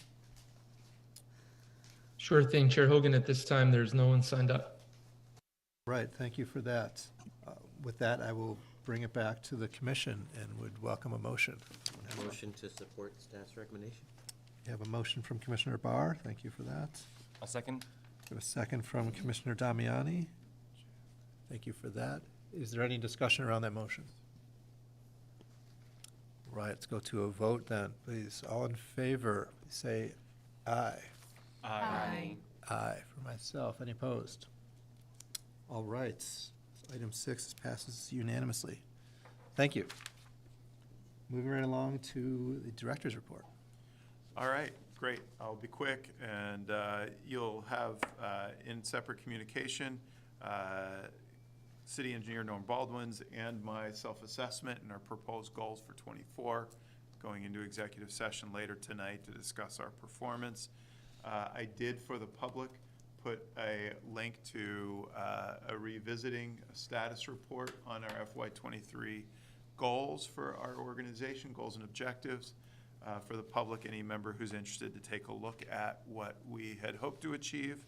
Sure thing, Chair Hogan. At this time, there's no one signed up. Right, thank you for that. With that, I will bring it back to the commission and would welcome a motion. Motion to support staff's recommendation. We have a motion from Commissioner Barr. Thank you for that. A second. We have a second from Commissioner Damiani. Thank you for that. Is there any discussion around that motion? Right, let's go to a vote then, please. All in favor, say aye. Aye. Aye for myself. Any opposed? All right. Item 6 passes unanimously. Thank you. Moving right along to the director's report. All right, great. I'll be quick, and you'll have in separate communication City Engineer Norm Baldwin's and my self-assessment and our proposed goals for '24, going into executive session later tonight to discuss our performance. I did, for the public, put a link to a revisiting a status report on our FY23 goals for our organization, goals and objectives. For the public, any member who's interested to take a look at what we had hoped to achieve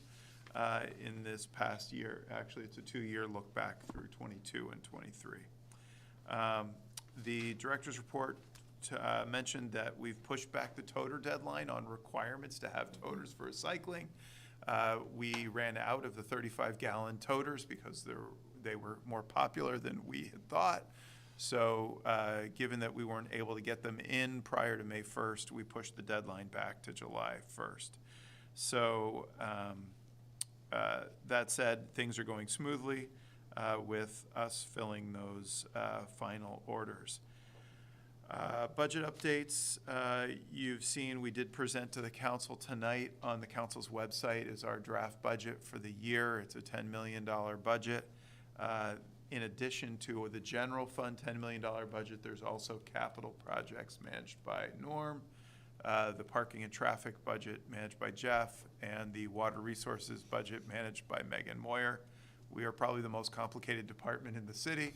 in this past year. Actually, it's a 2-year look back through 22 and 23. The director's report mentioned that we've pushed back the toter deadline on requirements to have toters for recycling. We ran out of the 35-gallon toters because they were more popular than we had thought. So given that we weren't able to get them in prior to May 1st, we pushed the deadline back to July 1st. So that said, things are going smoothly with us filling those final orders. Budget updates, you've seen we did present to the council tonight. On the council's website is our draft budget for the year. It's a $10 million budget. In addition to the general fund $10 million budget, there's also capital projects managed by Norm, the parking and traffic budget managed by Jeff, and the water resources budget managed by Megan Moyer. We are probably the most complicated department in the city,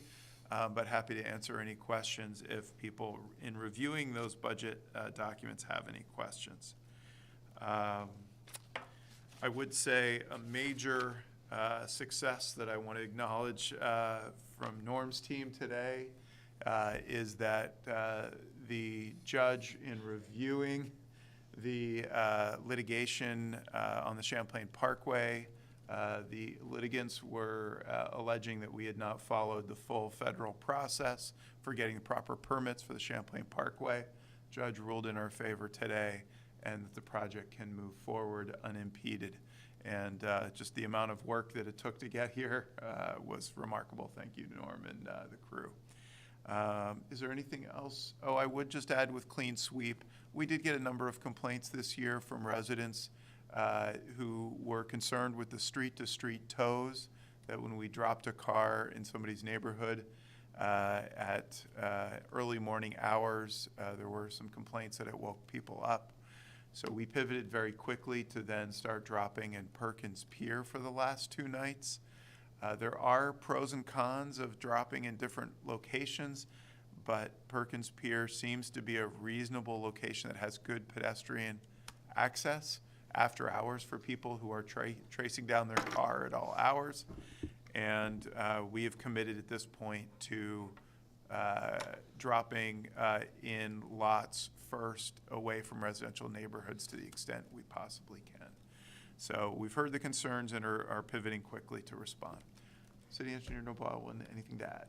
but happy to answer any questions if people in reviewing those budget documents have any questions. I would say a major success that I want to acknowledge from Norm's team today is that the judge, in reviewing the litigation on the Champlain Parkway, the litigants were alleging that we had not followed the full federal process for getting the proper permits for the Champlain Parkway. Judge ruled in our favor today, and that the project can move forward unimpeded. And just the amount of work that it took to get here was remarkable. Thank you, Norm, and the crew. Is there anything else? Oh, I would just add with Clean Sweep, we did get a number of complaints this year from residents who were concerned with the street-to-street tows, that when we dropped a car in somebody's neighborhood at early morning hours, there were some complaints that it woke people up. So we pivoted very quickly to then start dropping in Perkins Pier for the last 2 nights. There are pros and cons of dropping in different locations, but Perkins Pier seems to be a reasonable location that has good pedestrian access, after hours for people who are tracing down their car at all hours. And we have committed at this point to dropping in lots first away from residential neighborhoods to the extent we possibly can. So we've heard the concerns and are pivoting quickly to respond. City Engineer Noble, anything to add?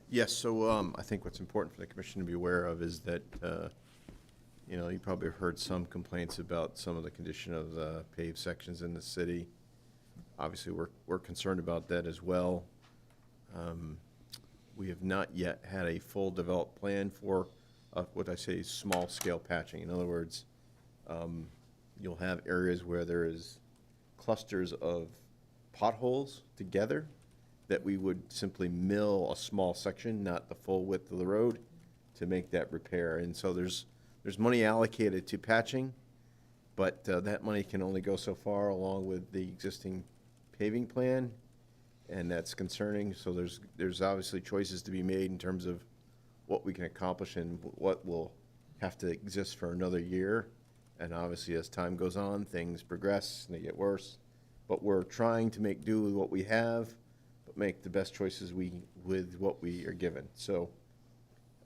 Yes, so I think what's important for the commission to be aware of is that, you probably have heard some complaints about some of the condition of the paved sections in the city. Obviously, we're concerned about that as well. We have not yet had a full developed plan for what I say small-scale patching. In other words, you'll have areas where there is clusters of potholes together that we would simply mill a small section, not the full width of the road, to make that repair. And so there's money allocated to patching, but that money can only go so far along with the existing paving plan, and that's concerning. So there's obviously choices to be made in terms of what we can accomplish and what will have to exist for another year. And obviously, as time goes on, things progress and they get worse. But we're trying to make do with what we have, but make the best choices with what we are given. So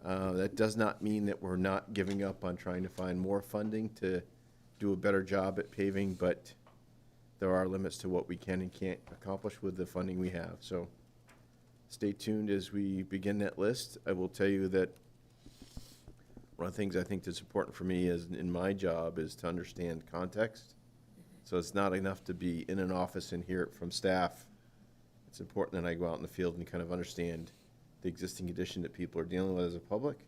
that does not mean that we're not giving up on trying to find more funding to do a better job at paving, but there are limits to what we can and can't accomplish with the funding we have. So stay tuned as we begin that list. I will tell you that one of the things I think that's important for me is in my job is to understand context. So it's not enough to be in an office and hear it from staff. It's important that I go out in the field and kind of understand the existing condition that people are dealing with as a public.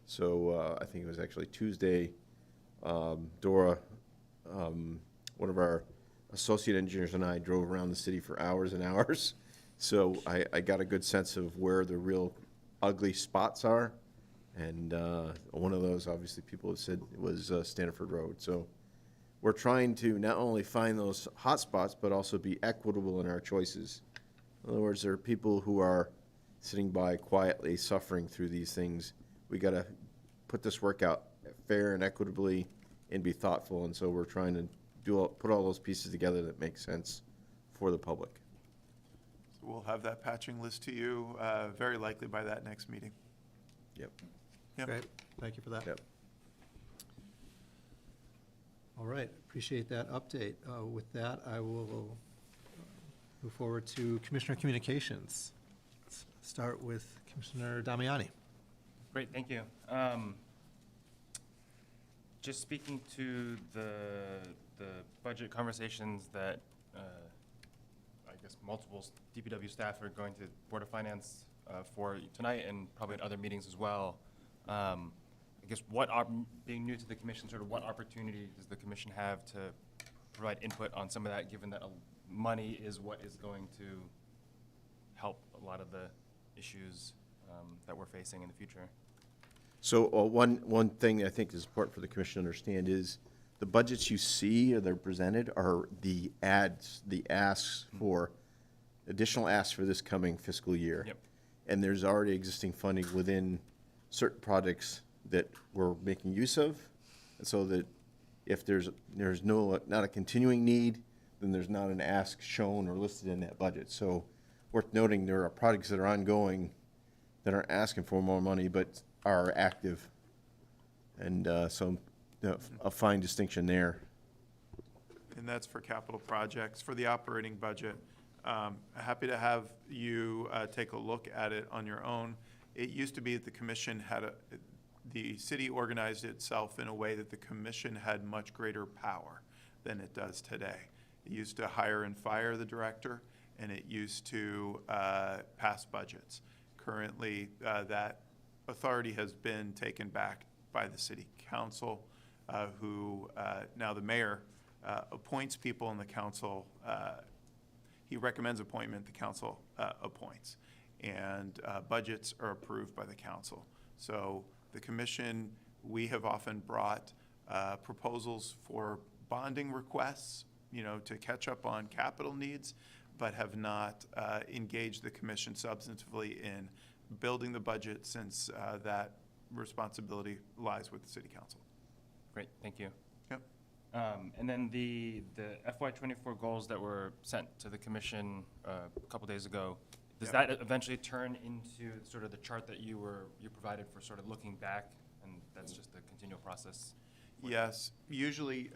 So I think it was actually Tuesday, Dora, one of our associate engineers, and I drove around the city for hours and hours. So I got a good sense of where the real ugly spots are. And one of those, obviously, people have said was Stanford Road. So we're trying to not only find those hot spots, but also be equitable in our choices. In other words, there are people who are sitting by quietly suffering through these things. We got to put this work out fair and equitably and be thoughtful. And so we're trying to put all those pieces together that make sense for the public. So we'll have that patching list to you very likely by that next meeting. Yep. Great, thank you for that. Yep. All right, appreciate that update. With that, I will move forward to Commissioner Communications. Let's start with Commissioner Damiani. Great, thank you. Just speaking to the budget conversations that I guess multiple DPW staff are going to Board of Finance for tonight and probably at other meetings as well. I guess being new to the commission, sort of what opportunity does the commission have to provide input on some of that, given that money is what is going to help a lot of the issues that we're facing in the future? So one thing I think is important for the commission to understand is the budgets you see or they're presented are the asks for, additional asks for this coming fiscal year. Yep. And there's already existing funding within certain projects that we're making use of. And so that if there's not a continuing need, then there's not an ask shown or listed in that budget. So worth noting, there are projects that are ongoing that aren't asking for more money, but are active. And so a fine distinction there. And that's for capital projects. For the operating budget, happy to have you take a look at it on your own. It used to be that the commission the city organized itself in a way that the commission had much greater power than it does today. It used to hire and fire the director, and it used to pass budgets. Currently, that authority has been taken back by the city council, who now the mayor appoints people in the council. He recommends appointment, the council appoints, and budgets are approved by the council. So the commission, we have often brought proposals for bonding requests, to catch up on capital needs, but have not engaged the commission substantively in building the budget, since that responsibility lies with the city council. Great, thank you. Yep. And then the FY24 goals that were sent to the commission a couple days ago, does that eventually turn into sort of the chart that you provided for sort of looking back, and that's just a continual process? Yes, usually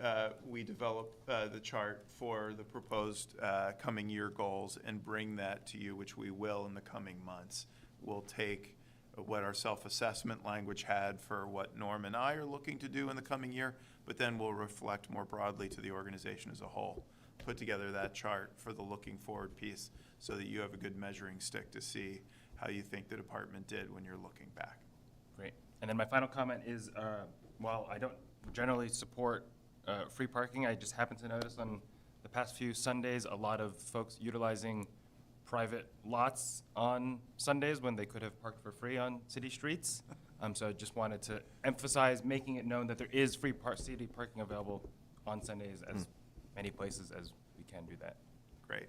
we develop the chart for the proposed coming year goals and bring that to you, which we will in the coming months. We'll take what our self-assessment language had for what Norm and I are looking to do in the coming year, but then we'll reflect more broadly to the organization as a whole. Put together that chart for the looking forward piece so that you have a good measuring stick to see how you think the department did when you're looking back. Great. And then my final comment is, while I don't generally support free parking, I just happen to notice on the past few Sundays a lot of folks utilizing private lots on Sundays when they could have parked for free on city streets. So I just wanted to emphasize making it known that there is free city parking available on Sundays as many places as we can do that. Great.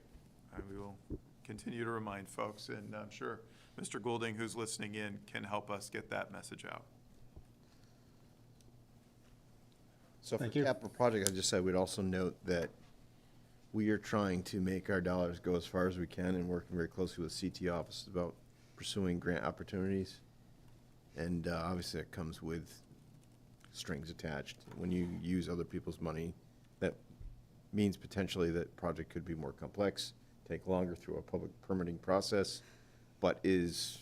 We will continue to remind folks, and I'm sure Mr. Goulding, who's listening in, can help us get that message out. So for Thank you. capital project, I just said we'd also note that we are trying to make our dollars go as far as we can and working very closely with CT offices about pursuing grant opportunities. And obviously it comes with strings attached. When you use other people's money, that means potentially that project could be more complex, take longer through a public permitting process, but is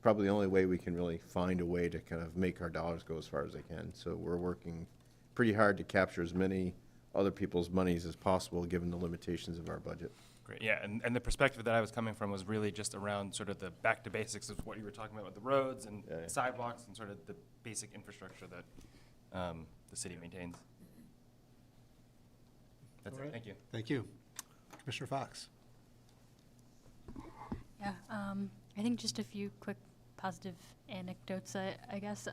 probably the only way we can really find a way to kind of make our dollars go as far as they can. So we're working pretty hard to capture as many other people's monies as possible, given the limitations of our budget. Great, yeah, and the perspective that I was coming from was really just around sort of the back to basics of what you were talking about with the roads and sidewalks and sort of the basic infrastructure that the city maintains. That's it, thank you. Thank you. Commissioner Fox. Yeah, I think just a few quick positive anecdotes, I guess.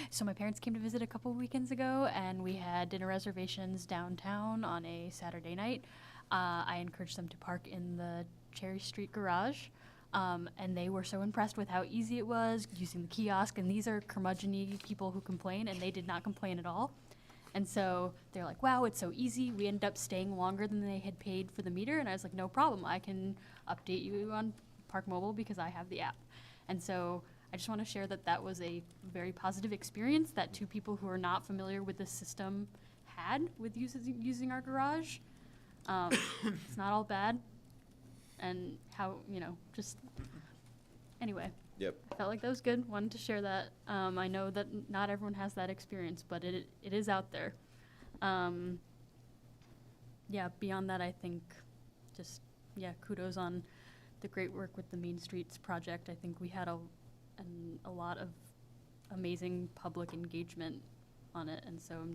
So my parents came to visit a couple weekends ago, and we had dinner reservations downtown on a Saturday night. I encouraged them to park in the Cherry Street garage, and they were so impressed with how easy it was using the kiosk, and these are curmudgeon-y people who complain, and they did not complain at all. And so they're like, wow, it's so easy. We ended up staying longer than they had paid for the meter, and I was like, no problem. I can update you on Park Mobile because I have the app. And so I just want to share that that was a very positive experience that two people who are not familiar with the system had with using our garage. It's not all bad. And how, just, anyway. Yep. I felt like that was good. Wanted to share that. I know that not everyone has that experience, but it is out there. Yeah, beyond that, I think just, kudos on the great work with the Main Streets project. I think we had a lot of amazing public engagement on it, and so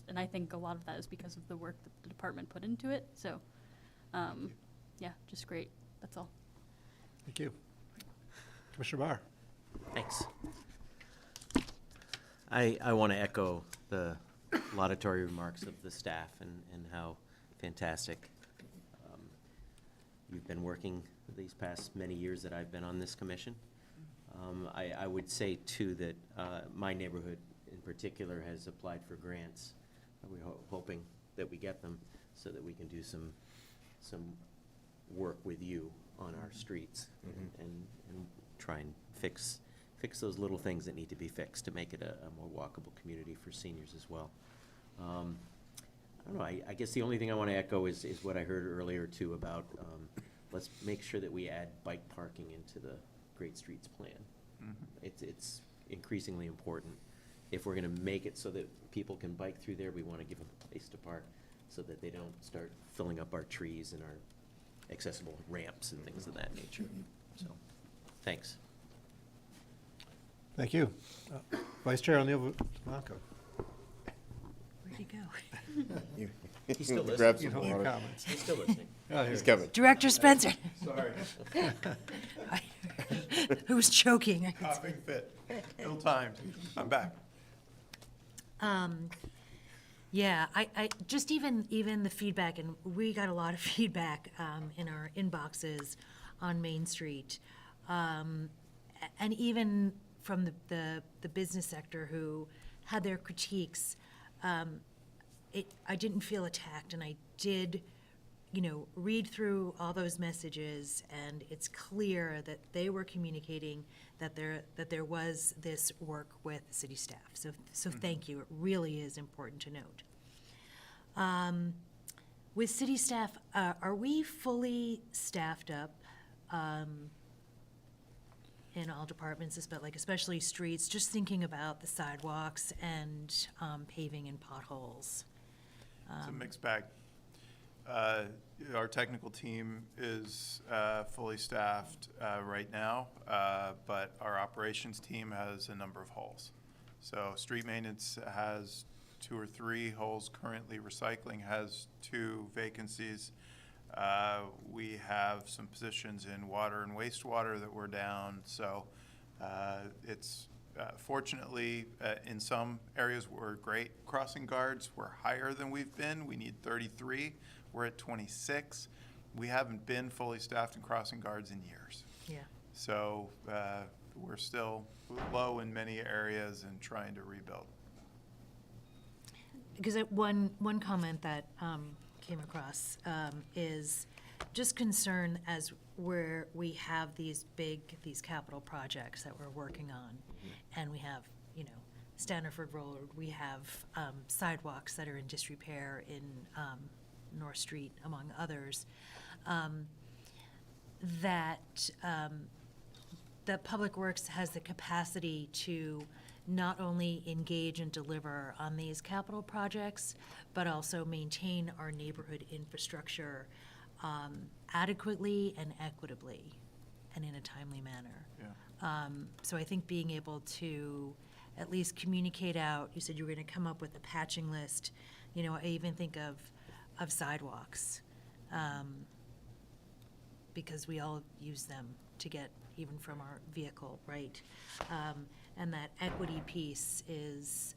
and I think a lot of that is because of the work that the department put into it. So, just great. That's all. Thank you. Commissioner Barr. Thanks. I want to echo the laudatory remarks of the staff and how fantastic you've been working these past many years that I've been on this commission. I would say, too, that my neighborhood in particular has applied for grants. We're hoping that we get them so that we can do some work with you on our streets and try and fix those little things that need to be fixed to make it a more walkable community for seniors as well. I don't know, I guess the only thing I want to echo is what I heard earlier, too, about let's make sure that we add bike parking into the Great Streets plan. It's increasingly important. If we're going to make it so that people can bike through there, we want to give them a place to park so that they don't start filling up our trees and our accessible ramps and things of that nature. So, thanks. Thank you. Vice Chair O'Neill Blanco. Where'd he go? He's still listening. Grab some water. Comments. He's still listening. Oh, He's coming. Director Spencer. Sorry. Who was choking? Coughing fit. Ill timed. I'm back. Yeah, I just even the feedback, and we got a lot of feedback in our inboxes on Main Street, and even from the business sector who had their critiques. I didn't feel attacked, and I did, read through all those messages, and it's clear that they were communicating that there was this work with city staff. So thank you. It really is important to note. With city staff, are we fully staffed up in all departments, especially streets? Just thinking about the sidewalks and paving and potholes. It's a mixed bag. Our technical team is fully staffed right now, but our operations team has a number of holes. So street maintenance has 2 or 3 holes currently. Recycling has 2 vacancies. We have some positions in water and wastewater that we're down. So it's fortunately, in some areas we're great. Crossing guards, we're higher than we've been. We need 33. We're at 26. We haven't been fully staffed in crossing guards in years. Yeah. So we're still low in many areas and trying to rebuild. Because one comment that came across is just concern as where we have these capital projects that we're working on, and we have, Standerford Road, we have sidewalks that are in disrepair in North Street, among others, that Public Works has the capacity to not only engage and deliver on these capital projects, but also maintain our neighborhood infrastructure adequately and equitably and in a timely manner. Yeah. So I think being able to at least communicate out, you said you were going to come up with a patching list. I even think of sidewalks, because we all use them to get even from our vehicle, right? And that equity piece is,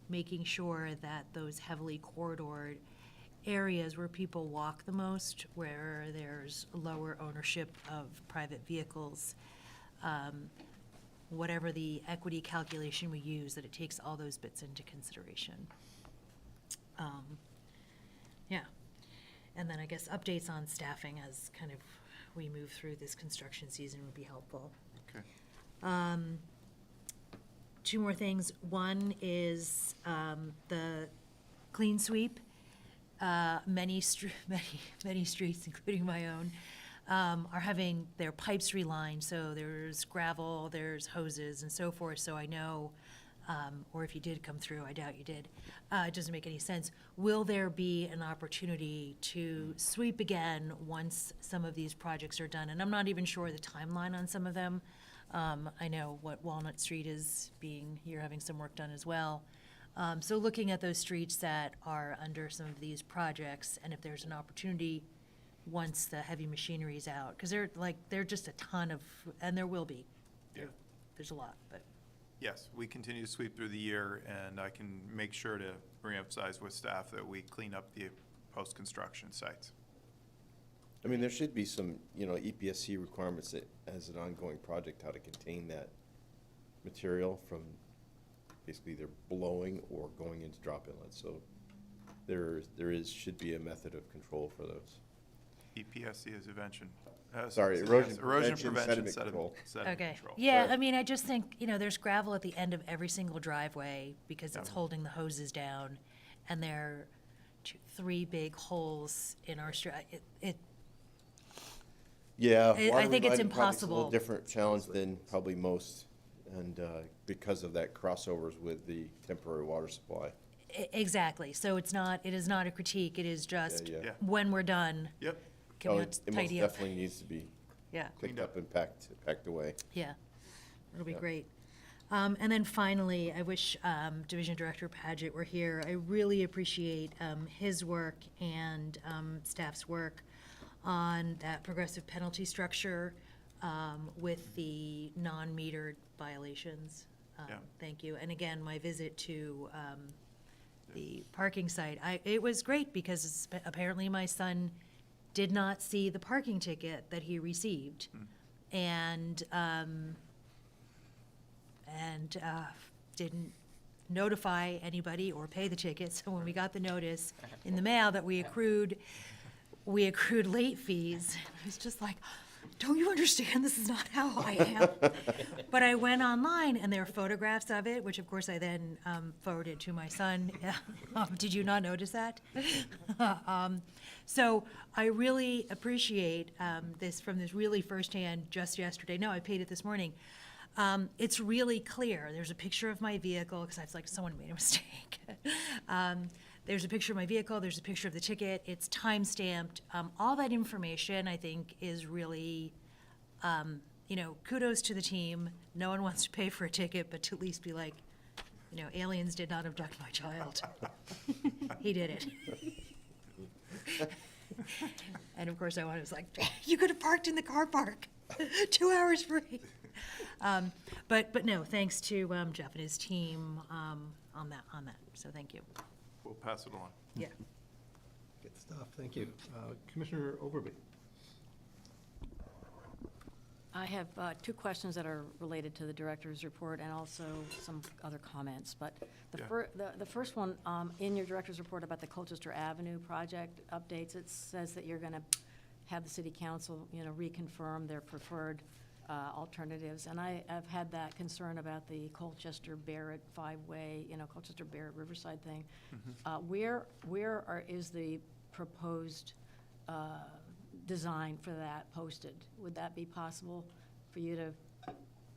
making sure that those heavily corridored areas where people walk the most, where there's lower ownership of private vehicles, whatever the equity calculation we use, that it takes all those bits into consideration. Yeah. And then I guess updates on staffing as kind of we move through this construction season would be helpful. Okay. 2 more things. One is the clean sweep. Many streets, including my own, are having their pipes relined. So there's gravel, there's hoses, and so forth. So I know, or if you did come through, I doubt you did. It doesn't make any sense. Will there be an opportunity to sweep again once some of these projects are done? And I'm not even sure the timeline on some of them. I know what Walnut Street is you're having some work done as well. So looking at those streets that are under some of these projects, and if there's an opportunity once the heavy machinery is out, because they're just a ton of, and there will be. Yeah. There's a lot, but. Yes, we continue to sweep through the year, and I can make sure to reemphasize with staff that we clean up the post-construction sites. I mean, there should be some, EPSC requirements that, as an ongoing project, how to contain that material from basically either blowing or going into drop inlets. So should be a method of control for those. EPSC is erosion. Erosion Prevention, sediment sediment control. Okay. control. Yeah, Right. I mean, I just think, there's gravel at the end of every single driveway because it's holding the hoses down, and there are 3 big holes in our street. Yeah. I water think it's related projects, a impossible. little different challenge than probably most, and because of that crossovers with the temporary water supply. Exactly. So it is not a critique. It is just Yeah. when we're done. Yep. Can we It most tidy up? definitely needs to be Yeah. picked up and packed away. Yeah, it'll be Yeah. great. And then finally, I wish Division Director Paget were here. I really appreciate his work and staff's work on that progressive penalty structure with the non-metered violations. Yeah. Thank you. And again, my visit to the parking site, it was great because apparently my son did not see the parking ticket that he received. And didn't notify anybody or pay the ticket. So when we got the notice in the mail that we accrued late fees, I was just like, don't you understand? This is not how I am. But I went online and there are photographs of it, which of course I then forwarded to my son. Did you not notice that? So I really appreciate this from this really firsthand just yesterday. No, I paid it this morning. It's really clear. There's a picture of my vehicle because I was like, someone made a mistake. There's a picture of my vehicle, there's a picture of the ticket, it's time-stamped. All that information, I think, is really, kudos to the team. No one wants to pay for a ticket, but to at least be like, aliens did not abduct my child. He did it. And of course, I was like, you could have parked in the car park, 2 hours free. But no, thanks to Jeff and his team on that. So thank you. We'll pass it on. Yeah. Good stuff, thank you. Commissioner Overby. I have two questions that are related to the director's report and also some other comments. But the first one, in your director's report about the Colchester Avenue project updates, it says that you're going to have the city council, reconfirm their preferred alternatives. And I have had that concern about the Colchester-Barrett five-way, Colchester-Barrett Riverside thing. Where is the proposed design for that posted? Would that be possible for you to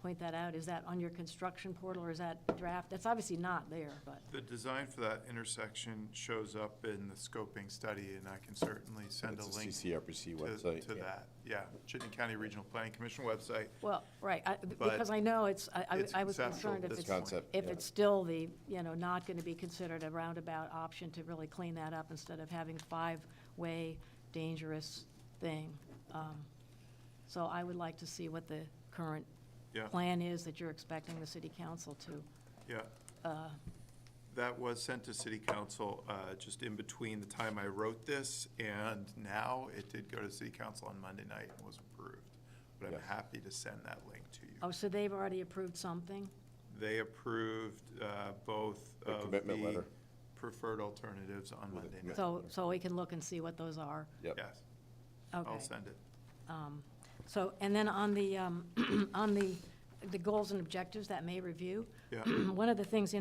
point that out? Is that on your construction portal or is that draft? That's obviously not there, but. The design for that intersection shows up in the scoping study, and I can certainly send a link CCRPC website. to that. Yeah, Chittenden County Regional Planning Commission website. Well, right, But because I know I was conceptual concerned at if this it's, point. if it's still the, not going to be considered a roundabout option to really clean that up instead of having five-way dangerous thing. So I would like to see what the current plan is that you're expecting the city council to. Yeah. That was sent to city council just in between the time I wrote this and now. It did go to city council on Monday night and was approved. But I'm happy to send that link to you. Oh, so they've already approved something? They approved both The of commitment the letter. preferred alternatives on Monday night. So we can look and see what those are? Yep. Yes. Okay. I'll send it. So, and then on the, on the goals and objectives that May review, Yeah. one of the things,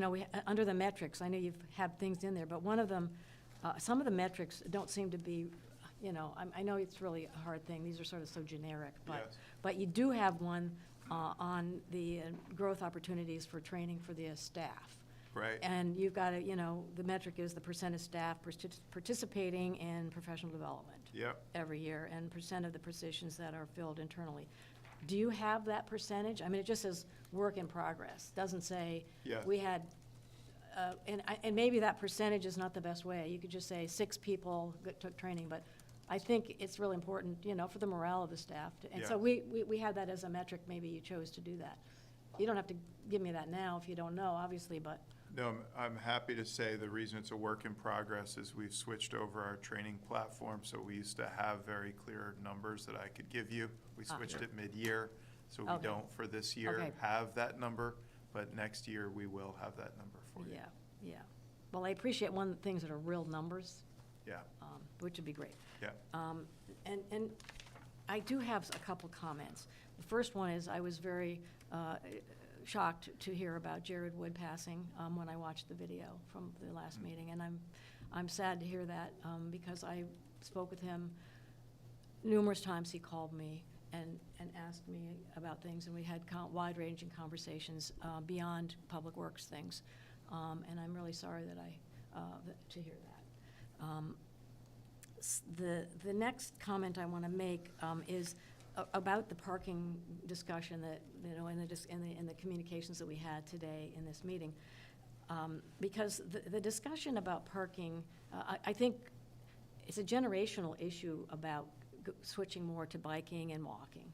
under the metrics, I know you've had things in there, but one of them, some of the metrics don't seem to be, I know it's really a hard thing, these are sort of so generic, but you do have one on the growth opportunities for training for the staff. Right. And you've got to, the metric is the percent of staff participating in professional development. Yep. Every year, and percent of the positions that are filled internally. Do you have that percentage? I mean, it just says work in progress. Doesn't say we had, and maybe that percentage is not the best way. You could just say 6 people took training, but I think it's really important, for the morale of the staff. And so we had that as a metric. Maybe you chose to do that. You don't have to give me that now if you don't know, obviously, but. No, I'm happy to say the reason it's a work in progress is we've switched over our training platform. So we used to have very clear numbers that I could give you. We switched it mid-year, so we don't for this year have that number, but next year we will have that number for you. Yeah. Well, I appreciate things that are real numbers. Yeah. Which would be great. Yeah. And I do have a couple comments. The first one is I was very shocked to hear about Jared Wood passing when I watched the video from the last meeting, and I'm sad to hear that because I spoke with him numerous times. He called me and asked me about things, and we had wide-ranging conversations beyond public works things, and I'm really sorry to hear that. The next comment I want to make is about the parking discussion that, in the communications that we had today in this meeting. Because the discussion about parking, I think it's a generational issue about switching more to biking and walking.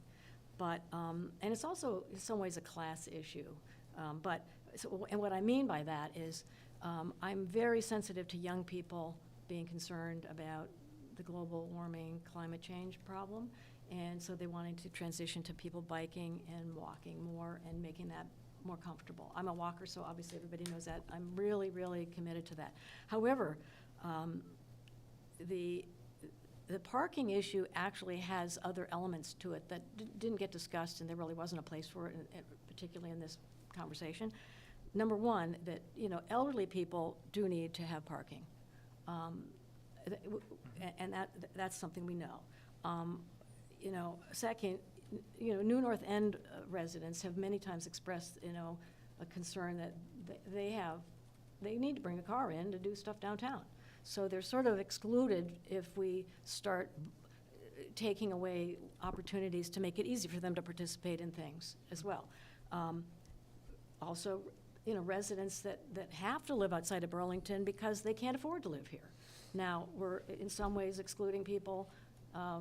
But, and it's also in some ways a class issue. And what I mean by that is I'm very sensitive to young people being concerned about the global warming, climate change problem. And so they wanted to transition to people biking and walking more and making that more comfortable. I'm a walker, so obviously everybody knows that. I'm really, really committed to that. However, the parking issue actually has other elements to it that didn't get discussed, and there really wasn't a place for it, particularly in this conversation. Number one, that, elderly people do need to have parking. And that's something we know. Second, New North End residents have many times expressed, a concern that they need to bring a car in to do stuff downtown. So they're sort of excluded if we start taking away opportunities to make it easy for them to participate in things as well. Also, residents that have to live outside of Burlington because they can't afford to live here. Now, we're in some ways excluding people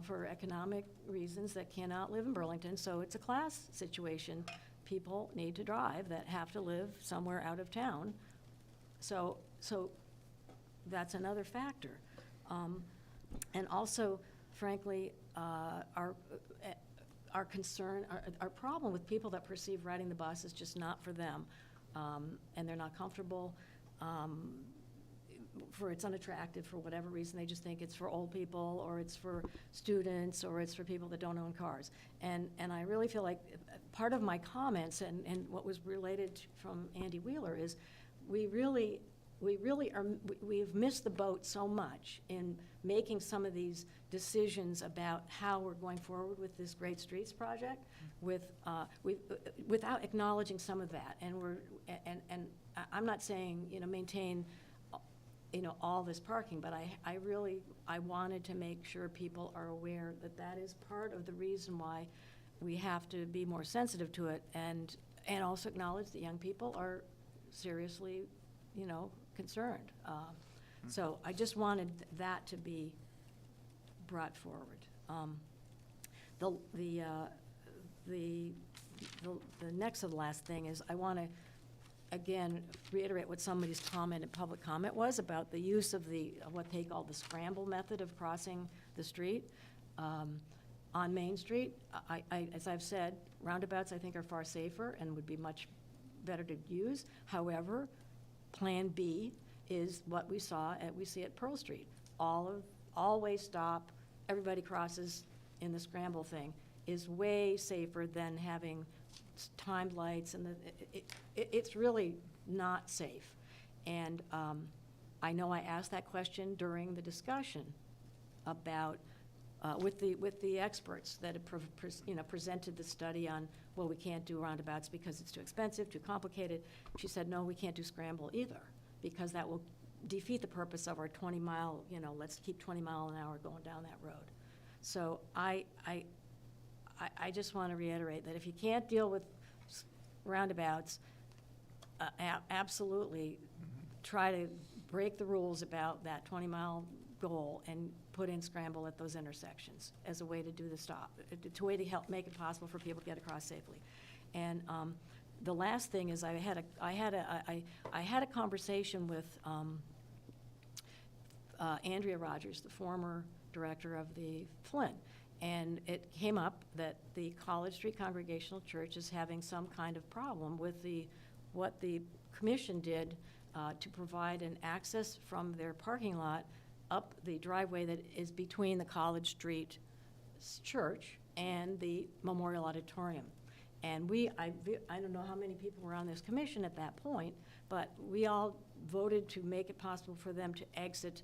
for economic reasons that cannot live in Burlington, so it's a class situation. People need to drive that have to live somewhere out of town. So that's another factor. And also, frankly, our concern, our problem with people that perceive riding the bus is just not for them, and they're not comfortable, it's unattractive for whatever reason. They just think it's for old people, or it's for students, or it's for people that don't own cars. And I really feel like part of my comments and what was related from Andy Wheeler is we've missed the boat so much in making some of these decisions about how we're going forward with this Great Streets project without acknowledging some of that. And I'm not saying, maintain, all this parking, but I wanted to make sure people are aware that that is part of the reason why we have to be more sensitive to it, and also acknowledge that young people are seriously, concerned. So I just wanted that to be brought forward. The next to the last thing is I want to, again, reiterate what somebody's public comment was about the use of what they call the scramble method of crossing the street. On Main Street, as I've said, roundabouts I think are far safer and would be much better to use. However, Plan B is what we see at Pearl Street. Always stop, everybody crosses in the scramble thing is way safer than having timed lights, and it's really not safe. And I know I asked that question during the discussion about with the experts that have presented the study on, well, we can't do roundabouts because it's too expensive, too complicated. She said, no, we can't do scramble either, because that will defeat the purpose of our 20-mile, let's keep 20 mile an hour going down that road. So I just want to reiterate that if you can't deal with roundabouts, absolutely try to break the rules about that 20-mile goal and put in scramble at those intersections as a way to do the stop, a way to help make it possible for people to get across safely. And the last thing is I had a conversation with Andrea Rogers, the former director of the Flynn, and it came up that the College Street Congregational Church is having some kind of problem with what the commission did to provide an access from their parking lot up the driveway that is between the College Street Church and the Memorial Auditorium. And I don't know how many people were on this commission at that point, but we all voted to make it possible for them to exit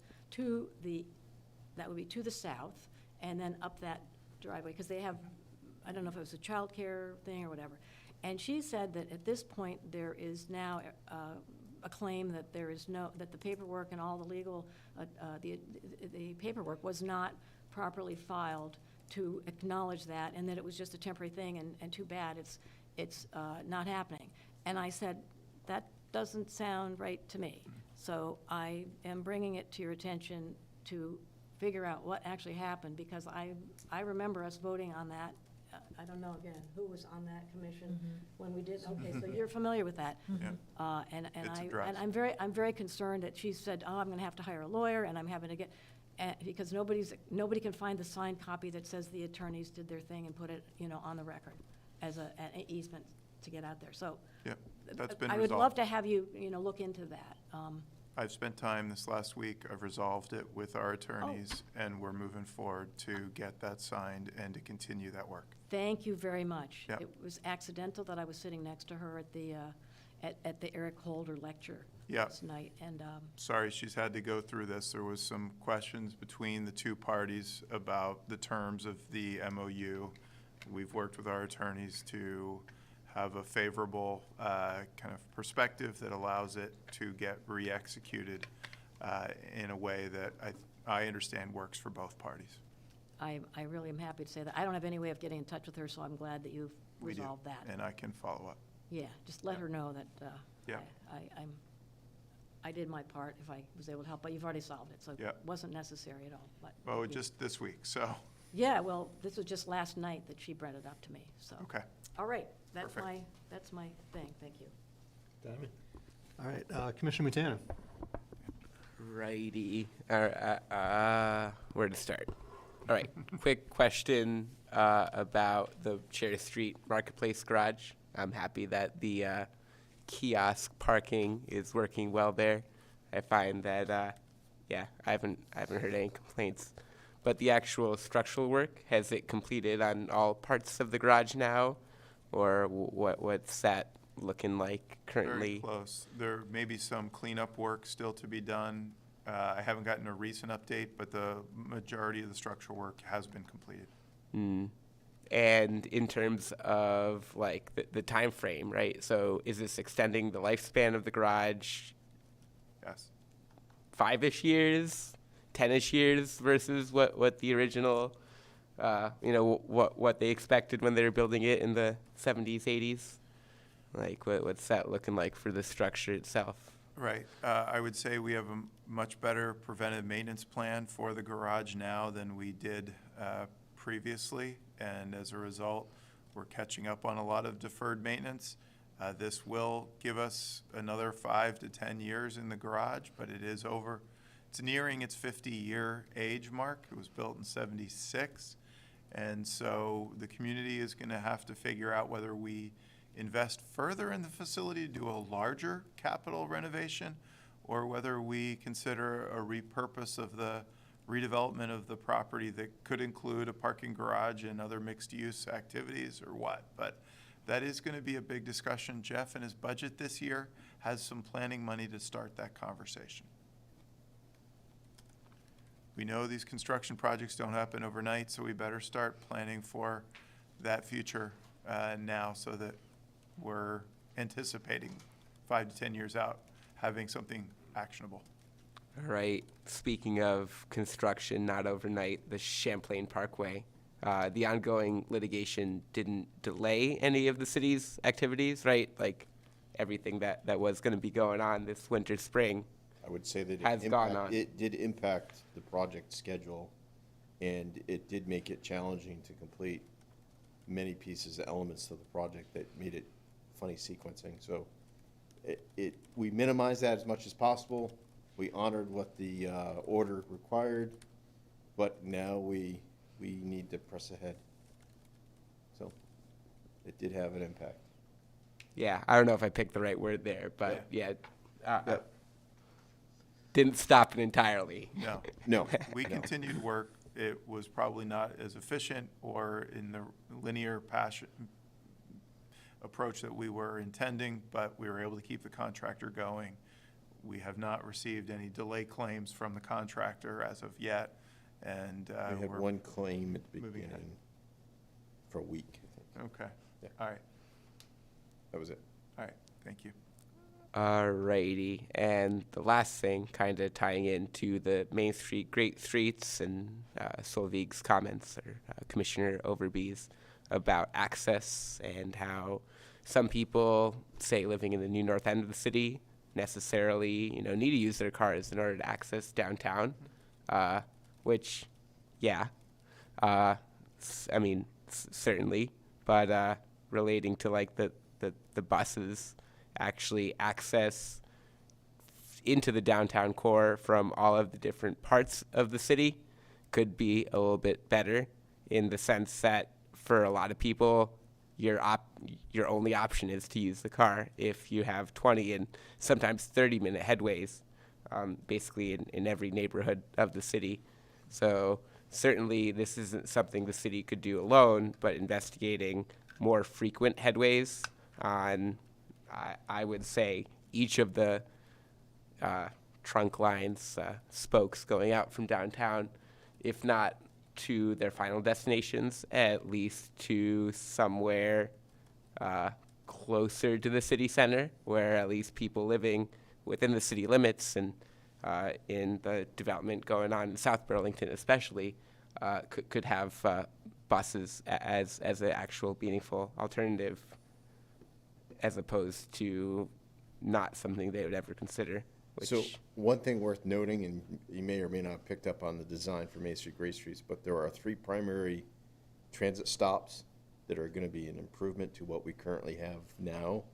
that would be to the south, and then up that driveway, because they have, I don't know if it was a child care thing or whatever. And she said that at this point, there is now a claim that that the paperwork and all the legal, the paperwork was not properly filed to acknowledge that, and that it was just a temporary thing, and too bad it's not happening. And I said, that doesn't sound right to me. So I am bringing it to your attention to figure out what actually happened, because I remember us voting on that. I don't know, again, who was on that commission when we did, okay, so you're familiar with that. Yeah. And I'm very concerned that she said, oh, I'm gonna have to hire a lawyer, and I'm having to get, because nobody can find the signed copy that says the attorneys did their thing and put it, on the record as an easement to get out there. So Yep, that's been I would resolved. love to have you, look into that. I've spent time this last week, I've resolved it with our attorneys, and we're moving forward to get that signed and to continue that work. Thank you very much. Yep. It was accidental that I was sitting next to her at the, at the Eric Holder lecture Yep. last night, and, Sorry, she's had to go through this. There was some questions between the two parties about the terms of the MOU. We've worked with our attorneys to have a favorable kind of perspective that allows it to get re-executed in a way that I understand works for both parties. I really am happy to say that. I don't have any way of getting in touch with her, so I'm glad that you've We do, resolved that. and I can follow up. Yeah, just let her know that Yeah. I did my part if I was able to help, but you've already solved it, so Yeah. it wasn't necessary at all. But Oh, thank you. just this week, so, Yeah, well, this was just last night that she brought it up to me, so. okay. All right, that's Perfect. that's my thing, thank you. Diamond. All right, Commissioner Mutana. Righty. Where to start? All right. Quick question about the Cherry Street Marketplace garage. I'm happy that the kiosk parking is working well there. I find that, yeah, I haven't heard any complaints. But the actual structural work, has it completed on all parts of the garage now, or what's that looking like currently? Very close. There may be some cleanup work still to be done. I haven't gotten a recent update, but the majority of the structural work has been completed. And in terms of like the time frame, right? So is this extending the lifespan of the garage? Yes. 5-ish years, 10-ish years versus what the original, what they expected when they were building it in the 70s, 80s? Like what's that looking like for the structure itself? Right. I would say we have a much better preventive maintenance plan for the garage now than we did previously. And as a result, we're catching up on a lot of deferred maintenance. This will give us another 5 to 10 years in the garage, but it's nearing its 50-year age mark. It was built in '76. And so the community is going to have to figure out whether we invest further in the facility to do a larger capital renovation, or whether we consider a repurpose of the redevelopment of the property that could include a parking garage and other mixed-use activities or what. But that is going to be a big discussion. Jeff, in his budget this year, has some planning money to start that conversation. We know these construction projects don't happen overnight, so we better start planning for that future now, so that we're anticipating 5 to 10 years out having something actionable. All right. Speaking of construction, not overnight, the Champlain Parkway. The ongoing litigation didn't delay any of the city's activities, right? Like everything that was going to be going on this winter, spring. I would say that has gone on. it did impact the project schedule, and it did make it challenging to complete many pieces, elements of the project that made it funny sequencing. So we minimized that as much as possible. We honored what the order required, but now we need to press ahead. So it did have an impact. Yeah, I don't know if I picked the right word there, but Yeah. Didn't stop it entirely. No. No. We continued to work. It was probably not as efficient or in the linear approach that we were intending, but we were able to keep the contractor going. We have not received any delay claims from the contractor as of yet, and We had we're one claim at the moving ahead. beginning for a week, I think. Okay. Yeah. All right. That was it. All right. Thank you. Alrighty, and the last thing, kind of tying into the Main Street Great Streets and Solveig's comments, or Commissioner Overby's, about access and how some people, say living in the new north end of the city, necessarily need to use their cars in order to access downtown, which, yeah, certainly, but relating to like the buses actually access into the downtown core from all of the different parts of the city could be a little bit better, in the sense that for a lot of people, your only option is to use the car if you have 20 and sometimes 30-minute headways, basically in every neighborhood of the city. So certainly this isn't something the city could do alone, but investigating more frequent headways on, I would say, each of the trunk lines, spokes going out from downtown, if not to their final destinations, at least to somewhere closer to the city center, where at least people living within the city limits and in the development going on in South Burlington especially, could have buses as an actual meaningful alternative, as opposed to not something they would ever consider. So one thing worth noting, and you may or may not have picked up on the design for Main Street, Gray Streets, but there are 3 primary transit stops that are going to be an improvement to what we currently have now.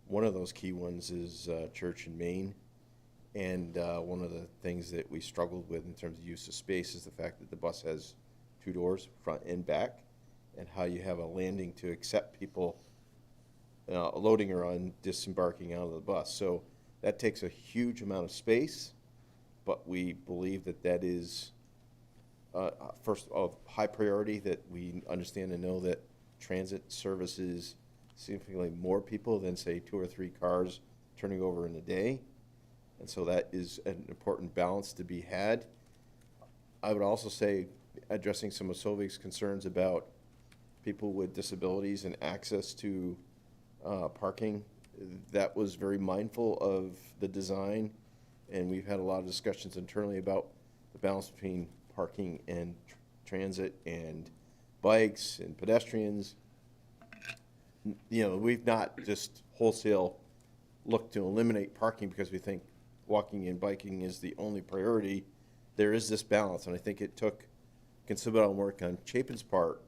One of those key ones is Church and Main. And one of the things that we struggled with in terms of use of space is the fact that the bus has 2 doors, front and back, and how you have a landing to accept people loading or disembarking out of the bus. So that takes a huge amount of space, but we believe that that is, first of high priority, that we understand and know that transit services significantly more people than, say, 2 or 3 cars turning over in a day. And so that is an important balance to be had. I would also say, addressing some of Solveig's concerns about people with disabilities and access to parking, that was very mindful of the design, and we've had a lot of discussions internally about the balance between parking and transit and bikes and pedestrians. You know, we've not just wholesale looked to eliminate parking because we think walking and biking is the only priority. There is this balance, and I think it took considerable work on Chapin's part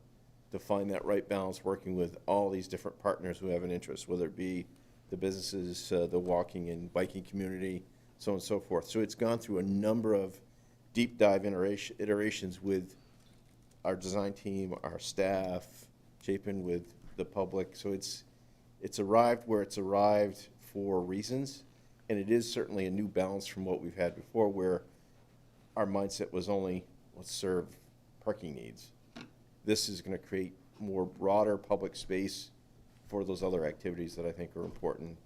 to find that right balance, working with all these different partners who have an interest, whether it be the businesses, the walking and biking community, so on and so forth. So it's gone through a number of deep dive iterations with our design team, our staff, Chapin with the public. So it's arrived where it's arrived for reasons, and it is certainly a new balance from what we've had before, where our mindset was only, let's serve parking needs. This is going to create more broader public space for those other activities that I think are important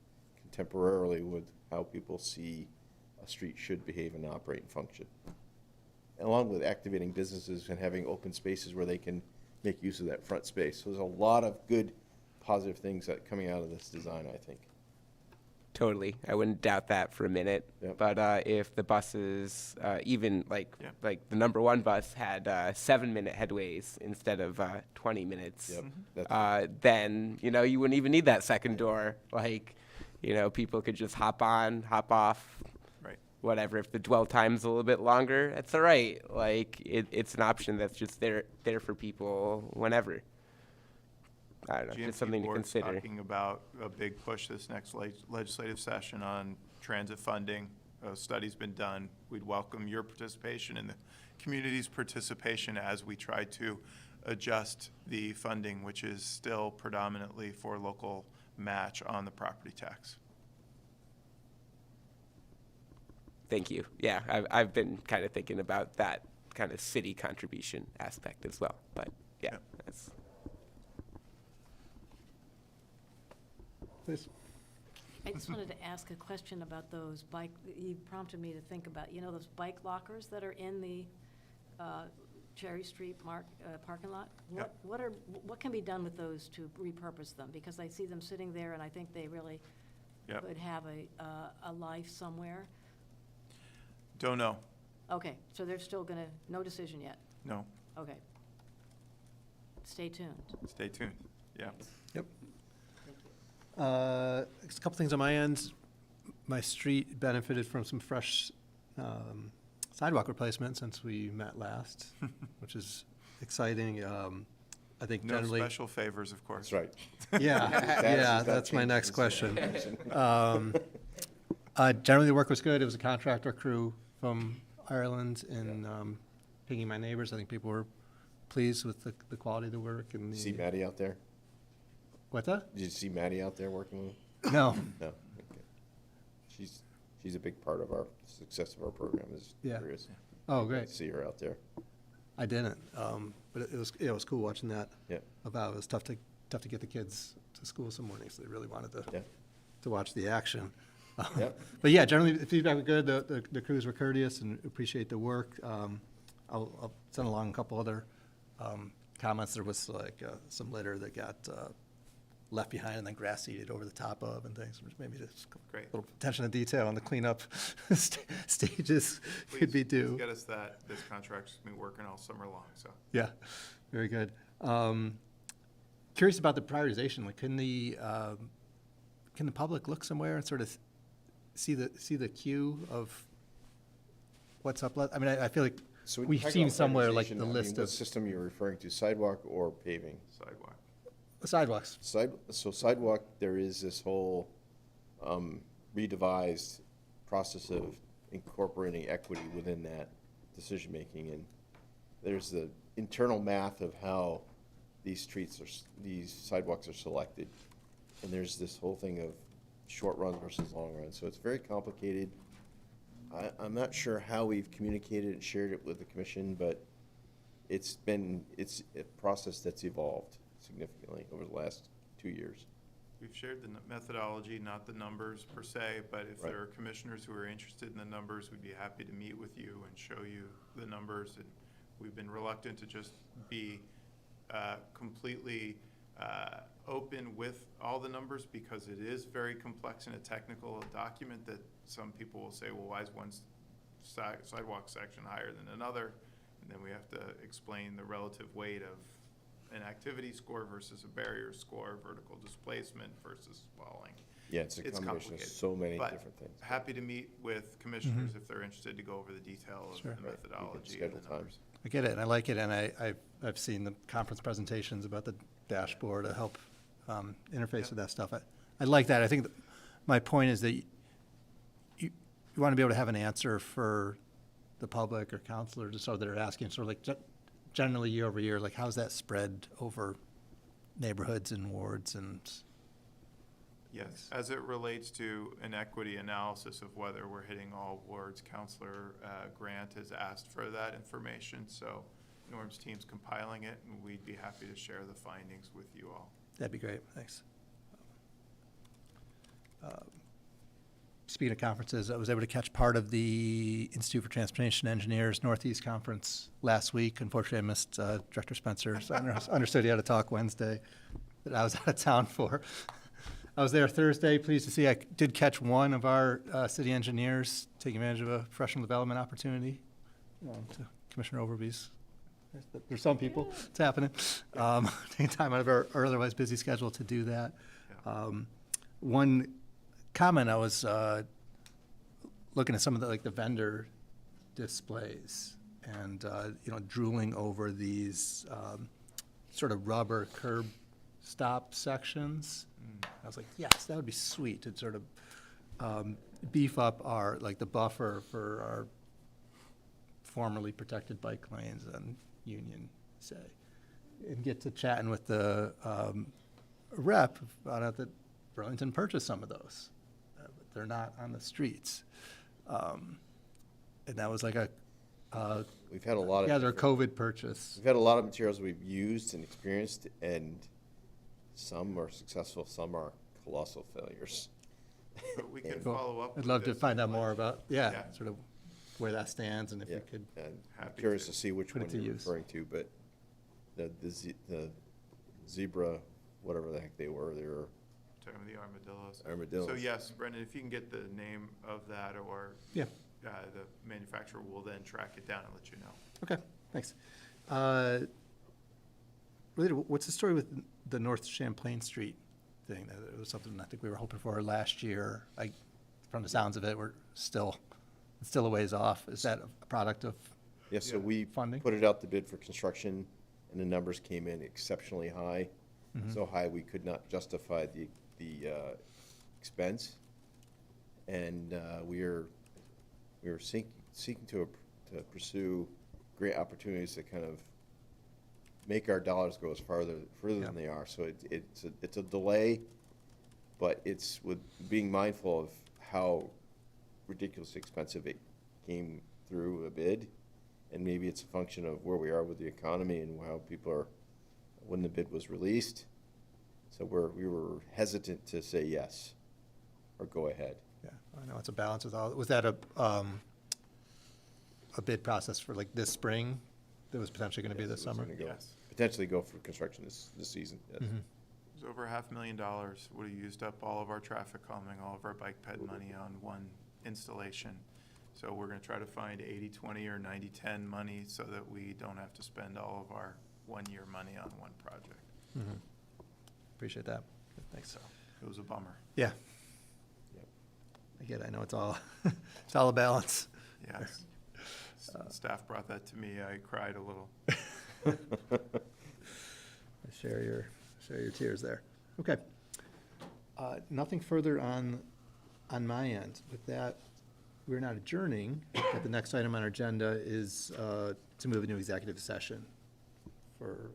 contemporarily with how people see a street should behave and operate and function. Along with activating businesses and having open spaces where they can make use of that front space. So there's a lot of good, positive things that coming out of this design, I think. Totally, I wouldn't doubt that for a minute. Yep. But if the buses, even like the number 1 bus had 7-minute headways instead of 20 minutes, then you wouldn't even need that second door. Like, people could just hop on, hop off, right? Whatever. If the dwell time's a little bit longer, that's all right. Like it's an option that's just there for people whenever. I don't know, just something to Board's consider. Talking about a big push this next legislative session on transit funding. A study's been done. We'd welcome your participation and the community's participation as we try to adjust the funding, which is still predominantly for local match on the property tax. Thank you. Yeah, I've been kind of thinking about that kind of city contribution aspect as well. But yeah, that's. Please. I just wanted to ask a question about those you prompted me to think about, those bike lockers that are in the Cherry Street parking lot? What can be done with those to repurpose them? Because I see them sitting there, and I think they really could have a life somewhere. Don't know. Okay, so they're still no decision yet? No. Okay. Stay tuned. Stay tuned, yeah. Yep. A couple things on my end. My street benefited from some fresh sidewalk replacement since we met last, which is exciting. I think No generally. special favors, of course. That's right. Yeah, that's my next question. Generally, the work was good. It was a contractor crew from Ireland, and picking my neighbors, I think people were pleased with the quality of the work. And See Maddie out there? What's that? Did you see Maddie out there working with? No. No. Okay. She's a big part of our success of our program. Is Yeah. curious. Oh, Glad great. to see her out there. I didn't, but it was cool watching that. Yeah. About, it was tough to get the kids to school some mornings. They really wanted Yeah. to watch the action. Yep. But yeah, generally the feedback was good. The crews were courteous and appreciate the work. I'll send along a couple other comments. There was like some litter that got left behind and then grass seeded over the top of and things, which maybe just Great. a little attention to detail on the cleanup stages could be Please due. get us that. This contract's been working all summer long, so. Yeah, very good. Curious about the prioritization. Like, can the public look somewhere and sort of see the queue of what's up? I mean, I feel like So when we've you talk seen about somewhere like prioritization, the I mean, list what of system you're referring to, sidewalk or paving? Sidewalk. sidewalks. So sidewalk, there is this whole redevised process of incorporating equity within that decision-making. And there's the internal math of how these these sidewalks are selected. And there's this whole thing of short run versus long run. So it's very complicated. I'm not sure how we've communicated and shared it with the commission, but it's a process that's evolved significantly over the last 2 years. We've shared the methodology, not the numbers per se, but if Right. there are commissioners who are interested in the numbers, we'd be happy to meet with you and show you the numbers. And we've been reluctant to just be completely open with all the numbers because it is very complex in a technical document that some people will say, well, why is one sidewalk section higher than another? And then we have to explain the relative weight of an activity score versus a barrier score, vertical displacement versus falling. Yeah, it's a combination of complicated. so many But different things. happy to meet with commissioners if they're interested to go over the detail of Sure. the Right. We can methodology and schedule the time. numbers. I get it, and I like it, and I've seen the conference presentations about the dashboard to help interface with that stuff. I like that. I think my point is that you want to be able to have an answer for the public or counselors, so they're asking, sort of like generally year over year, like how's that spread over neighborhoods and wards and. Yes, as it relates to an equity analysis of whether we're hitting all wards, Counselor Grant has asked for that information, so Norm's team's compiling it, and we'd be happy to share the findings with you all. That'd be great, thanks. Speaking of conferences, I was able to catch part of the Institute for Transportation Engineers Northeast Conference last week. Unfortunately, I missed Director Spencer, so I understood he had a talk Wednesday that I was out of town for. I was there Thursday, pleased to see I did catch one of our city engineers taking advantage of a professional development opportunity to Commissioner Overby's. There's some people, it's happening. Taking time out of our otherwise busy schedule to do that. One comment, I was looking at some of the vendor displays and drooling over these sort of rubber curb stop sections. I was like, yes, that would be sweet to sort of beef up our the buffer for our formerly protected bike lanes on Union, say, and get to chatting with the rep about it that Burlington purchased some of those. But they're not on the streets. And that was like We've had a lot of. Yeah, their COVID purchase. We've had a lot of materials we've used and experienced, and some are successful, some are colossal failures. But we can And- follow up. I'd with love to this find out and more let- about, sort of where that stands and if Yeah, you could. and I'm Happy curious to to see which put it one to you're use. referring to, but the zebra, whatever the heck they were Talking about the armadillos. armadillos. So yes, Brendan, if you can get the name of that or Yeah. the manufacturer will then track it down and let you know. Okay, thanks. Related, what's the story with the North Champlain Street thing? That was something I think we were hoping for last year. From the sounds of it, it's still a ways off. Is that a product of? Yeah, so we funding? put it out to bid for construction, and the numbers came in exceptionally high. Mhm. So high, we could not justify the expense. And we were seeking to pursue great opportunities to kind of make our dollars go as further than they are. So it's a delay, but it's with being mindful of how ridiculously expensive it came through a bid. And maybe it's a function of where we are with the economy and how people are, when the bid was released. So we were hesitant to say yes or go ahead. Yeah, I know it's a balance with all, was that a bid process for like this spring that was potentially going to be this summer? Yes. Potentially go for construction this season, yes. It was over $500,000. Would have used up all of our traffic calming, all of our bike ped money on one installation. So we're going to try to find 80-20 or 90-10 money so that we don't have to spend all of our one-year money on one project. Appreciate that. Good, thanks. So it was a bummer. Yeah. I get it. I know it's all, it's all a balance. Yes. Staff brought that to me. I cried a little. I share your tears there. Okay. Nothing further on my end. With that, we're not adjourning, but the next item on our agenda is to move into executive session for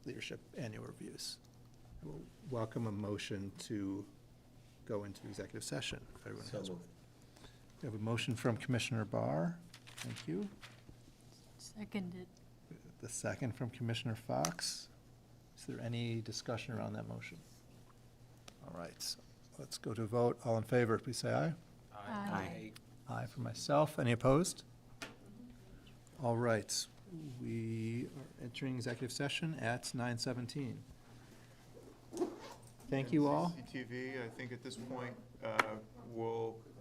leadership annual reviews. I will welcome a motion to go into executive session. If everyone has one. We have a motion from Commissioner Barr. Thank you. Seconded. The second from Commissioner Fox. Is there any discussion around that motion? All right, so let's go to a vote. All in favor, please say aye. Aye. Aye for myself. Any opposed? All right, we are entering executive session at 9:17. Thank you all. CTV, I think at this point,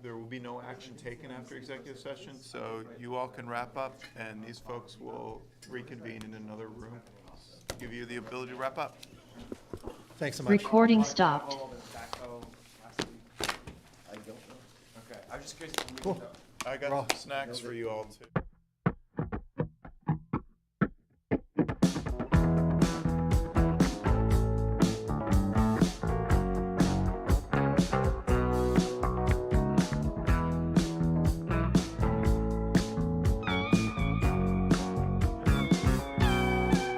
there will be no action taken after executive session, so you all can wrap up, and these folks will reconvene in another room, give you the ability to wrap up. Thanks so much. Recording stopped. I don't know. Okay, I was just curious. I got some snacks for you all too.